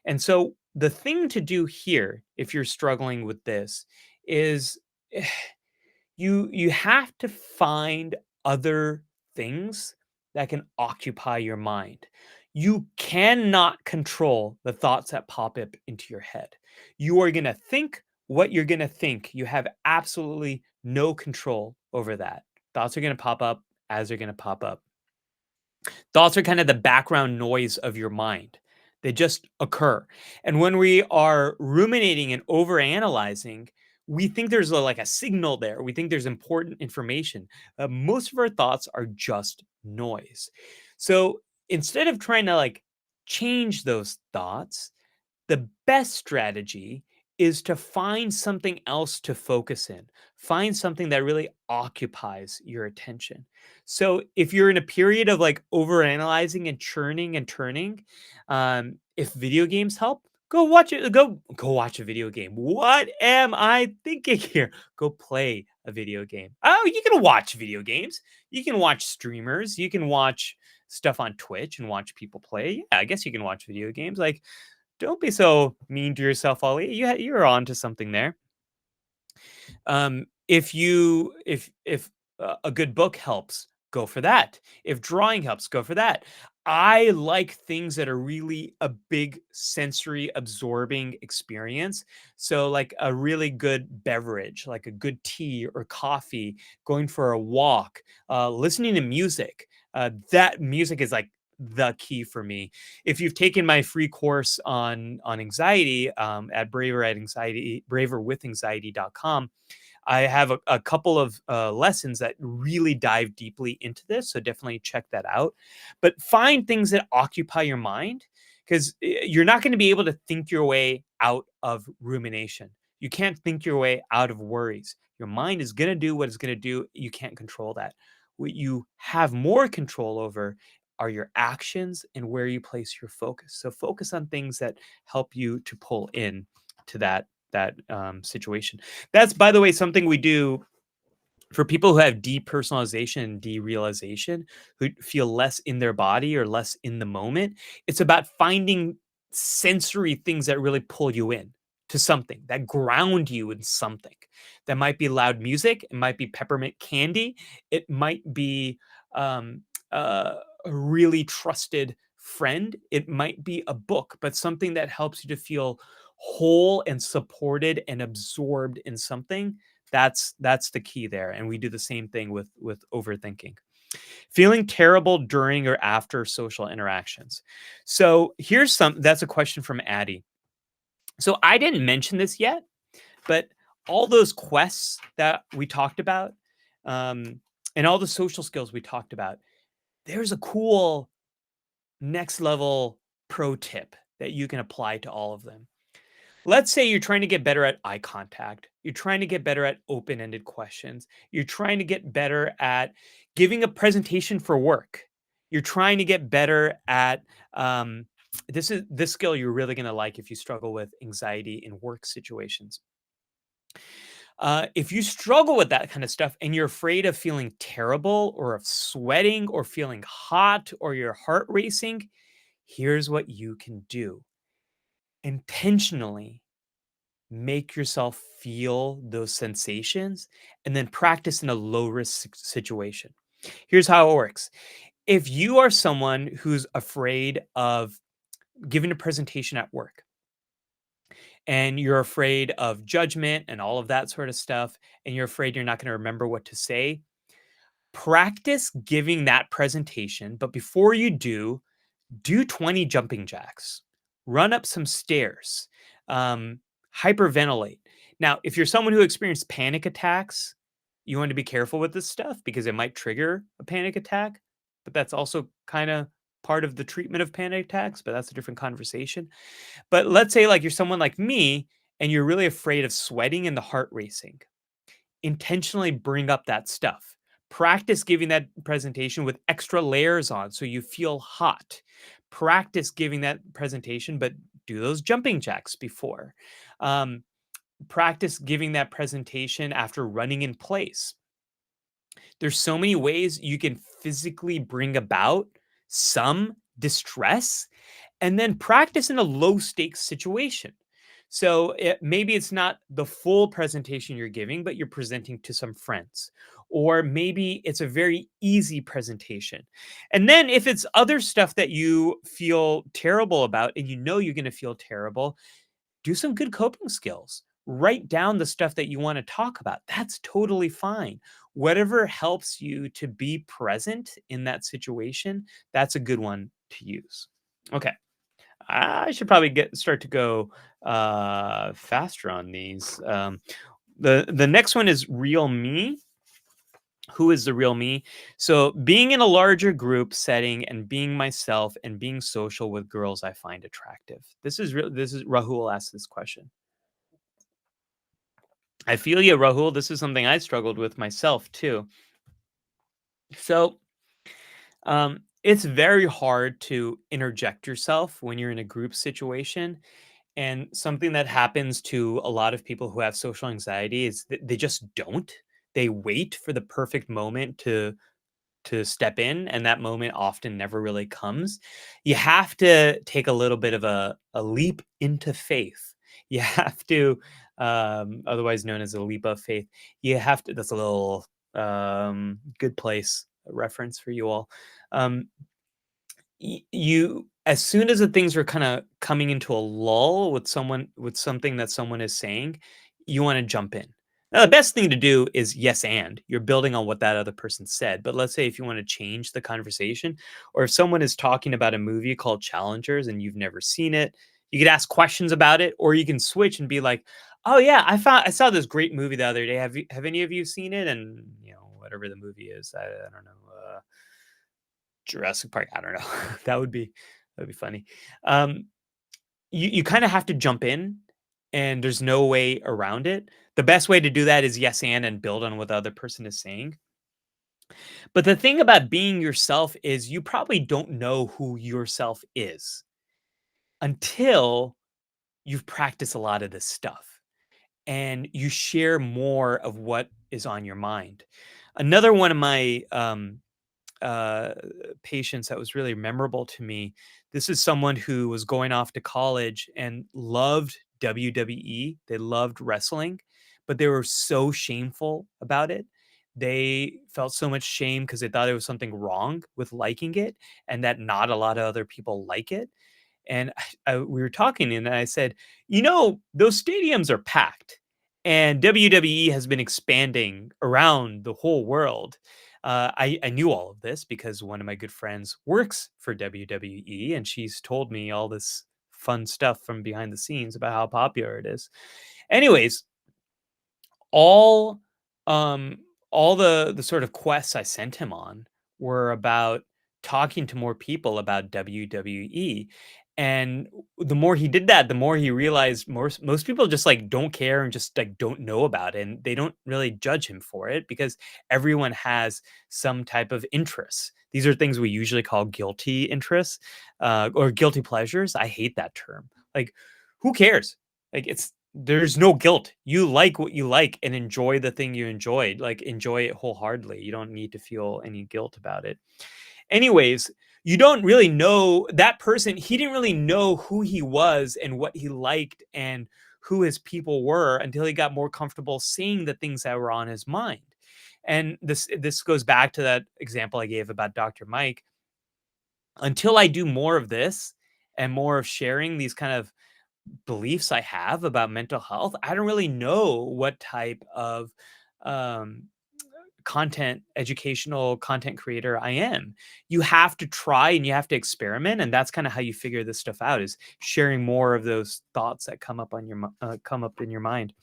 A: And so the thing to do here, if you're struggling with this, is you have to find other things that can occupy your mind. You cannot control the thoughts that pop up into your head. You are going to think what you're going to think. You have absolutely no control over that. Thoughts are going to pop up as they're going to pop up. Thoughts are kind of the background noise of your mind. They just occur. And when we are ruminating and overanalyzing, we think there's like a signal there. We think there's important information. Most of our thoughts are just noise. So instead of trying to like change those thoughts, the best strategy is to find something else to focus in. Find something that really occupies your attention. So if you're in a period of like overanalyzing and churning and turning, if video games help, go watch it. Go watch a video game. What am I thinking here? Go play a video game. Oh, you can watch video games. You can watch streamers. You can watch stuff on Twitch and watch people play. Yeah, I guess you can watch video games. Like, don't be so mean to yourself, Ollie. You're on to something there. If a good book helps, go for that. If drawing helps, go for that. I like things that are really a big sensory absorbing experience. So like a really good beverage, like a good tea or coffee, going for a walk, listening to music. That music is like the key for me. If you've taken my free course on anxiety at braverwithanxiety.com, I have a couple of lessons that really dive deeply into this. So definitely check that out. But find things that occupy your mind, because you're not going to be able to think your way out of rumination. You can't think your way out of worries. Your mind is going to do what it's going to do. You can't control that. What you have more control over are your actions and where you place your focus. So focus on things that help you to pull in to that situation. That's, by the way, something we do for people who have depersonalization and derealization, who feel less in their body or less in the moment. It's about finding sensory things that really pull you in to something, that ground you in something. That might be loud music, it might be peppermint candy, it might be a really trusted friend, it might be a book, but something that helps you to feel whole and supported and absorbed in something. That's the key there, and we do the same thing with overthinking. Feeling terrible during or after social interactions. So here's some that's a question from Addie. So I didn't mention this yet, but all those quests that we talked about, um, and all the social skills we talked about, there's a cool next level pro tip that you can apply to all of them. Let's say you're trying to get better at eye contact. You're trying to get better at open ended questions. You're trying to get better at giving a presentation for work. You're trying to get better at this skill you're really going to like if you struggle with anxiety in work situations. If you struggle with that kind of stuff and you're afraid of feeling terrible or of sweating or feeling hot or your heart racing, here's what you can do intentionally make yourself feel those sensations and then practice in a low risk situation. Here's how it works. If you are someone who's afraid of giving a presentation at work and you're afraid of judgment and all of that sort of stuff, and you're afraid you're not going to remember what to say, practice giving that presentation. But before you do 20 jumping jacks, run up some stairs, um, hyperventilate. Now, if you're someone who experienced panic attacks, you want to be careful with this stuff because it might trigger a panic attack, but that's also kind of part of the treatment of panic attacks, but that's a different conversation. But let's say like you're someone like me and you're really afraid of sweating and the heart racing, intentionally bring up that stuff. Practice giving that presentation with extra layers on so you feel hot. Practice giving that presentation, but do those jumping jacks before. Um, Practice giving that presentation after running in place. There's so many ways you can physically bring about some distress and then practice in a low stakes situation. So maybe it's not the full presentation you're giving, but you're presenting to some friends. Or maybe it's a very easy presentation. And then if it's other stuff that you feel terrible about and you know you're going to feel terrible, do some good coping skills. Write down the stuff that you want to talk about. That's totally fine. Whatever helps you to be present in that situation, that's a good one to use. Okay. I should probably get start to go faster on these. The next one is real me. Who is the real me? So being in a larger group setting and being myself and being social with girls I find attractive. This is real. This is Rahul asked this question. I feel you, Rahul. This is something I struggled with myself too. So it's very hard to interject yourself when you're in a group situation. And something that happens to a lot of people who have social anxiety is that they just don't. They wait for the perfect moment to step in, and that moment often never really comes. You have to take a little bit of a leap into faith. You have to, otherwise known as a leap of faith. You have to. That's a little good place reference for you all. Um, you as soon as the things are kind of coming into a lull with someone with something that someone is saying, you want to jump in. Now, the best thing to do is yes, and you're building on what that other person said. But let's say if you want to change the conversation, or if someone is talking about a movie called Challengers and you've never seen it, you could ask questions about it, or you can switch and be like, "Oh yeah, I saw this great movie the other day. Have any of you seen it?" And whatever the movie is, I don't know. Jurassic Park, I don't know. That'd be funny. Um, you kinda have to jump in, and there's no way around it. The best way to do that is yes and build on what the other person is saying. But the thing about being yourself is you probably don't know who yourself is until you've practiced a lot of this stuff and you share more of what is on your mind. Another one of my uh, patients that was really memorable to me. This is someone who was going off to college and loved WWE. They loved wrestling, but they were so shameful about it. They felt so much shame because they thought there was something wrong with liking it and that not a lot of other people like it. And we were talking, and I said, those stadiums are packed, and WWE has been expanding around the whole world. I knew all of this because one of my good friends works for WWE, and she's told me all this fun stuff from behind the scenes about how popular it is. Anyways, all um all the sort of quests I sent him on were about talking to more people about WWE. And the more he did that, the more he realized most people just like don't care and just like don't know about it, and they don't really judge him for it because everyone has some type of interests. These are things we usually call guilty interests, or guilty pleasures. I hate that term. Like, who cares? Like, there's no guilt. You like what you like and enjoy the thing you enjoyed. Like, enjoy it wholeheartedly. You don't need to feel any guilt about it. Anyways, you don't really know that person. He didn't really know who he was and what he liked and who his people were until he got more comfortable saying the things that were on his mind. And this goes back to that example I gave about Dr. Mike. Until I do more of this and more of sharing these kind of beliefs I have about mental health, I don't really know what type of um, educational content creator I am. You have to try and you have to experiment, and that's kind of how you figure this stuff out, is sharing more of those thoughts that come up on come up in your mind.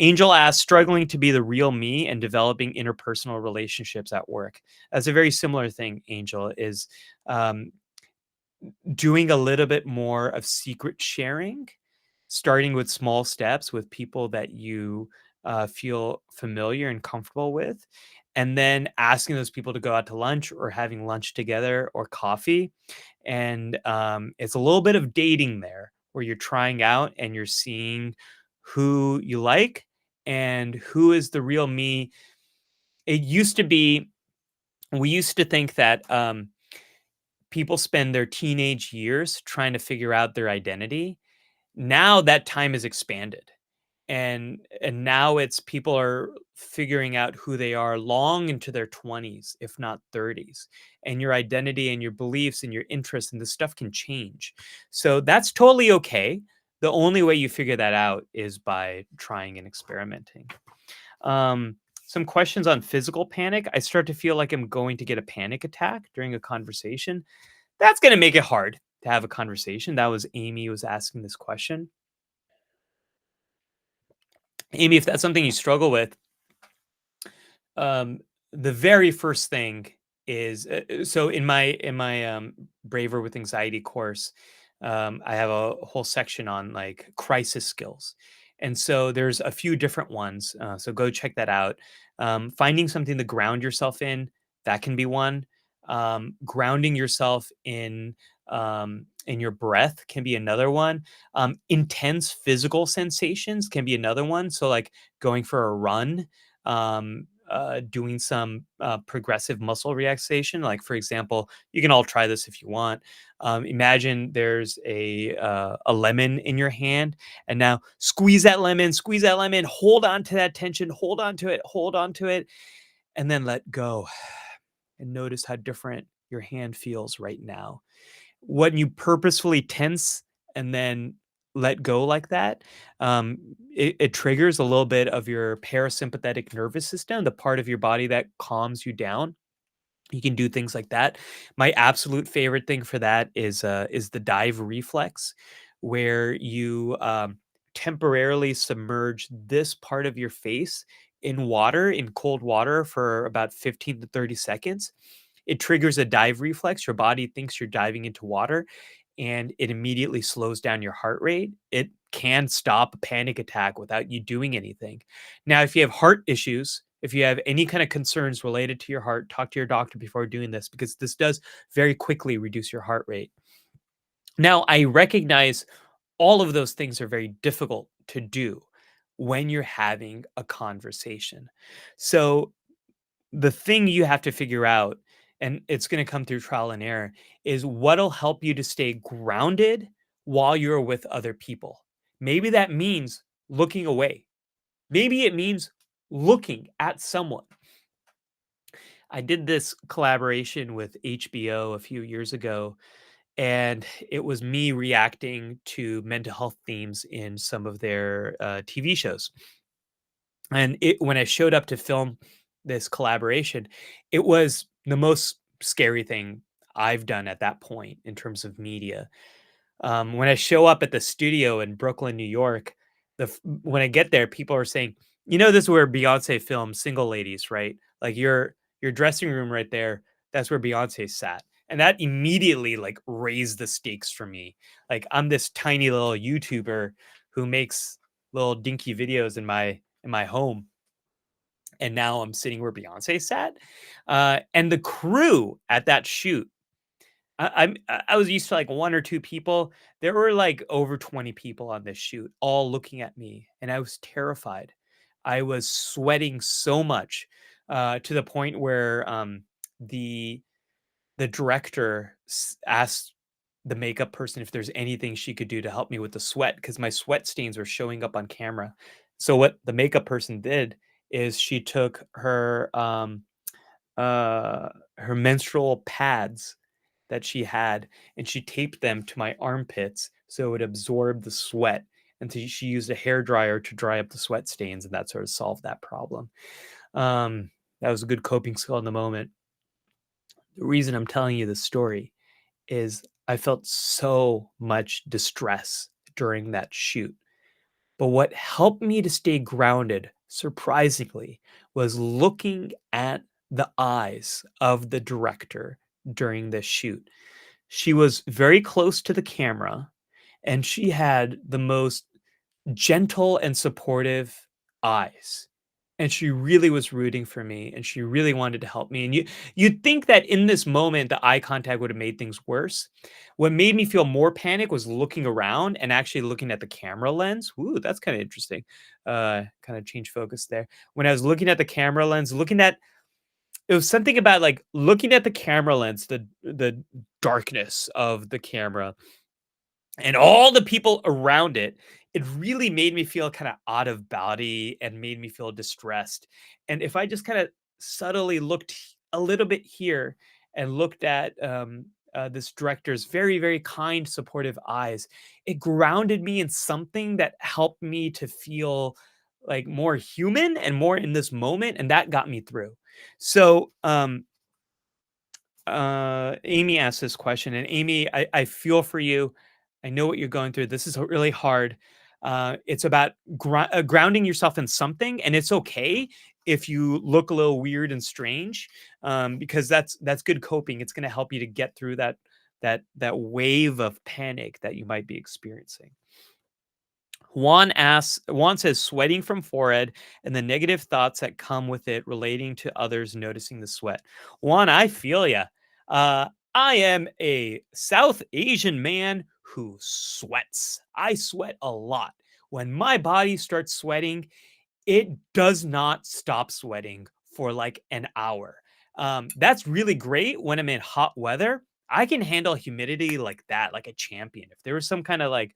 A: Angel asks, struggling to be the real me and developing interpersonal relationships at work. That's a very similar thing, Angel, is um, doing a little bit more of secret sharing, starting with small steps with people that you feel familiar and comfortable with, and then asking those people to go out to lunch or having lunch together or coffee. And it's a little bit of dating there where you're trying out and you're seeing who you like and who is the real me. It used to be, we used to think that people spend their teenage years trying to figure out their identity. Now that time is expanded. And now it's people are figuring out who they are long into their 20s, if not 30s. And your identity and your beliefs and your interests and this stuff can change. So that's totally okay. The only way you figure that out is by trying and experimenting. Um, some questions on physical panic. I start to feel like I'm going to get a panic attack during a conversation. That's going to make it hard to have a conversation. That was Amy was asking this question. Amy, if that's something you struggle with, um, the very first thing is so in my Braver with Anxiety course, I have a whole section on like crisis skills, and so there's a few different ones. So go check that out. Finding something to ground yourself in, that can be one. Grounding yourself in your breath can be another one. Intense physical sensations can be another one. So like going for a run, doing some progressive muscle relaxation. Like, for example, you can all try this if you want. Imagine there's a lemon in your hand, and now squeeze that lemon, hold on to that tension, hold on to it, and then let go. And notice how different your hand feels right now. When you purposefully tense and then let go like that, it triggers a little bit of your parasympathetic nervous system, the part of your body that calms you down. You can do things like that. My absolute favorite thing for that is the dive reflex, where you temporarily submerge this part of your face in water, in cold water, for about 15 to 30 seconds. It triggers a dive reflex. Your body thinks you're diving into water, and it immediately slows down your heart rate. It can stop a panic attack without you doing anything. Now, if you have heart issues, if you have any kind of concerns related to your heart, talk to your doctor before doing this, because this does very quickly reduce your heart rate. Now, I recognize all of those things are very difficult to do when you're having a conversation. So the thing you have to figure out, and it's going to come through trial and error, is what'll help you to stay grounded while you're with other people. Maybe that means looking away. Maybe it means looking at someone. I did this collaboration with HBO a few years ago, and it was me reacting to mental health themes in some of their TV shows. And when I showed up to film this collaboration, it was the most scary thing I've done at that point in terms of media. When I show up at the studio in Brooklyn, New York, when I get there, people are saying, "You know, this is where Beyonce filmed Single Ladies, right? Like your dressing room right there, that's where Beyonce sat." And that immediately like raised the stakes for me. Like I'm this tiny little YouTuber who makes little dinky videos in my home, and now I'm sitting where Beyonce sat. And the crew at that shoot, I was used to like 1 or 2 people. There were like over 20 people on this shoot, all looking at me, and I was terrified. I was sweating so much, to the point where, the the director asked the makeup person if there's anything she could do to help me with the sweat, because my sweat stains were showing up on camera. So what the makeup person did is she took uh, her menstrual pads that she had, and she taped them to my armpits so it would absorb the sweat. And so she used a hair dryer to dry up the sweat stains, and that sort of solved that problem. Um, that was a good coping skill in the moment. The reason I'm telling you this story is I felt so much distress during that shoot. But what helped me to stay grounded, surprisingly, was looking at the eyes of the director during this shoot. She was very close to the camera, and she had the most gentle and supportive eyes. And she really was rooting for me, and she really wanted to help me. And you'd think that in this moment, the eye contact would have made things worse. What made me feel more panic was looking around and actually looking at the camera lens. Ooh, that's kind of interesting. Kind of change focus there. When I was looking at the camera lens, looking at it was something about like looking at the camera lens, the darkness of the camera and all the people around it, it really made me feel kind of out of body and made me feel distressed. And if I just kind of subtly looked a little bit here and looked at this director's very, very kind, supportive eyes, it grounded me in something that helped me to feel like more human and more in this moment. And that got me through. So, Amy asked this question, and Amy, I feel for you. I know what you're going through. This is really hard. It's about grounding yourself in something, and it's okay if you look a little weird and strange, because that's good coping. It's going to help you to get through that wave of panic that you might be experiencing. Juan says sweating from forehead and the negative thoughts that come with it relating to others noticing the sweat. Juan, I feel ya. I am a South Asian man who sweats. I sweat a lot. When my body starts sweating, it does not stop sweating for like an hour. That's really great when I'm in hot weather. I can handle humidity like that, like a champion. If there was some kind of like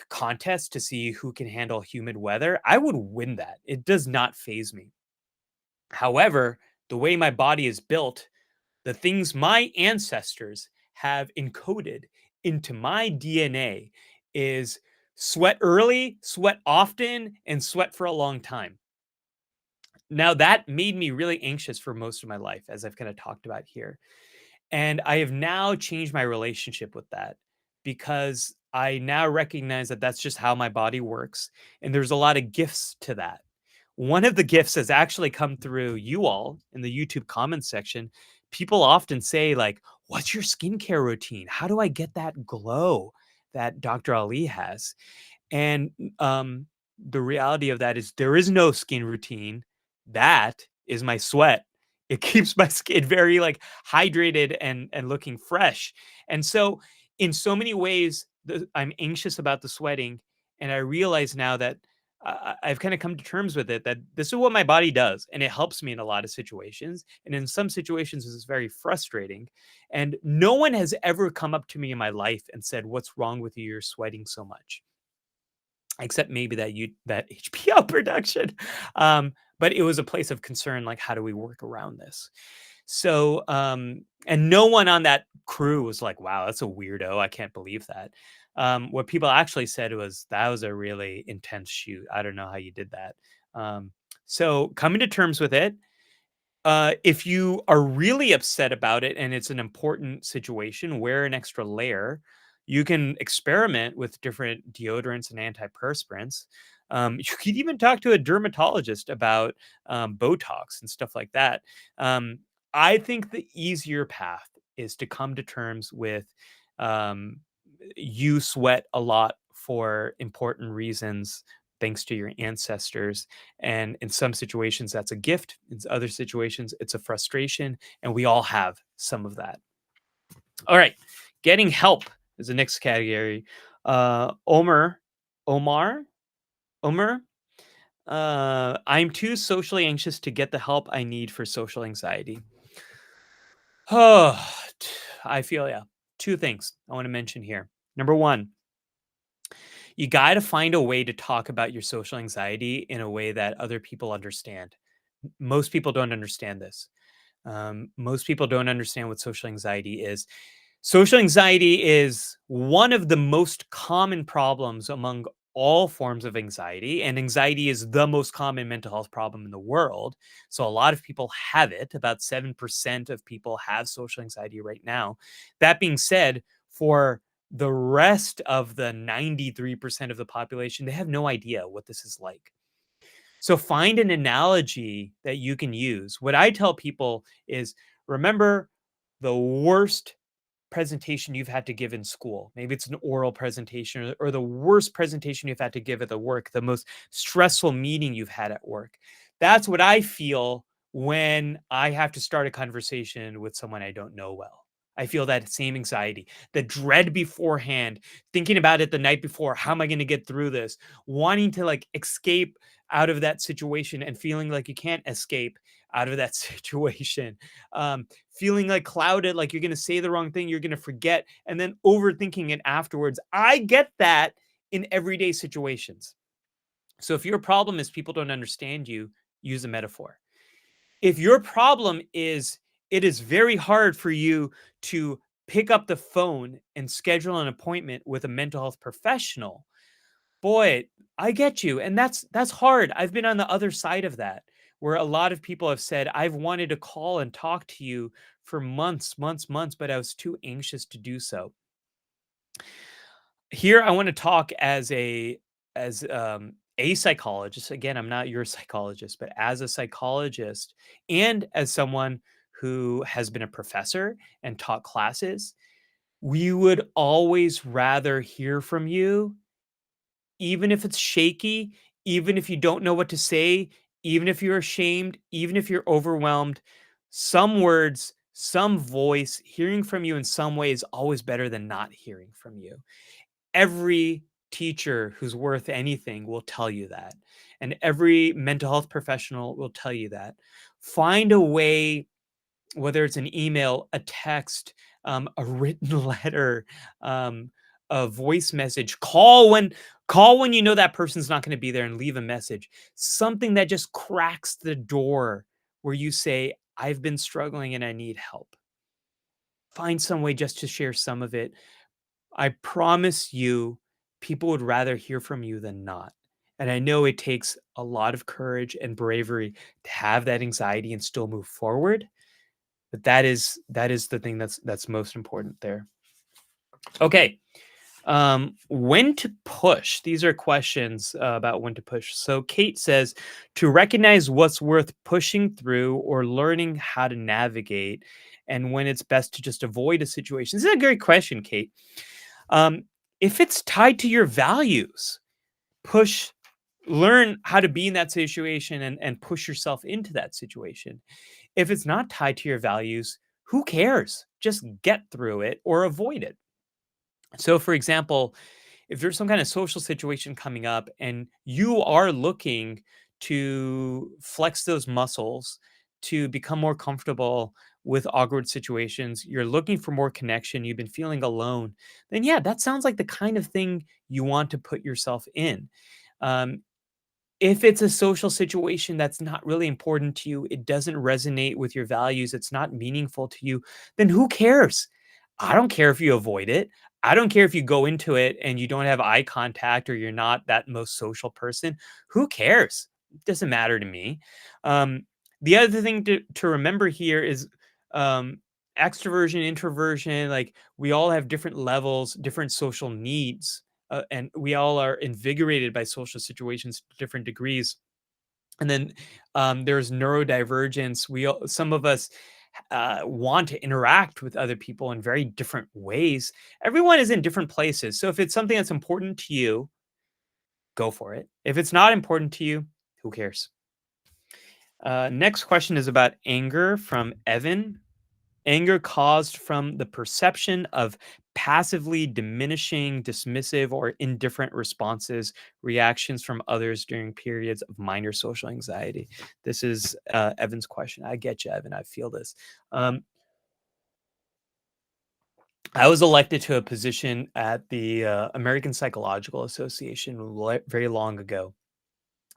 A: contest to see who can handle humid weather, I would win that. It does not phase me. However, the way my body is built, the things my ancestors have encoded into my DNA is sweat early, sweat often, and sweat for a long time. Now, that made me really anxious for most of my life, as I've kind of talked about here. And I have now changed my relationship with that because I now recognize that that's just how my body works. And there's a lot of gifts to that. One of the gifts has actually come through you all in the YouTube comments section. People often say, like, what's your skincare routine? How do I get that glow that Dr. Ali has? And the reality of that is there is no skin routine. That is my sweat. It keeps my skin very like hydrated and looking fresh. And so in so many ways, I'm anxious about the sweating, and I realize now that I've kind of come to terms with it that this is what my body does, and it helps me in a lot of situations. And in some situations, it's very frustrating. And no one has ever come up to me in my life and said, "What's wrong with you? You're sweating so much." Except maybe that HBO production. But it was a place of concern, like, how do we work around this? So, and no one on that crew was like, "Wow, that's a weirdo. I can't believe that." What people actually said was, "That was a really intense shoot. I don't know how you did that." So coming to terms with it, if you are really upset about it and it's an important situation, wear an extra layer. You can experiment with different deodorants and antiperspirants. You could even talk to a dermatologist about Botox and stuff like that. Um, I think the easier path is to come to terms with um, you sweat a lot for important reasons thanks to your ancestors. And in some situations, that's a gift. In other situations, it's a frustration. And we all have some of that. All right. Getting help is the next category. Omar, Omer, I'm too socially anxious to get the help I need for social anxiety. Oh, I feel yeah. Two things I want to mention here. Number one, you got to find a way to talk about your social anxiety in a way that other people understand. Most people don't understand this. Most people don't understand what social anxiety is. Social anxiety is one of the most common problems among all forms of anxiety, and anxiety is the most common mental health problem in the world. So, a lot of people have it. About 7% of people have social anxiety right now. That being said, for the rest of the 93% of the population, they have no idea what this is like. So find an analogy that you can use. What I tell people is remember the worst presentation you've had to give in school. Maybe it's an oral presentation or the worst presentation you've had to give at the work, the most stressful meeting you've had at work. That's what I feel when I have to start a conversation with someone I don't know well. I feel that same anxiety, the dread beforehand, thinking about it the night before. How am I going to get through this? Wanting to like escape out of that situation and feeling like you can't escape out of that situation. Feeling like clouded, like you're going to say the wrong thing, you're going to forget, and then overthinking it afterwards. I get that in everyday situations. So if your problem is people don't understand you, use a metaphor. If your problem is it is very hard for you to pick up the phone and schedule an appointment with a mental health professional, boy, I get you, and that's hard. I've been on the other side of that, where a lot of people have said, "I've wanted to call and talk to you for months, months, months, but I was too anxious to do so." Here, I want to talk as a psychologist. Again, I'm not your psychologist, but as a psychologist and as someone who has been a professor and taught classes, we would always rather hear from you even if it's shaky, even if you don't know what to say, even if you're ashamed, even if you're overwhelmed, some words, some voice, hearing from you in some way is always better than not hearing from you. Every teacher who's worth anything will tell you that. And every mental health professional will tell you that. Find a way, whether it's an email, a text, a written letter, um, a voice message, call when you know that person's not going to be there and leave a message. Something that just cracks the door where you say, I've been struggling and I need help. Find some way just to share some of it. I promise you, people would rather hear from you than not. And I know it takes a lot of courage and bravery to have that anxiety and still move forward. But that is the thing that's most important there. Okay. When to push? These are questions about when to push. So Kate says to recognize what's worth pushing through or learning how to navigate, and when it's best to just avoid a situation. This is a great question, Kate. Um, if it's tied to your values, push, learn how to be in that situation and push yourself into that situation. If it's not tied to your values, who cares? Just get through it or avoid it. So, for example, if there's some kind of social situation coming up and you are looking to flex those muscles to become more comfortable with awkward situations, you're looking for more connection, you've been feeling alone, then yeah, that sounds like the kind of thing you want to put yourself in. Um, if it's a social situation that's not really important to you, it doesn't resonate with your values, it's not meaningful to you, then who cares? I don't care if you avoid it. I don't care if you go into it and you don't have eye contact or you're not that most social person. Who cares? It doesn't matter to me. Um, the other thing to remember here is um, extroversion, introversion, like we all have different levels, different social needs, and we all are invigorated by social situations to different degrees. And then there's neurodivergence. Some of us want to interact with other people in very different ways. Everyone is in different places. So if it's something that's important to you, go for it. If it's not important to you, who cares? Next question is about anger from Evan. Anger caused from the perception of passively diminishing, dismissive, or indifferent responses, reactions from others during periods of minor social anxiety. This is Evan's question. I get you, Evan. I feel this. Um, I was elected to a position at the American Psychological Association very long ago,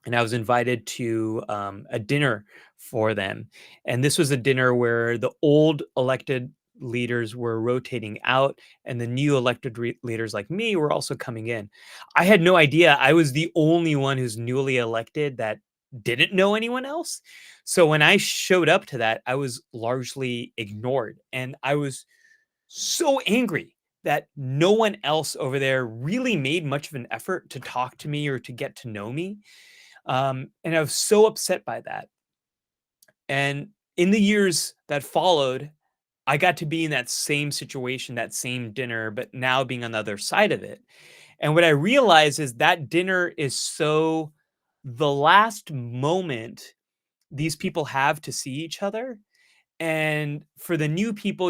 A: and I was invited to a dinner for them. And this was a dinner where the old elected leaders were rotating out, and the new elected leaders like me were also coming in. I had no idea. I was the only one who's newly elected that didn't know anyone else. So when I showed up to that, I was largely ignored. And I was so angry that no one else over there really made much of an effort to talk to me or to get to know me. And I was so upset by that. And in the years that followed, I got to be in that same situation, that same dinner, but now being on the other side of it. And what I realized is that dinner is so the last moment these people have to see each other. And for the new people,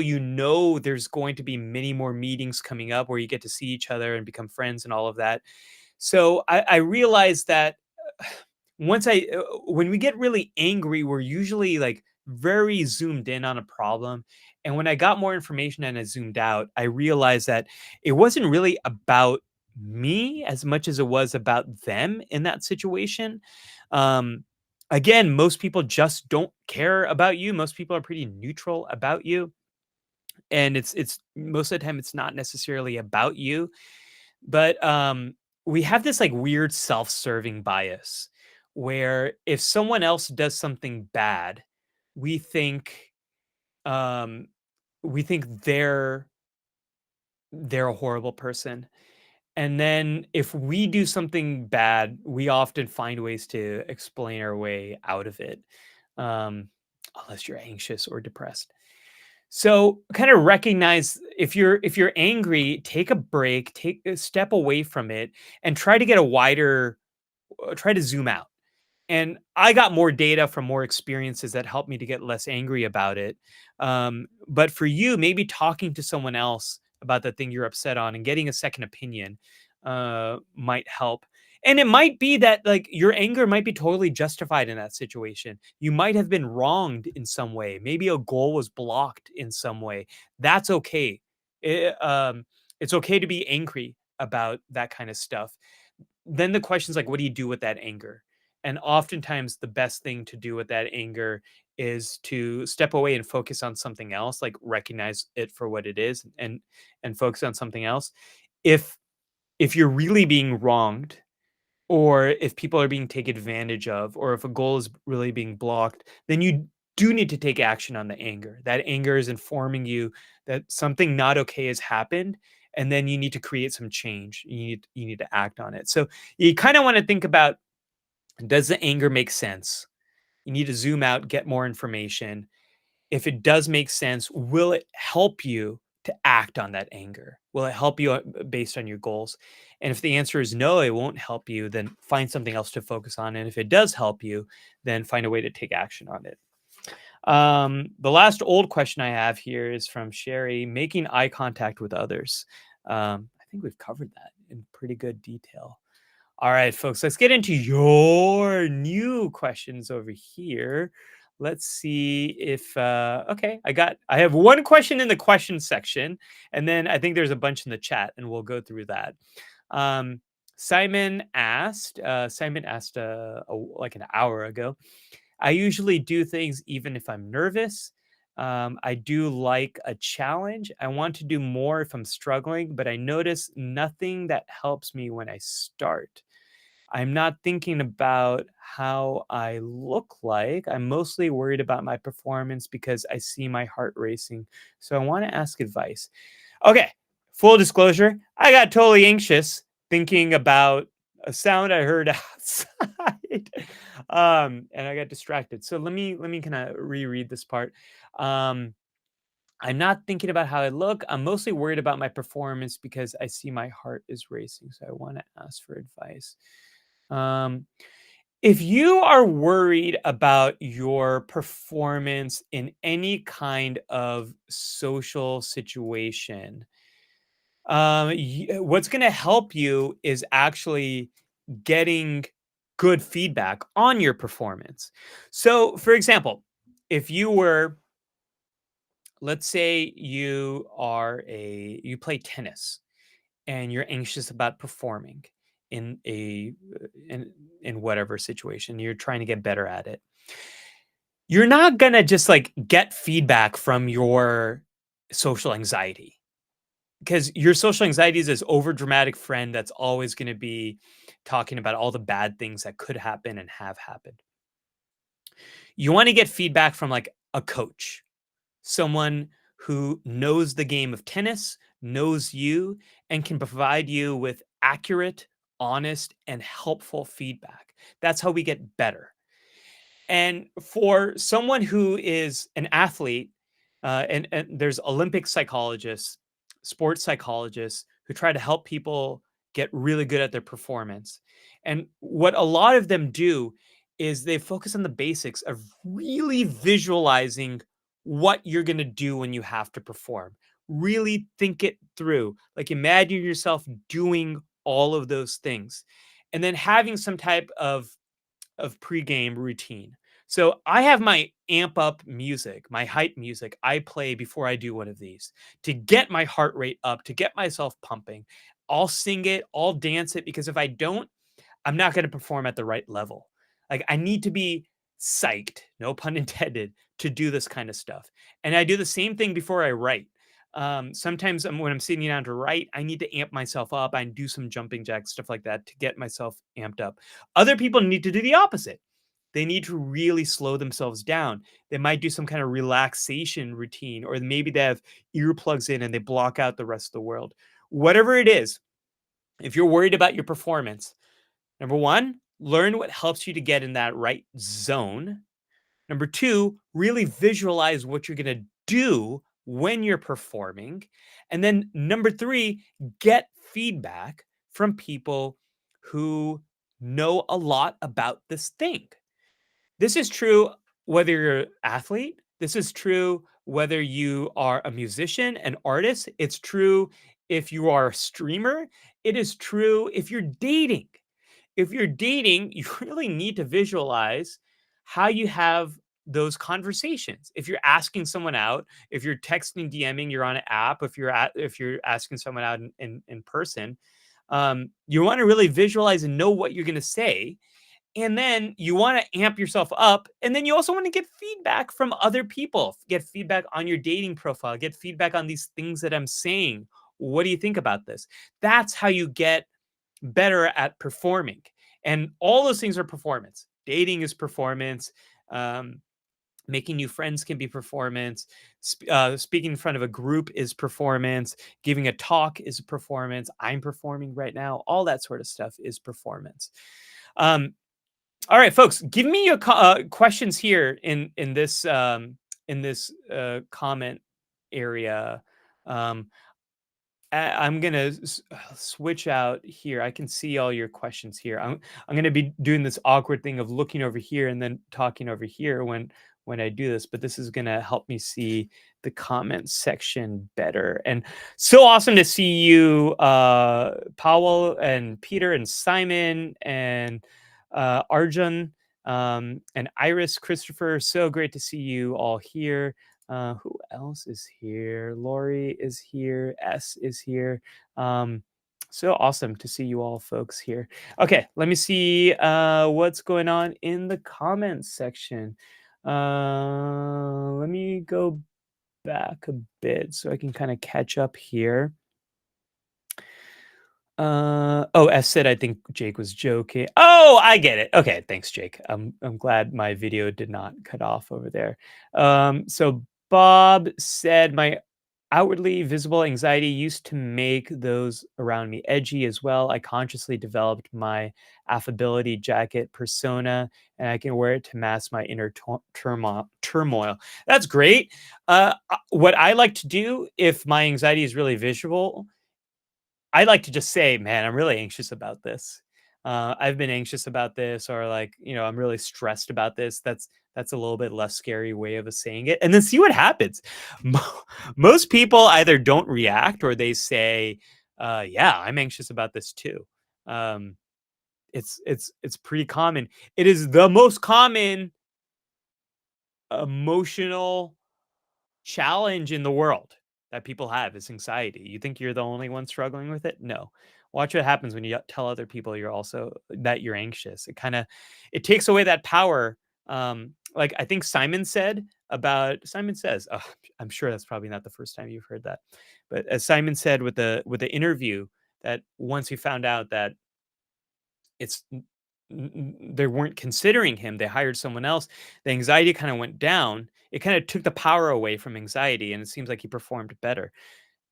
A: there's going to be many more meetings coming up where you get to see each other and become friends and all of that. So I realized that when we get really angry, we're usually like very zoomed in on a problem. And when I got more information and I zoomed out, I realized that it wasn't really about me as much as it was about them in that situation. Um, Again, most people just don't care about you. Most people are pretty neutral about you. And it's most of the time it's not necessarily about you, but, we have this, like, weird self-serving bias where if someone else does something bad, we think, um, we think they're a horrible person, and then if we do something bad, we often find ways to explain our way out of it, um, unless you're anxious or depressed. So, kind of recognize if you're angry, take a break, take a step away from it, and try to zoom out. And I got more data from more experiences that helped me to get less angry about it. But for you, maybe talking to someone else about the thing you're upset on and getting a second opinion might help. And it might be that like your anger might be totally justified in that situation. You might have been wronged in some way. Maybe a goal was blocked in some way. That's okay. It's okay to be angry about that kind of stuff. Then the question is like, what do you do with that anger? And oftentimes, the best thing to do with that anger is to step away and focus on something else, like recognize it for what it is, and focus on something else. If if you're really being wronged, or if people are being taken advantage of, or if a goal is really being blocked, then you do need to take action on the anger. That anger is informing you that something not okay has happened, and then you need to create some change. You need to act on it. So you kind of want to think about, does the anger make sense? You need to zoom out, get more information. If it does make sense, will it help you to act on that anger? Will it help you based on your goals? And if the answer is no, it won't help you, then find something else to focus on. And if it does help you, then find a way to take action on it. The last old question I have here is from Sherry, making eye contact with others. I think we've covered that in pretty good detail. All right, folks, let's get into your new questions over here. Let's see if okay, I have one question in the question section, and then I think there's a bunch in the chat, and we'll go through that. Um, Simon asked like an hour ago. I usually do things even if I'm nervous. I do like a challenge. I want to do more if I'm struggling, but I notice nothing that helps me when I start. I'm not thinking about how I look like. I'm mostly worried about my performance because I see my heart racing. So I want to ask advice. Okay, full disclosure, I got totally anxious thinking about a sound I heard outside. And I got distracted. So let me kind of reread this part. Um, I'm not thinking about how I look. I'm mostly worried about my performance because I see my heart is racing. So I want to ask for advice. Um, if you are worried about your performance in any kind of social situation, what's going to help you is actually getting good feedback on your performance. So, for example, if you were, let's say you play tennis and you're anxious about performing in a in whatever situation you're trying to get better at it, you're not going to just like get feedback from your social anxiety, because your social anxiety is this over dramatic friend that's always going to be talking about all the bad things that could happen and have happened. You want to get feedback from like a coach, someone who knows the game of tennis, knows you, and can provide you with accurate, honest, and helpful feedback. That's how we get better. And for someone who is an athlete, and there's Olympic psychologists, sports psychologists who try to help people get really good at their performance. And what a lot of them do is they focus on the basics of really visualizing what you're going to do when you have to perform. Really think it through. Like imagine yourself doing all of those things and then having some type of pregame routine. So I have my amp up music, my hype music I play before I do one of these to get my heart rate up, to get myself pumping. I'll sing it, I'll dance it, because if I don't, I'm not going to perform at the right level. Like I need to be psyched, no pun intended, to do this kind of stuff. And I do the same thing before I write. Sometimes when I'm sitting down to write, I need to amp myself up. I do some jumping jacks, stuff like that to get myself amped up. Other people need to do the opposite. They need to really slow themselves down. They might do some kind of relaxation routine, or maybe they have earplugs in and they block out the rest of the world. Whatever it is, if you're worried about your performance, number one, learn what helps you to get in that right zone. Number two, really visualize what you're going to do when you're performing. And then number three, get feedback from people who know a lot about this thing. This is true whether you're an athlete. This is true whether you are a musician, an artist. It's true if you are a streamer. It is true if you're dating. If you're dating, you really need to visualize how you have those conversations. If you're asking someone out, if you're texting, DMing, you're on an app, if you're asking someone out in person, you want to really visualize and know what you're going to say, and then you want to amp yourself up. And then you also want to get feedback from other people. Get feedback on your dating profile. Get feedback on these things that I'm saying. What do you think about this? That's how you get better at performing. And all those things are performance. Dating is performance. Um, Making new friends can be performance. Speaking in front of a group is performance. Giving a talk is performance. I'm performing right now. All that sort of stuff is performance. Um, all right, folks, give me your questions here in this comment area. Um, I'm gonna switch out here. I can see all your questions here. I'm gonna be doing this awkward thing of looking over here and then talking over here when I do this. But this is gonna help me see the comment section better. And so awesome to see you, Powell and Peter and Simon and Arjun, and Iris, Christopher. So great to see you all here. Who else is here? Lori is here. S is here. So awesome to see you all folks here. Okay, let me see what's going on in the comments section. Let me go back a bit so I can kind of catch up here. Oh, S said, "I think Jake was joking." Oh, I get it. Okay, thanks, Jake. I'm glad my video did not cut off over there. So Bob said, "My outwardly visible anxiety used to make those around me edgy as well. I consciously developed my affability jacket persona, and I can wear it to mask my inner turmoil." That's great. What I like to do if my anxiety is really visual, I like to just say, "Man, I'm really anxious about this. I've been anxious about this," or like, "I'm really stressed about this." That's a little bit less scary way of us saying it, and then see what happens. Most people either don't react or they say, "Yeah, I'm anxious about this too." Um, it's pretty common. It is the most common emotional challenge in the world that people have is anxiety. You think you're the only one struggling with it? No. Watch what happens when you tell other people you're also that you're anxious. It takes away that power. Like I think Simon says, oh, I'm sure that's probably not the first time you've heard that. But as Simon said with the interview, that once he found out that it's they weren't considering him, they hired someone else, the anxiety kind of went down. It kind of took the power away from anxiety, and it seems like he performed better.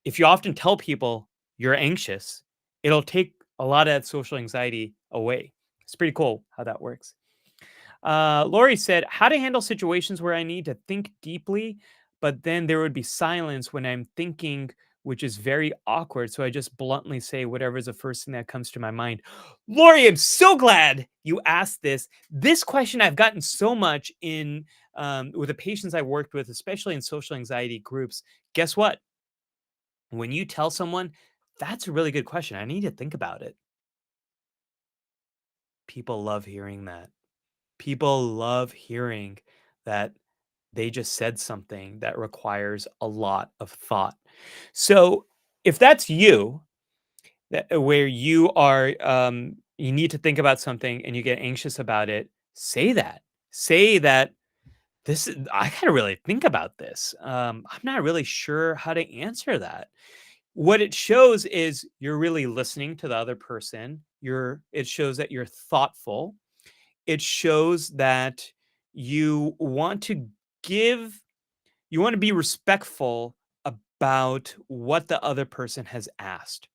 A: If you often tell people you're anxious, it'll take a lot of that social anxiety away. It's pretty cool how that works. Lori said, "How to handle situations where I need to think deeply, but then there would be silence when I'm thinking, which is very awkward. So I just bluntly say whatever is the first thing that comes to my mind." Lori, I'm so glad you asked this. This question I've gotten so much in with the patients I worked with, especially in social anxiety groups. Guess what? When you tell someone, "That's a really good question. I need to think about it." People love hearing that. People love hearing that they just said something that requires a lot of thought. So, if that's you, where you need to think about something and you get anxious about it, say that. Say that I gotta really think about this. I'm not really sure how to answer that. What it shows is you're really listening to the other person. It shows that you're thoughtful. It shows that you want to give you want to be respectful about what the other person has asked.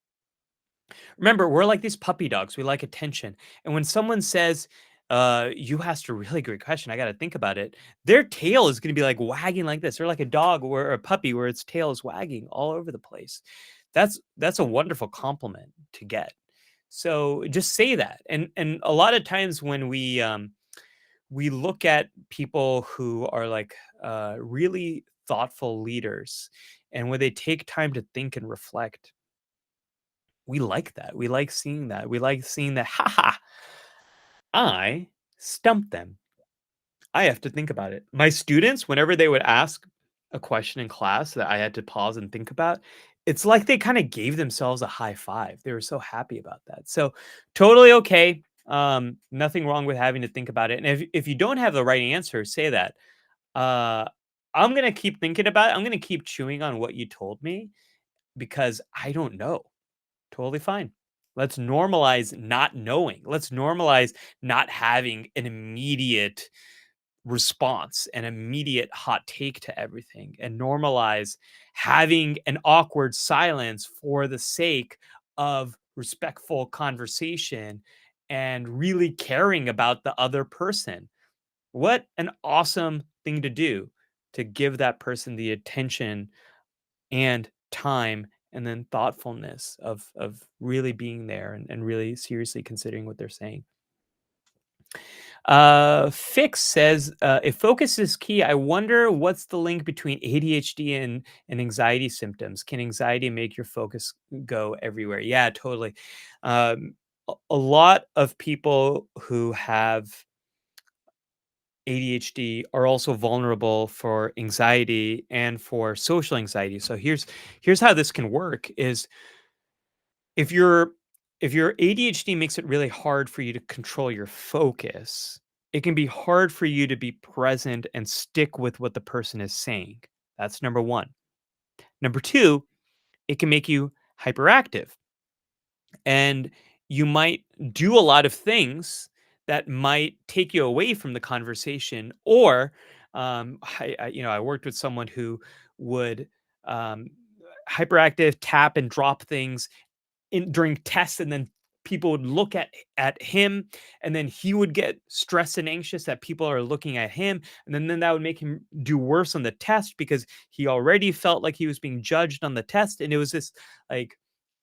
A: Remember, we're like these puppy dogs. We like attention. And when someone says, you asked a really great question, I got to think about it. Their tail is going to be like wagging like this. They're like a dog or a puppy where its tail is wagging all over the place. That's a wonderful compliment to get. So just say that. And a lot of times when we look at people who are like really thoughtful leaders, and when they take time to think and reflect, we like that. We like seeing that. We like seeing that, haha, I stumped them. I have to think about it. My students, whenever they would ask a question in class that I had to pause and think about, it's like they kind of gave themselves a high five. They were so happy about that. So totally okay. Nothing wrong with having to think about it. And if you don't have the right answer, say that. Uh, I'm gonna keep thinking about it. I'm gonna keep chewing on what you told me because I don't know. Totally fine. Let's normalize not knowing. Let's normalize not having an immediate response, an immediate hot take to everything, and normalize having an awkward silence for the sake of respectful conversation and really caring about the other person. What an awesome thing to do, to give that person the attention and time and then thoughtfulness of really being there and really seriously considering what they're saying. Fix says, if focus is key, I wonder what's the link between ADHD and anxiety symptoms. Can anxiety make your focus go everywhere? Yeah, totally. A lot of people who have ADHD are also vulnerable for anxiety and for social anxiety. So here's how this can work is if your if your ADHD makes it really hard for you to control your focus, it can be hard for you to be present and stick with what the person is saying. That's number 1. Number 2, it can make you hyperactive. and you might do a lot of things that might take you away from the conversation. Or I worked with someone who would um, hyperactive tap and drop things in during tests, and then people would look at him, and then he would get stressed and anxious that people are looking at him, and then that would make him do worse on the test because he already felt like he was being judged on the test. And it was this like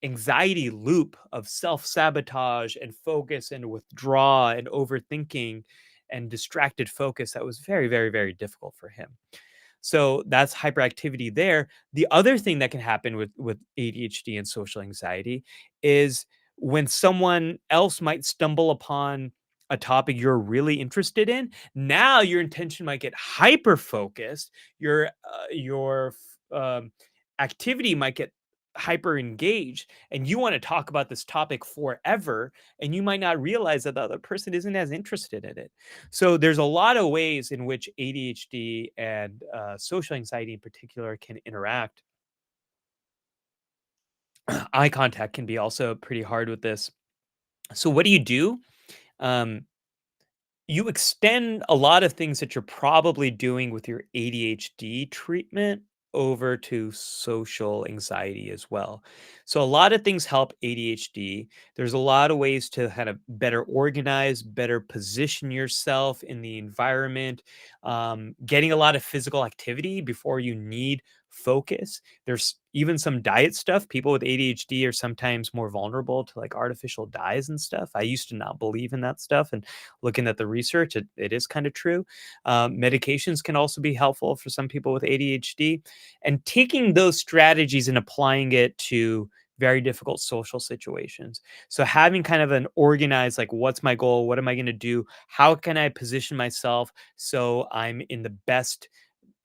A: anxiety loop of self-sabotage and focus and withdraw and overthinking and distracted focus that was very, very, very difficult for him. So that's hyperactivity there. The other thing that can happen with ADHD and social anxiety is when someone else might stumble upon a topic you're really interested in, now your intention might get hyper focused. Your activity might get hyper engaged, and you want to talk about this topic forever, and you might not realize that the other person isn't as interested in it. So there's a lot of ways in which ADHD and social anxiety in particular can interact. Eye contact can be also pretty hard with this. So what do you do? Um, you extend a lot of things that you're probably doing with your ADHD treatment over to social anxiety as well. So a lot of things help ADHD. There's a lot of ways to kind of better organize, better position yourself in the environment, getting a lot of physical activity before you need focus. There's even some diet stuff. People with ADHD are sometimes more vulnerable to like artificial dyes and stuff. I used to not believe in that stuff, and looking at the research, it is kind of true. Medications can also be helpful for some people with ADHD, and taking those strategies and applying it to very difficult social situations. So having kind of an organized, like, what's my goal? What am I going to do? How can I position myself so I'm in the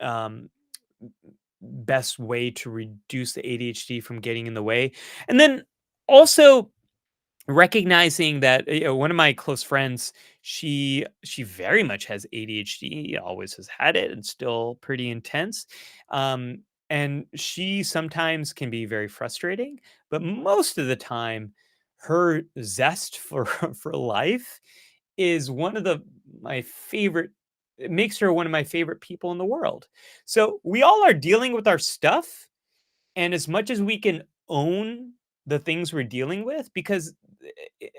A: um, best way to reduce the ADHD from getting in the way? And then also recognizing that, one of my close friends, she very much has ADHD, always has had it, and still pretty intense. Um, and she sometimes can be very frustrating, but most of the time, her zest for for life is one of the my favorite. It makes her one of my favorite people in the world. So we all are dealing with our stuff, and as much as we can own the things we're dealing with, because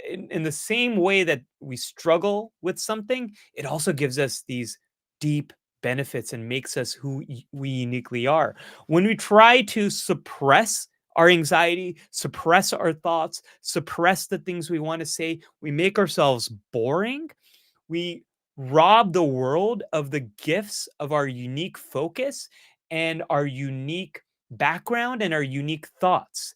A: in the same way that we struggle with something, it also gives us these deep benefits and makes us who we uniquely are. When we try to suppress our anxiety, suppress our thoughts, suppress the things we want to say, we make ourselves boring. We rob the world of the gifts of our unique focus and our unique background and our unique thoughts.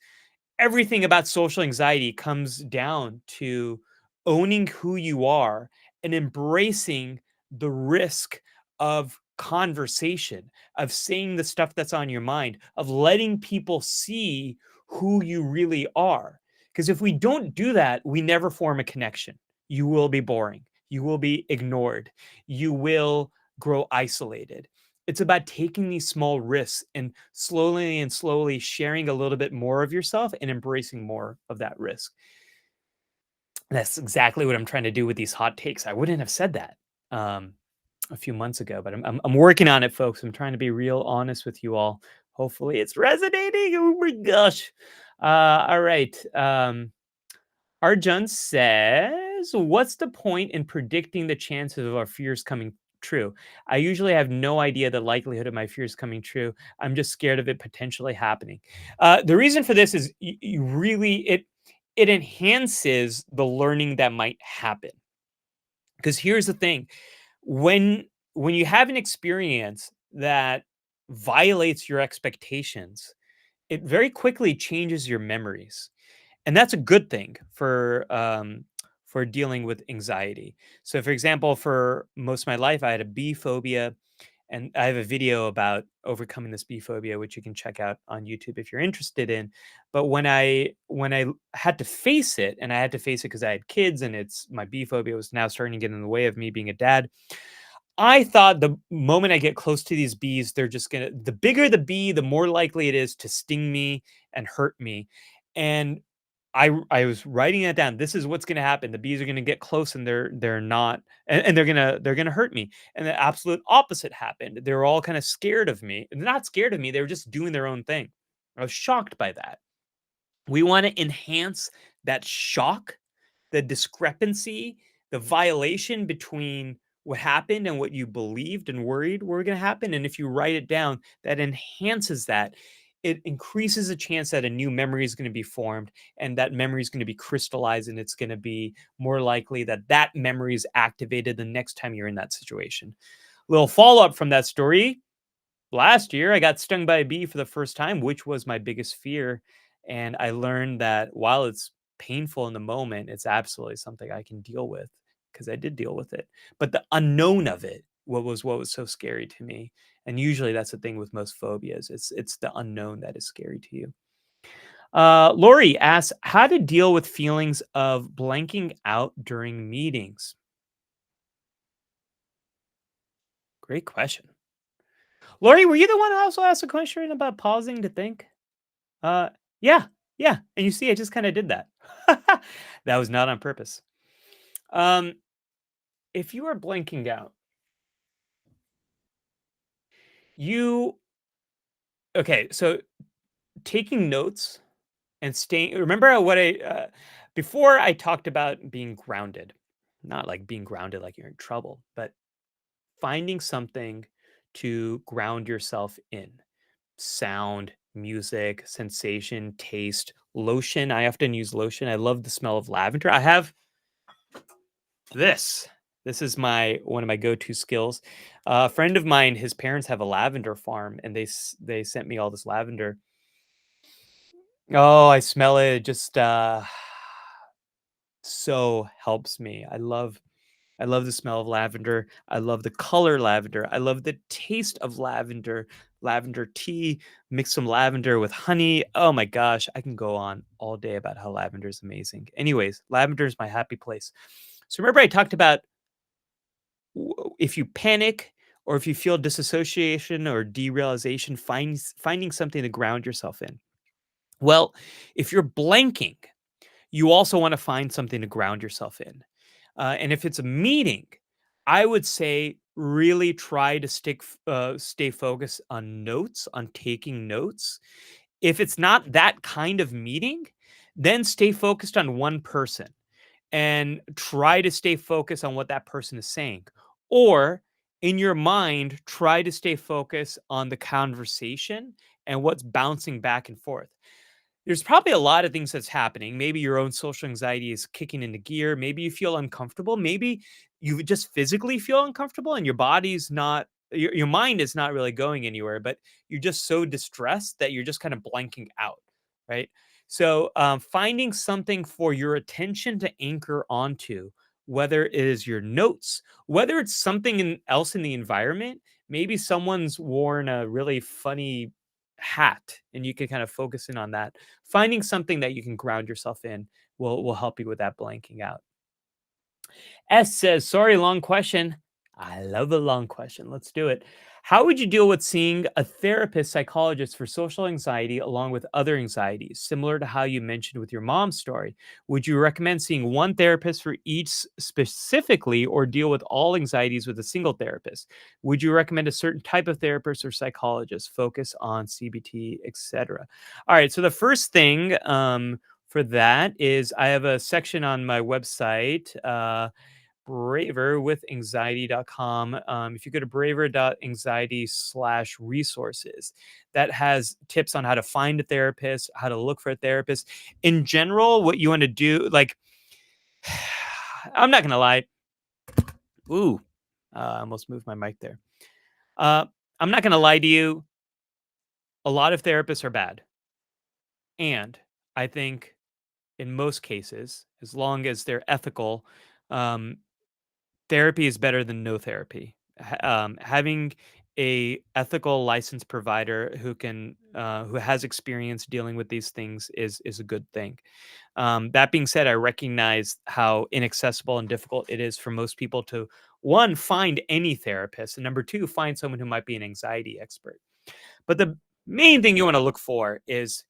A: Everything about social anxiety comes down to owning who you are and embracing the risk of conversation, of saying the stuff that's on your mind, of letting people see who you really are. Because if we don't do that, we never form a connection. You will be boring. You will be ignored. You will grow isolated. It's about taking these small risks and slowly sharing a little bit more of yourself and embracing more of that risk. That's exactly what I'm trying to do with these hot takes. I wouldn't have said that um, a few months ago, but I'm working on it, folks. I'm trying to be real honest with you all. Hopefully, it's resonating. Oh my gosh! All right. Arjun says, "What's the point in predicting the chances of our fears coming true? I usually have no idea the likelihood of my fears coming true. I'm just scared of it potentially happening." The reason for this is you really it enhances the learning that might happen. Because here's the thing: when when you have an experience that violates your expectations, it very quickly changes your memories, and that's a good thing for dealing with anxiety. So, for example, for most of my life, I had a bee phobia, and I have a video about overcoming this bee phobia, which you can check out on YouTube if you're interested in. But when I had to face it, and I had to face it because I had kids, and it's my bee phobia was now starting to get in the way of me being a dad. I thought the moment I get close to these bees, they're just gonna the bigger the bee, the more likely it is to sting me and hurt me. And I was writing it down. This is what's gonna happen. The bees are gonna get close and they're not and they're gonna hurt me. And the absolute opposite happened. They were all kind of scared of me. They're not scared of me, they were just doing their own thing. I was shocked by that. We want to enhance that shock, the discrepancy, the violation between what happened and what you believed and worried were going to happen. And if you write it down, that enhances that. It increases the chance that a new memory is going to be formed and that memory is going to be crystallized, and it's going to be more likely that that memory is activated the next time you're in that situation. Little follow up from that story: last year, I got stung by a bee for the first time, which was my biggest fear. And I learned that while it's painful in the moment, it's absolutely something I can deal with, because I did deal with it. But the unknown of it, what was so scary to me. And usually that's the thing with most phobias. It's the unknown that is scary to you. Lori asks how to deal with feelings of blanking out during meetings. Great question. Lori, were you the one who also asked a question about pausing to think? Uh, yeah, yeah, and you see, I just kinda did that. That was not on purpose. Um, if you are blanking out, you okay, so taking notes and staying remember what before I talked about being grounded, not like being grounded like you're in trouble, but finding something to ground yourself in. Sound, music, sensation, taste, lotion. I often use lotion. I love the smell of lavender. I have this. This is my one of my go-to skills. A friend of mine, his parents have a lavender farm, and they sent me all this lavender. Oh, I smell it. It just so helps me. I love the smell of lavender. I love the color lavender. I love the taste of lavender. Lavender tea, mix some lavender with honey. Oh my gosh, I can go on all day about how lavender is amazing. Anyways, lavender is my happy place. So remember I talked about if you panic or if you feel disassociation or derealization, finding something to ground yourself in. Well, if you're blanking, you also want to find something to ground yourself in. And if it's a meeting, I would say really try to stay focused on notes, on taking notes. If it's not that kind of meeting, then stay focused on one person and try to stay focused on what that person is saying. Or in your mind, try to stay focused on the conversation and what's bouncing back and forth. There's probably a lot of things that's happening. Maybe your own social anxiety is kicking into gear. Maybe you feel uncomfortable. Maybe you just physically feel uncomfortable and your body's not, your mind is not really going anywhere, but you're just so distressed that you're just kind of blanking out. Right. So finding something for your attention to anchor onto, whether it is your notes, whether it's something else in the environment, maybe someone's worn a really funny hat and you can kind of focus in on that. Finding something that you can ground yourself in will help you with that blanking out. S says, sorry, long question. I love a long question. Let's do it. How would you deal with seeing a therapist, psychologist for social anxiety along with other anxieties, similar to how you mentioned with your mom's story? Would you recommend seeing one therapist for each specifically or deal with all anxieties with a single therapist? Would you recommend a certain type of therapist or psychologist, focus on CBT, etc.? All right. So the first thing for that is I have a section on my website. Braverwithanxiety.com. If you go to braver.anxiety/resources, that has tips on how to find a therapist, how to look for a therapist. In general, what you want to do, like, I'm not going to lie. Ooh, I almost moved my mic there. Uh, I'm not going to lie to you. A lot of therapists are bad. And I think in most cases, as long as they're ethical, um, therapy is better than no therapy. Having a ethical licensed provider who has experience dealing with these things is a good thing. That being said, I recognize how inaccessible and difficult it is for most people to one find any therapist, and number two find someone who might be an anxiety expert. But the main thing you want to look for is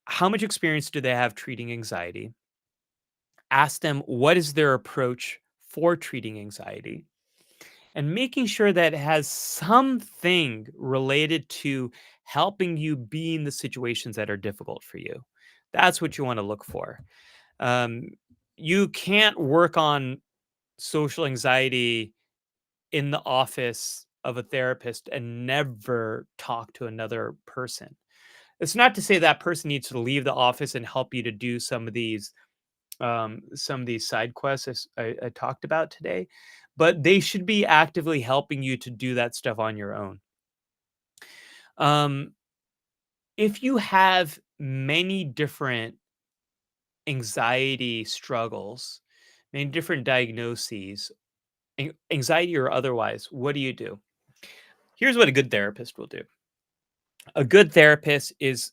A: how much experience do they have treating anxiety? Ask them what is their approach for treating anxiety, and making sure that it has something related to helping you be in the situations that are difficult for you. That's what you want to look for. Um, you can't work on social anxiety in the office of a therapist and never talk to another person. It's not to say that person needs to leave the office and help you to do some of these side quests I talked about today, but they should be actively helping you to do that stuff on your own. Um, if you have many different anxiety struggles, many different diagnoses, anxiety or otherwise, what do you do? Here's what a good therapist will do. A good therapist is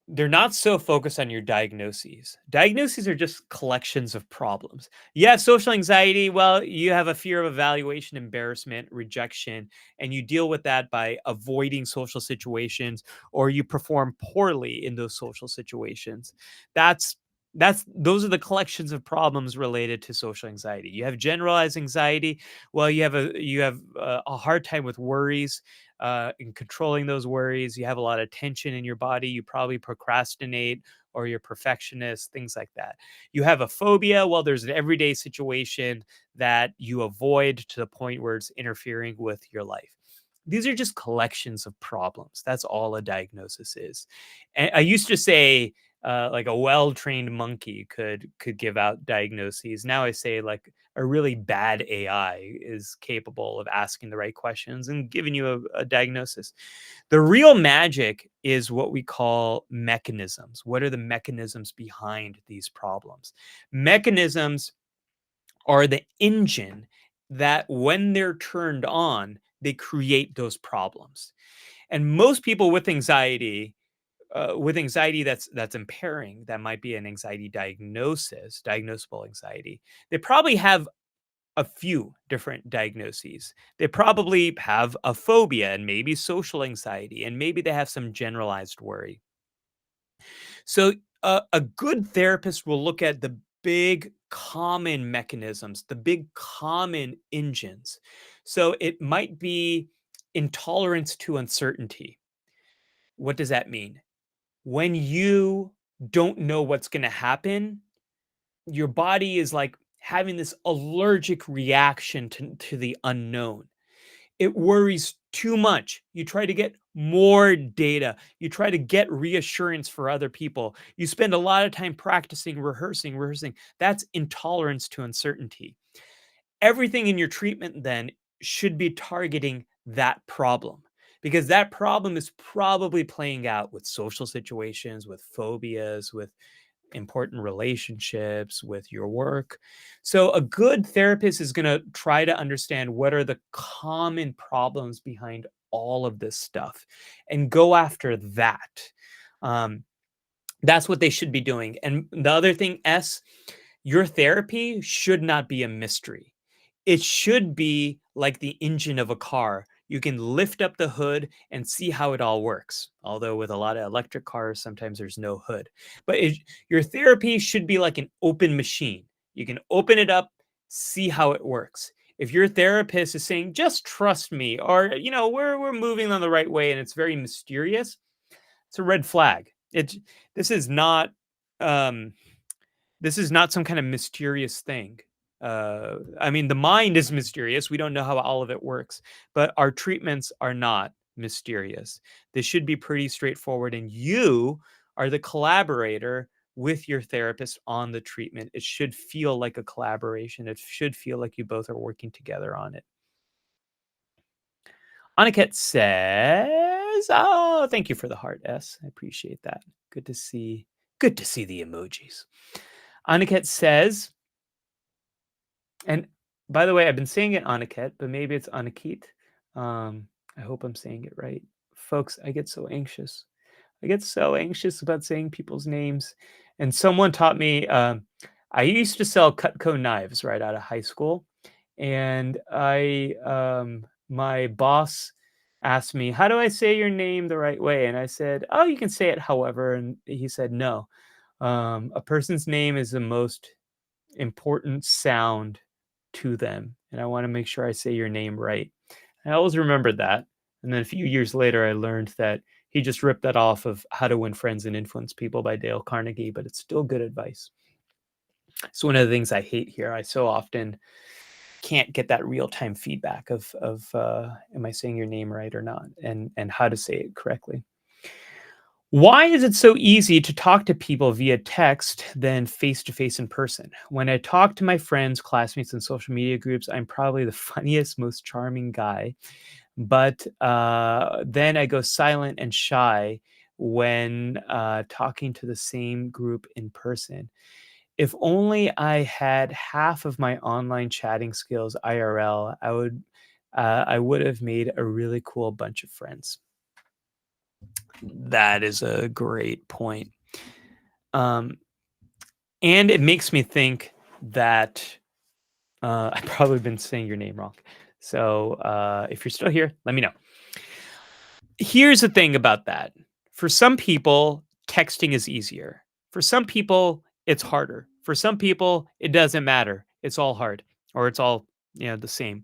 A: they're not so focused on your diagnoses. Diagnoses are just collections of problems. You have social anxiety. Well, you have a fear of evaluation, embarrassment, rejection, and you deal with that by avoiding social situations or you perform poorly in those social situations. That's that's those are the collections of problems related to social anxiety. You have generalized anxiety. Well, you have a hard time with worries in controlling those worries. You have a lot of tension in your body. You probably procrastinate or you're perfectionist, things like that. You have a phobia. Well, there's an everyday situation that you avoid to the point where it's interfering with your life. These are just collections of problems. That's all a diagnosis is. And I used to say, like a well-trained monkey could give out diagnoses. Now I say like a really bad AI is capable of asking the right questions and giving you a diagnosis. The real magic is what we call mechanisms. What are the mechanisms behind these problems? Mechanisms are the engine that, when they're turned on, they create those problems. And most people with anxiety that's impairing, that might be an anxiety diagnosis, diagnosable anxiety. They probably have a few different diagnoses. They probably have a phobia and maybe social anxiety, and maybe they have some generalized worry. So, a good therapist will look at the big common mechanisms, the big common engines. So, it might be intolerance to uncertainty. What does that mean? When you don't know what's going to happen, your body is like having this allergic reaction to the unknown. It worries too much. You try to get more data. You try to get reassurance for other people. You spend a lot of time practicing, rehearsing. That's intolerance to uncertainty. Everything in your treatment then should be targeting that problem, because that problem is probably playing out with social situations, with phobias, with important relationships, with your work. So a good therapist is going to try to understand what are the common problems behind all of this stuff and go after that. Um, that's what they should be doing. And the other thing, S, your therapy should not be a mystery. It should be like the engine of a car. You can lift up the hood and see how it all works. Although with a lot of electric cars, sometimes there's no hood. But your therapy should be like an open machine. You can open it up, see how it works. If your therapist is saying, just trust me, or we're moving on the right way and it's very mysterious, it's a red flag. This is not um this is not some kind of mysterious thing. I mean, the mind is mysterious. We don't know how all of it works, but our treatments are not mysterious. They should be pretty straightforward, and you are the collaborator with your therapist on the treatment. It should feel like a collaboration. It should feel like you both are working together on it. Aniket says, "Oh, thank you for the heart, S. I appreciate that. Good to see. Good to see the emojis." Aniket says, and by the way, I've been saying it Aniket, but maybe it's Anikit. I hope I'm saying it right. Folks, I get so anxious. I get so anxious about saying people's names. And someone taught me, I used to sell Cutco knives right out of high school. And my boss asked me, "How do I say your name the right way?" And I said, "Oh, you can say it however." And he said, "No, a person's name is the most important sound to them, and I want to make sure I say your name right." I always remembered that. And then a few years later, I learned that he just ripped that off of How to Win Friends and Influence People by Dale Carnegie, but it's still good advice. It's one of the things I hate here. I so often can't get that real time feedback of am I saying your name right or not, and how to say it correctly. Why is it so easy to talk to people via text than face to face in person? When I talk to my friends, classmates, and social media groups, I'm probably the funniest, most charming guy. But then I go silent and shy when talking to the same group in person. If only I had half of my online chatting skills IRL, I would have made a really cool bunch of friends. That is a great point. Um, and it makes me think that I've probably been saying your name wrong. So if you're still here, let me know. Here's the thing about that. For some people, texting is easier. For some people, it's harder. For some people, it doesn't matter. It's all hard or it's all, the same.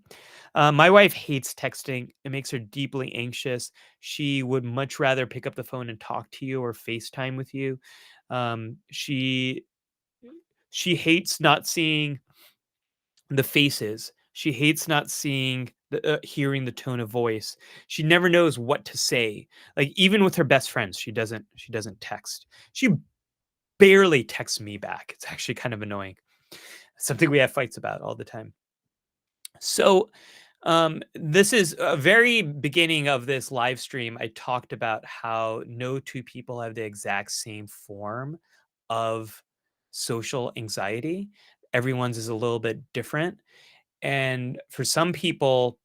A: My wife hates texting. It makes her deeply anxious. She would much rather pick up the phone and talk to you or FaceTime with you. She hates not seeing the faces. She hates not seeing hearing the tone of voice. She never knows what to say. Like even with her best friends, she doesn't text. She barely texts me back. It's actually kind of annoying. Something we have fights about all the time. So, this is a very beginning of this live stream. I talked about how no two people have the exact same form of social anxiety. Everyone's is a little bit different. And for some people,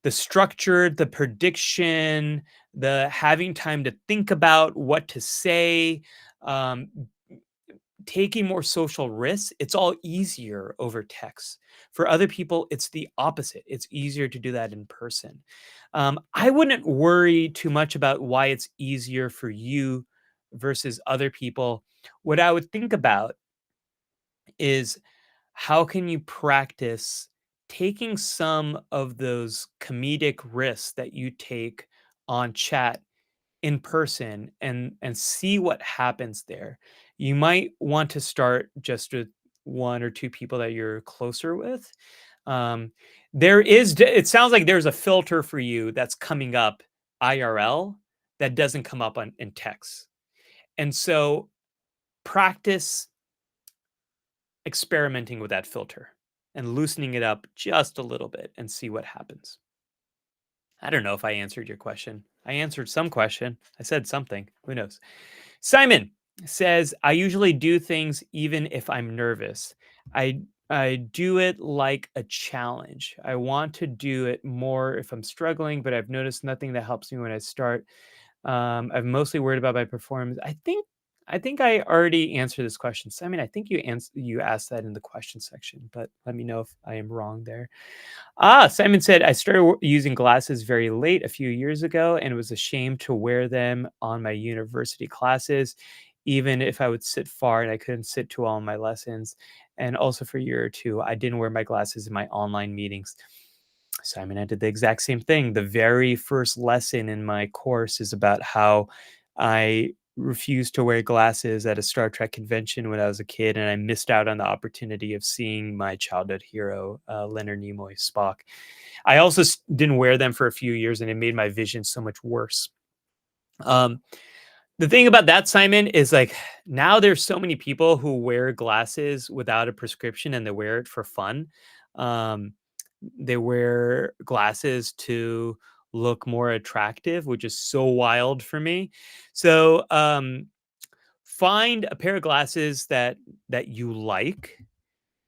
A: the structure, the prediction, the having time to think about what to say, um, taking more social risks, it's all easier over text. For other people, it's the opposite. It's easier to do that in person. I wouldn't worry too much about why it's easier for you versus other people. What I would think about is how can you practice taking some of those comedic risks that you take on chat in person and see what happens there. You might want to start just with one or two people that you're closer with. Um, it sounds like there's a filter for you that's coming up IRL that doesn't come up on in text. And so practice experimenting with that filter and loosening it up just a little bit and see what happens. I don't know if I answered your question. I answered some question. I said something. Who knows? Simon says, I usually do things even if I'm nervous. I do it like a challenge. I want to do it more if I'm struggling, but I've noticed nothing that helps me when I start. I'm mostly worried about my performance. I think I already answered this question. Simon, I think you asked that in the question section, but let me know if I am wrong there. Simon said, I started using glasses very late a few years ago and was ashamed to wear them on my university classes, even if I would sit far and I couldn't sit to all my lessons. And also for a year or two, I didn't wear my glasses in my online meetings. Simon, I did the exact same thing. The very first lesson in my course is about how I refused to wear glasses at a Star Trek convention when I was a kid, and I missed out on the opportunity of seeing my childhood hero, Leonard Nimoy, Spock. I also didn't wear them for a few years, and it made my vision so much worse. Um, the thing about that, Simon, is like now there's so many people who wear glasses without a prescription and they wear it for fun. Um, they wear glasses to look more attractive, which is so wild for me. So find a pair of glasses that you like,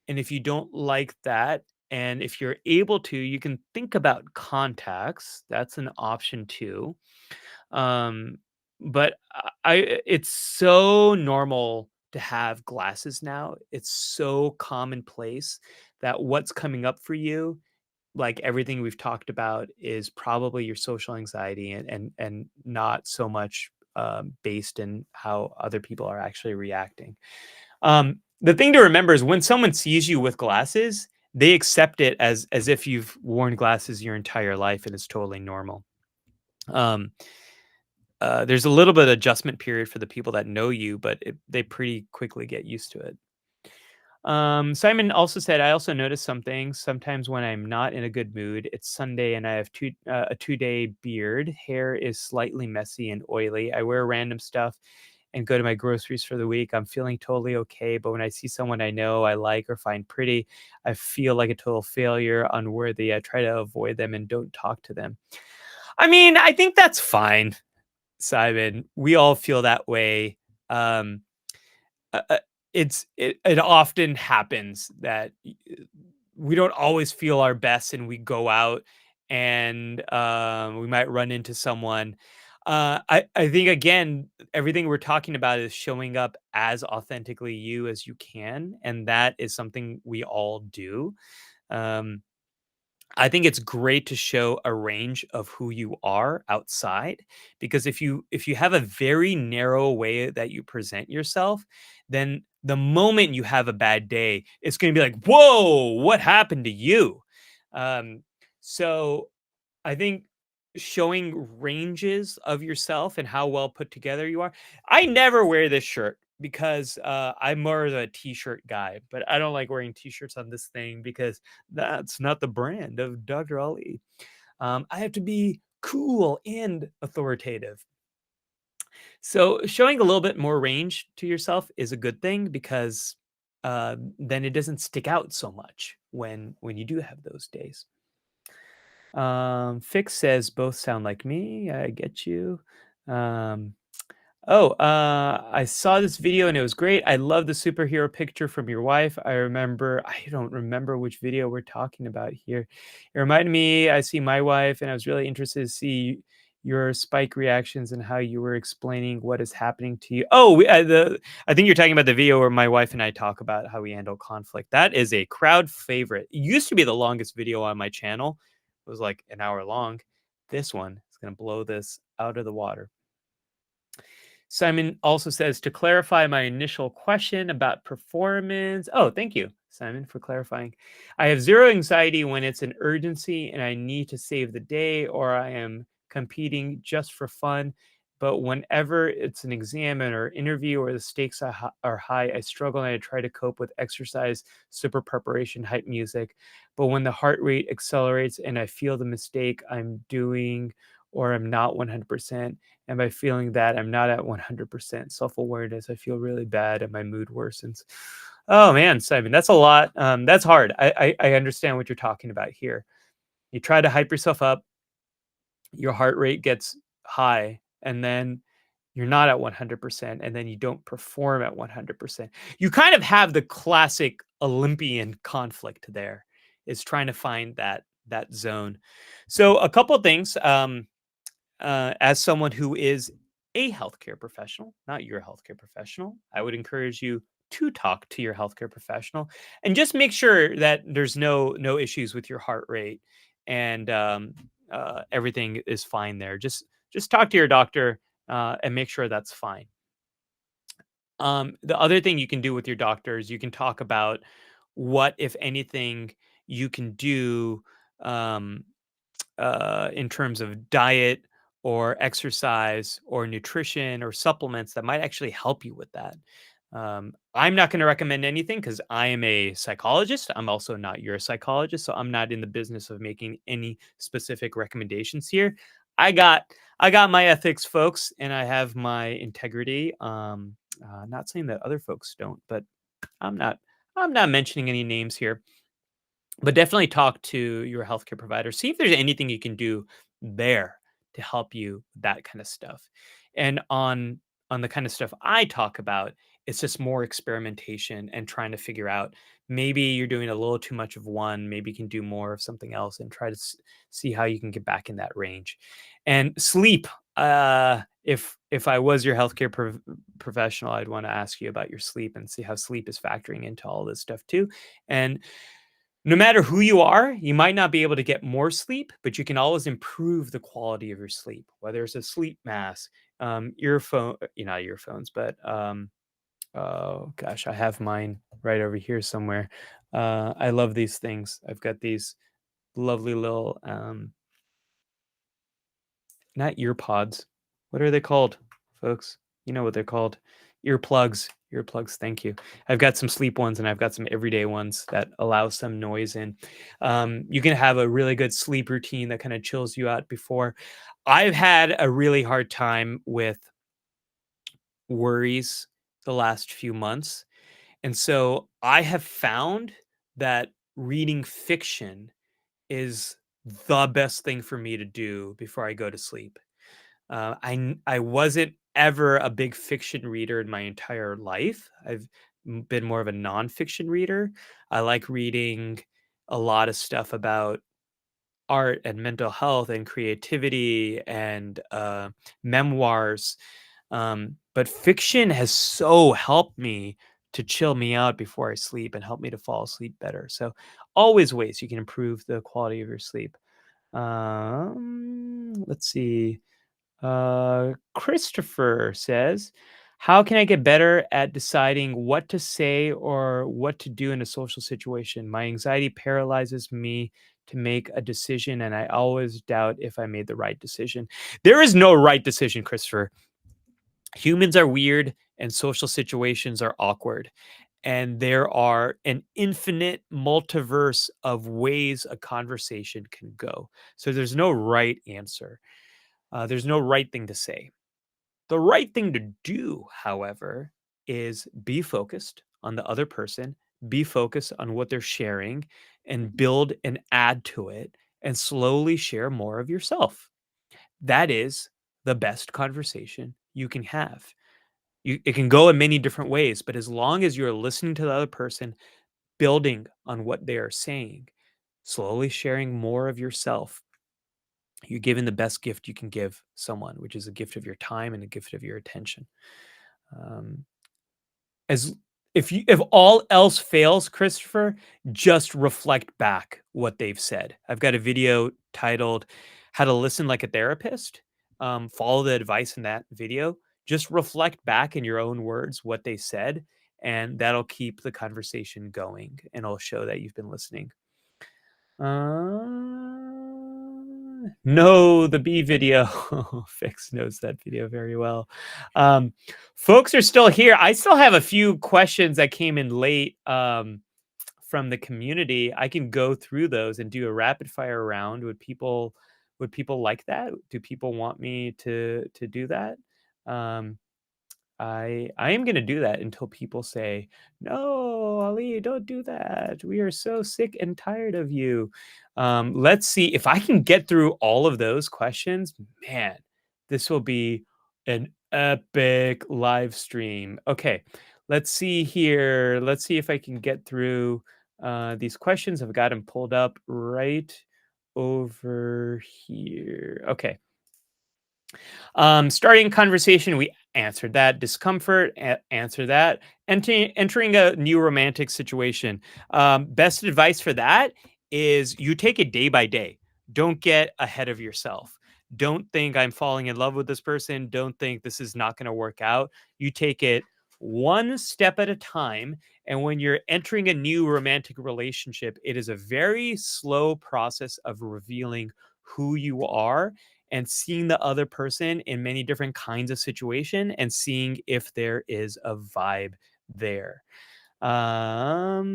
A: and if you don't like that, and if you're able to, you can think about contacts. That's an option too. Um, but it's so normal to have glasses now. It's so commonplace that what's coming up for you like everything we've talked about is probably your social anxiety and not so much based in how other people are actually reacting. The thing to remember is when someone sees you with glasses, they accept it as if you've worn glasses your entire life and it's totally normal. Um, there's a little bit of adjustment period for the people that know you, but they pretty quickly get used to it. Simon also said, I also noticed something. Sometimes when I'm not in a good mood, it's Sunday and I have a 2 day beard. Hair is slightly messy and oily. I wear random stuff and go to my groceries for the week. I'm feeling totally okay. But when I see someone I know, I like, or find pretty, I feel like a total failure, unworthy. I try to avoid them and don't talk to them. I mean, I think that's fine, Simon. We all feel that way. Um, uh, uh, it often happens that we don't always feel our best, and we go out and we might run into someone. I think again, everything we're talking about is showing up as authentically you as you can, and that is something we all do. Um, I think it's great to show a range of who you are outside, because if you have a very narrow way that you present yourself, then the moment you have a bad day, it's going to be like, "Whoa, what happened to you?" Um, so I think showing ranges of yourself and how well put together you are. I never wear this shirt because I'm more of a t-shirt guy, but I don't like wearing t-shirts on this thing because that's not the brand of Dr. Ali. I have to be cool and authoritative. So showing a little bit more range to yourself is a good thing because then it doesn't stick out so much when you do have those days. Fix says both sound like me. I get you. Um, I saw this video and it was great. I love the superhero picture from your wife. I don't remember which video we're talking about here. It reminded me, I see my wife, and I was really interested to see your spike reactions and how you were explaining what is happening to you. I think you're talking about the video where my wife and I talk about how we handle conflict. That is a crowd favorite. It used to be the longest video on my channel. It was like an hour long. This one is going to blow this out of the water. Simon also says, to clarify my initial question about performance. Oh, thank you, Simon, for clarifying. I have zero anxiety when it's an urgency and I need to save the day, or I am competing just for fun. But whenever it's an exam or interview or the stakes are high, I struggle and I try to cope with exercise, super preparation, hype music. But when the heart rate accelerates and I feel the mistake I'm doing or I'm not 100%, and by feeling that I'm not at 100% self-awareness, I feel really bad and my mood worsens. Oh man, Simon, that's a lot. That's hard. I understand what you're talking about here. You try to hype yourself up, your heart rate gets high, and then you're not at 100%, and then you don't perform at 100%. You kind of have the classic Olympian conflict there, is trying to find that zone. So a couple of things. As someone who is a healthcare professional, not your healthcare professional, I would encourage you to talk to your healthcare professional and just make sure that there's no issues with your heart rate and everything is fine there. Just talk to your doctor and make sure that's fine. The other thing you can do with your doctor is you can talk about what, if anything, you can do. Um, in terms of diet or exercise or nutrition or supplements that might actually help you with that. I'm not going to recommend anything because I am a psychologist. I'm also not your psychologist, so I'm not in the business of making any specific recommendations here. I got I got my ethics, folks, and I have my integrity. Not saying that other folks don't, but I'm not I'm not mentioning any names here, but definitely talk to your healthcare provider. See if there's anything you can do there to help you with that kind of stuff. And on the kind of stuff I talk about, it's just more experimentation and trying to figure out, maybe you're doing a little too much of one, maybe you can do more of something else and try to see how you can get back in that range. And sleep. If I was your healthcare professional, I'd want to ask you about your sleep and see how sleep is factoring into all this stuff too. And No matter who you are, you might not be able to get more sleep, but you can always improve the quality of your sleep, whether it's a sleep mask, earphone, not earphones, but oh gosh, I have mine right over here somewhere. I love these things. I've got these lovely little not ear pods. What are they called, folks? You know what they're called. Earplugs. Earplugs, thank you. I've got some sleep ones and I've got some everyday ones that allow some noise in. You can have a really good sleep routine that kind of chills you out before. I've had a really hard time with worries the last few months. And so I have found that reading fiction is the best thing for me to do before I go to sleep. I wasn't ever a big fiction reader in my entire life. I've been more of a nonfiction reader. I like reading a lot of stuff about art and mental health and creativity and memoirs. But fiction has so helped me to chill me out before I sleep and help me to fall asleep better. So, always ways you can improve the quality of your sleep. Let's see. Christopher says, "How can I get better at deciding what to say or what to do in a social situation? My anxiety paralyzes me to make a decision, and I always doubt if I made the right decision." There is no right decision, Christopher. Humans are weird, and social situations are awkward. And there are an infinite multiverse of ways a conversation can go. So there's no right answer. There's no right thing to say. The right thing to do, however, is be focused on the other person, be focused on what they're sharing, and build and add to it, and slowly share more of yourself. That is the best conversation you can have. It can go in many different ways, but as long as you're listening to the other person, building on what they are saying, slowly sharing more of yourself, you're giving the best gift you can give someone, which is a gift of your time and a gift of your attention. Um, as if all else fails, Christopher, just reflect back what they've said. I've got a video titled "How to Listen Like a Therapist." Follow the advice in that video. Just reflect back in your own words what they said, and that'll keep the conversation going, and it'll show that you've been listening. No, the bee video. Fix knows that video very well. Um, Folks are still here. I still have a few questions that came in late from the community. I can go through those and do a rapid fire round. Would people like that? Do people want me to do that? Um, I am gonna do that until people say, "No, Ali, don't do that. We are so sick and tired of you." Let's see if I can get through all of those questions. Man, this will be an epic live stream. Okay, let's see here. Let's see if I can get through these questions. I've got them pulled up right over here. Okay. Starting conversation, we answered that. Discomfort, answer that. Entering a new romantic situation. Best advice for that is you take it day by day. Don't get ahead of yourself. Don't think I'm falling in love with this person. Don't think this is not going to work out. You take it one step at a time. And when you're entering a new romantic relationship, it is a very slow process of revealing who you are and seeing the other person in many different kinds of situation and seeing if there is a vibe there.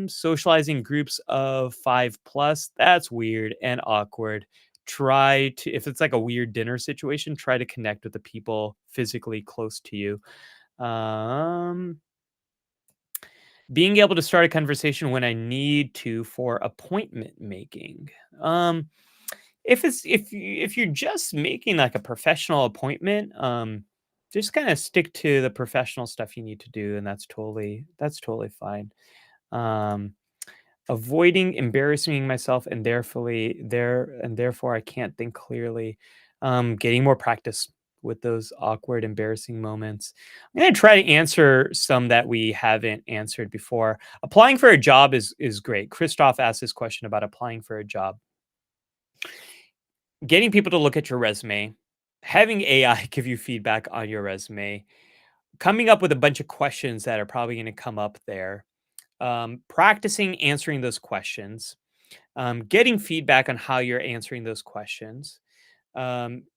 A: Socializing groups of 5 plus, that's weird and awkward. Try to, if it's like a weird dinner situation, try to connect with the people physically close to you. Um, Being able to start a conversation when I need to for appointment making. If you're just making like a professional appointment, just kind of stick to the professional stuff you need to do, and that's totally fine. Um, Avoiding embarrassing myself and therefore I can't think clearly. Getting more practice. with those awkward, embarrassing moments. I'm going to try to answer some that we haven't answered before. Applying for a job is great. Christoph asked this question about applying for a job. Getting people to look at your resume, having AI give you feedback on your resume, coming up with a bunch of questions that are probably going to come up there, practicing answering those questions, getting feedback on how you're answering those questions.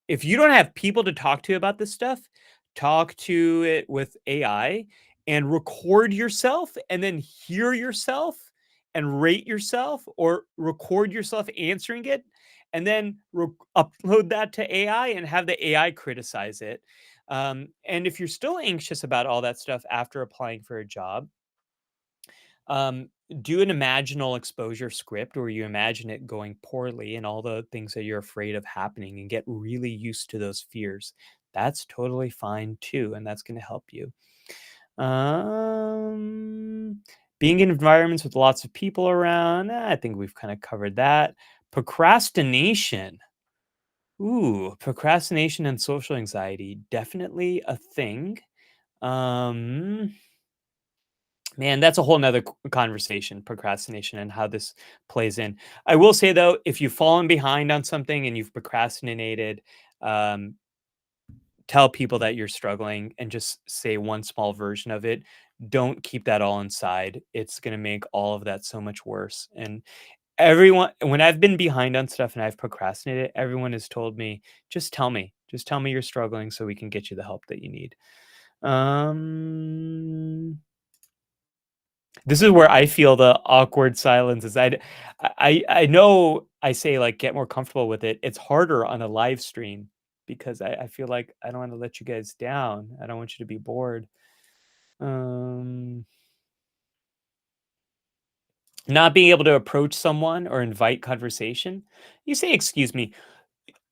A: If you don't have people to talk to about this stuff, talk to it with AI and record yourself and then hear yourself and rate yourself or record yourself answering it and then upload that to AI and have the AI criticize it. And if you're still anxious about all that stuff after applying for a job, um, do an imaginal exposure script where you imagine it going poorly and all the things that you're afraid of happening and get really used to those fears. That's totally fine too, and that's going to help you. Um, Being in environments with lots of people around, I think we've kind of covered that. Procrastination. Ooh, procrastination and social anxiety, definitely a thing. Um, Man, that's a whole nother conversation, procrastination and how this plays in. I will say though, if you've fallen behind on something and you've procrastinated, um, tell people that you're struggling and just say one small version of it. Don't keep that all inside. It's going to make all of that so much worse. And everyone, when I've been behind on stuff and I've procrastinated, everyone has told me, just tell me you're struggling so we can get you the help that you need. Um, This is where I feel the awkward silence is I know I say, like, "Get more comfortable with it." It's harder on a live stream because I feel like I don't wanna let you guys down. I don't want you to be bored. Um, Not being able to approach someone or invite conversation. You say, "Excuse me."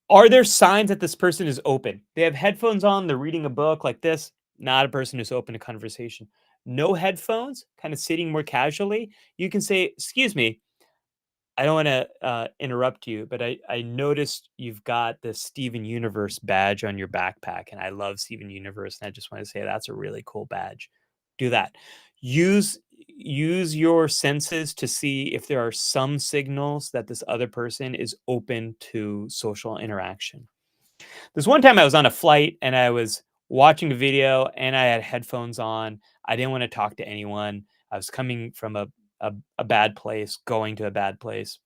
A: Are there signs that this person is open? They have headphones on, they're reading a book like this, not a person who's open to conversation. No headphones, kinda sitting more casually, you can say, "Excuse me, I don't wanna, interrupt you, but I noticed you've got the Steven Universe badge on your backpack, and I love Steven Universe, and I just wanna say that's a really cool badge." Do that. Use use your senses to see if there are some signals that this other person is open to social interaction. This one time I was on a flight and I was watching a video and I had headphones on. I didn't wanna talk to anyone. I was coming from a bad place, going to a bad place.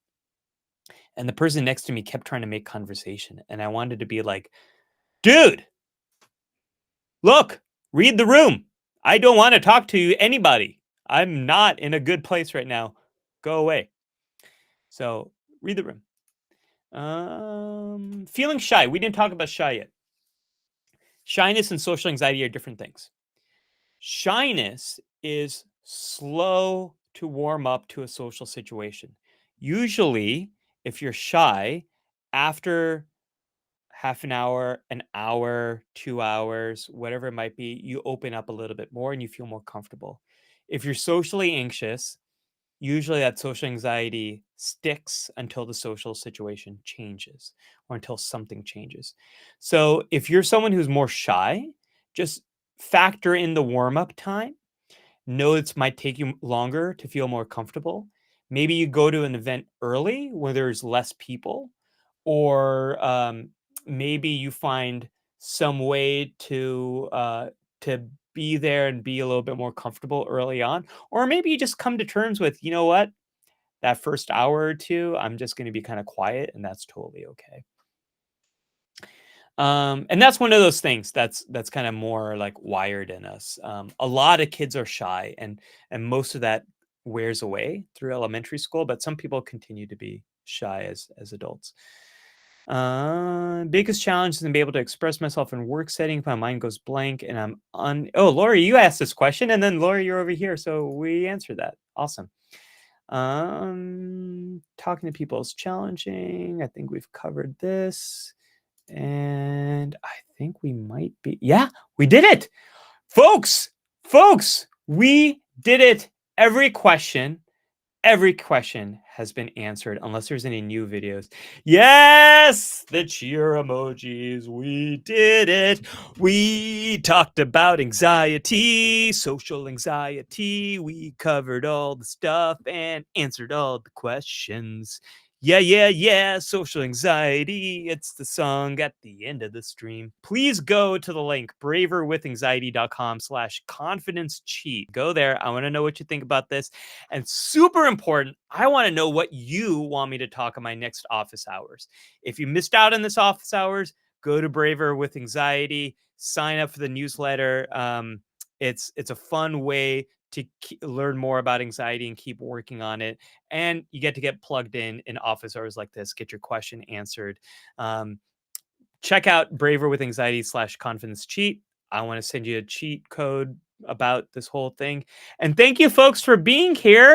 A: And the person next to me kept trying to make conversation. And I wanted to be like, dude, look, read the room. I don't want to talk to anybody. I'm not in a good place right now. Go away. So read the room. Feeling shy. We didn't talk about shy yet. Shyness and social anxiety are different things. Shyness is slow to warm up to a social situation. Usually, if you're shy, after half an hour, 2 hours, whatever it might be, you open up a little bit more and you feel more comfortable. If you're socially anxious, usually that social anxiety sticks until the social situation changes or until something changes. So if you're someone who's more shy, just factor in the warm up time. Know it might take you longer to feel more comfortable. Maybe you go to an event early where there's less people, or maybe you find some way to be there and be a little bit more comfortable early on, or maybe you just come to terms with, you know what, that first hour or two, I'm just going to be kind of quiet, and that's totally okay. And that's one of those things that's kind of more like wired in us. A lot of kids are shy, and most of that wears away through elementary school, but some people continue to be shy as adults. Biggest challenge is to be able to express myself in work setting if my mind goes blank and I'm on. Oh, Lori, you asked this question, and then Lori, you're over here, so we answered that. Awesome. Talking to people is challenging. I think we've covered this. And I think we might be, yeah, we did it. Folks, we did it. Every question has been answered unless there's any new videos. Yes, the cheer emojis. We did it. We talked about anxiety, social anxiety. We covered all the stuff and answered all the questions. Yeah, yeah, yeah. Social anxiety. It's the song at the end of the stream. Please go to the link braverwithanxiety.com/confidence cheat. Go there. I want to know what you think about this. And super important, I want to know what you want me to talk in my next office hours. If you missed out on this office hours, go to Braver with Anxiety, sign up for the newsletter. It's a fun way to learn more about anxiety and keep working on it. And you get to get plugged in office hours like this, get your question answered. Um, Check out Braver with Anxiety/confidence cheat. I want to send you a cheat code about this whole thing. And thank you folks for being here.